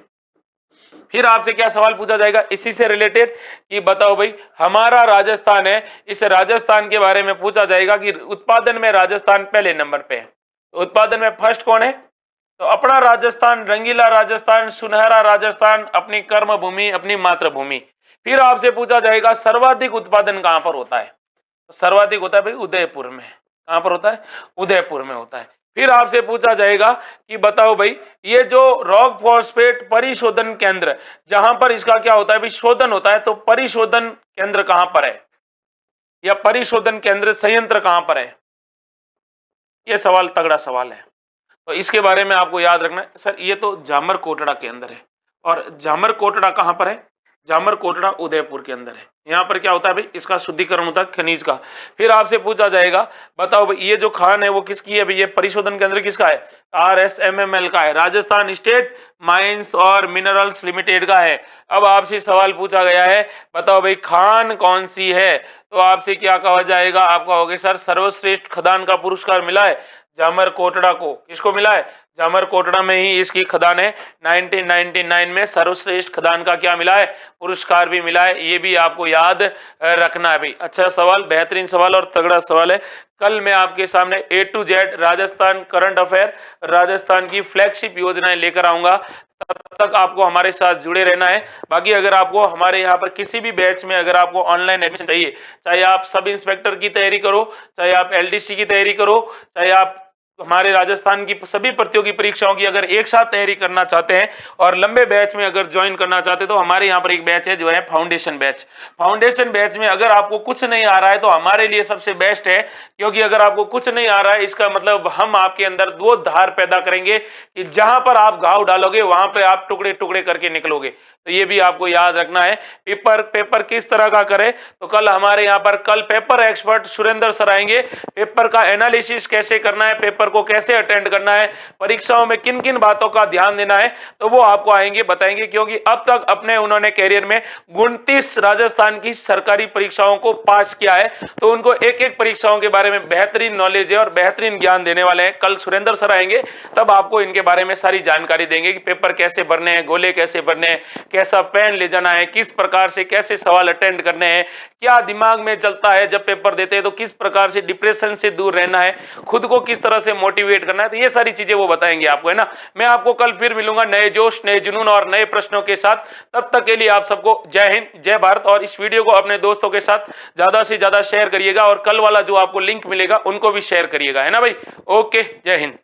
फिर आपसे क्या सवाल पूछा जाएगा इसी से रिलेटेड कि बताओ भाई हमारा राजस्थान है, इस राजस्थान के बारे में पूछा जाएगा कि उत्पादन में राजस्थान पहले नंबर पे है। तो उत्पादन में फर्स्ट कौन है, तो अपना राजस्थान, रंगीला राजस्थान, सुनहरा राजस्थान, अपनी कर्म भूमि, अपनी मातृभूमि। फिर आपसे पूछा जाएगा सर्वाधिक उत्पादन कहां पर होता है, तो सर्वाधिक होता है भाई उदयपुर में। कहां पर होता है, उदयपुर में होता है। फिर आपसे पूछा जाएगा कि बताओ भाई ये जो रॉक फॉस्फेट परिशोधन केंद्र जहां पर इसका क्या होता है भाई शोधन होता है, तो परिशोधन केंद्र कहां पर है, या परिशोधन केंद्र संयंत्र कहां पर है, यह सवाल तगड़ा सवाल है। तो इसके बारे में आपको याद रखना है सर ये तो जामर कोटड़ा के अंदर है, और जामर कोटड़ा कहां पर है, जामर कोटड़ा उदयपुर के अंदर है। यहाँ पर क्या होता है भाई इसका शुद्धिकरण होता है खनिज का। फिर आपसे पूछा जाएगा बताओ भाई ये जो खान है वो किसकी है भाई, ये परिशोधन केंद्र किसका है, RSMML का है, राजस्थान स्टेट माइंस और मिनरल्स लिमिटेड का है। अब आपसे सवाल पूछा गया है बताओ भाई खान कौन सी है, तो आपसे क्या कहा जाएगा, आप कहोगे सर सर्वश्रेष्ठ खदान का पुरस्कार मिला है जामर कोटड़ा को। किसको मिला है, जामर कोटड़ा में ही इसकी खदान है, 1999 में सर्वश्रेष्ठ खदान का क्या मिला है, पुरस्कार भी मिला है। ये भी आपको याद रखना है भाई। अच्छा सवाल, बेहतरीन सवाल और तगड़ा सवाल है। कल मैं आपके सामने A to Z Rajasthan current affair, Rajasthan की फ्लैगशिप योजनाएं लेकर आऊंगा। तब तक आपको हमारे साथ जुड़े रहना है। बाकी अगर आपको हमारे यहाँ पर किसी भी बैच में अगर आपको ऑनलाइन एडमिशन चाहिए, चाहे आप सब इंस्पेक्टर की तैयारी करो, चाहे आप LDC की तैयारी करो, चाहे आप हमारे राजस्थान की सभी प्रतियोगी परीक्षाओं की अगर एक साथ तैयारी करना चाहते हैं और लंबे बैच में अगर ज्वाइन करना चाहते हैं, तो हमारे यहाँ पर एक बैच है जो है फाउंडेशन बैच। फाउंडेशन बैच में अगर आपको कुछ नहीं आ रहा है तो हमारे लिए सबसे बेस्ट है, क्योंकि अगर आपको कुछ नहीं आ रहा है इसका मतलब हम आपके अंदर वो धार पैदा करेंगे कि जहां पर आप घाव डालोगे वहां पे आप टुकड़े टुकड़े करके निकलोगे। तो ये भी आपको याद रखना है। पेपर किस तरह का करें, तो कल हमारे यहाँ पर कल पेपर एक्सपर्ट सुरेंद्र सर आएंगे। पेपर का एनालिसिस कैसे करना है, पेपर को कैसे अटेंड करना है, परीक्षाओं में किन किन बातों का ध्यान देना है, तो वो आपको आएंगे बताएंगे। क्योंकि अब तक अपने उन्होंने कैरियर में 29 राजस्थान की सरकारी परीक्षाओं को पास किया है, तो उनको एक एक परीक्षाओं के बारे में बेहतरीन नॉलेज है और बेहतरीन ज्ञान देने वाले हैं। कल सुरेंद्र सर आएंगे, तब आपको इनके बारे में सारी जानकारी देंगे कि पेपर कैसे भरने हैं, गोले कैसे भरने हैं, कैसा पेन ले जाना है, किस प्रकार से कैसे सवाल अटेंड करने हैं, क्या दिमाग में चलता है जब पेपर देते हैं, तो किस प्रकार से डिप्रेशन से दूर रहना है, खुद को किस तरह से मोटिवेट करना है, तो ये सारी चीजें वो बताएंगे आपको, है ना। मैं आपको कल फिर मिलूंगा नए जोश, नए जुनून और नए प्रश्नों के साथ। तब तक के लिए आप सबको जय हिंद, जय भारत। और इस वीडियो को अपने दोस्तों के साथ ज्यादा से ज्यादा शेयर करिएगा, और कल वाला जो आपको लिंक मिलेगा उनको भी शेयर करिएगा, है ना भाई। ओके, जय हिंद।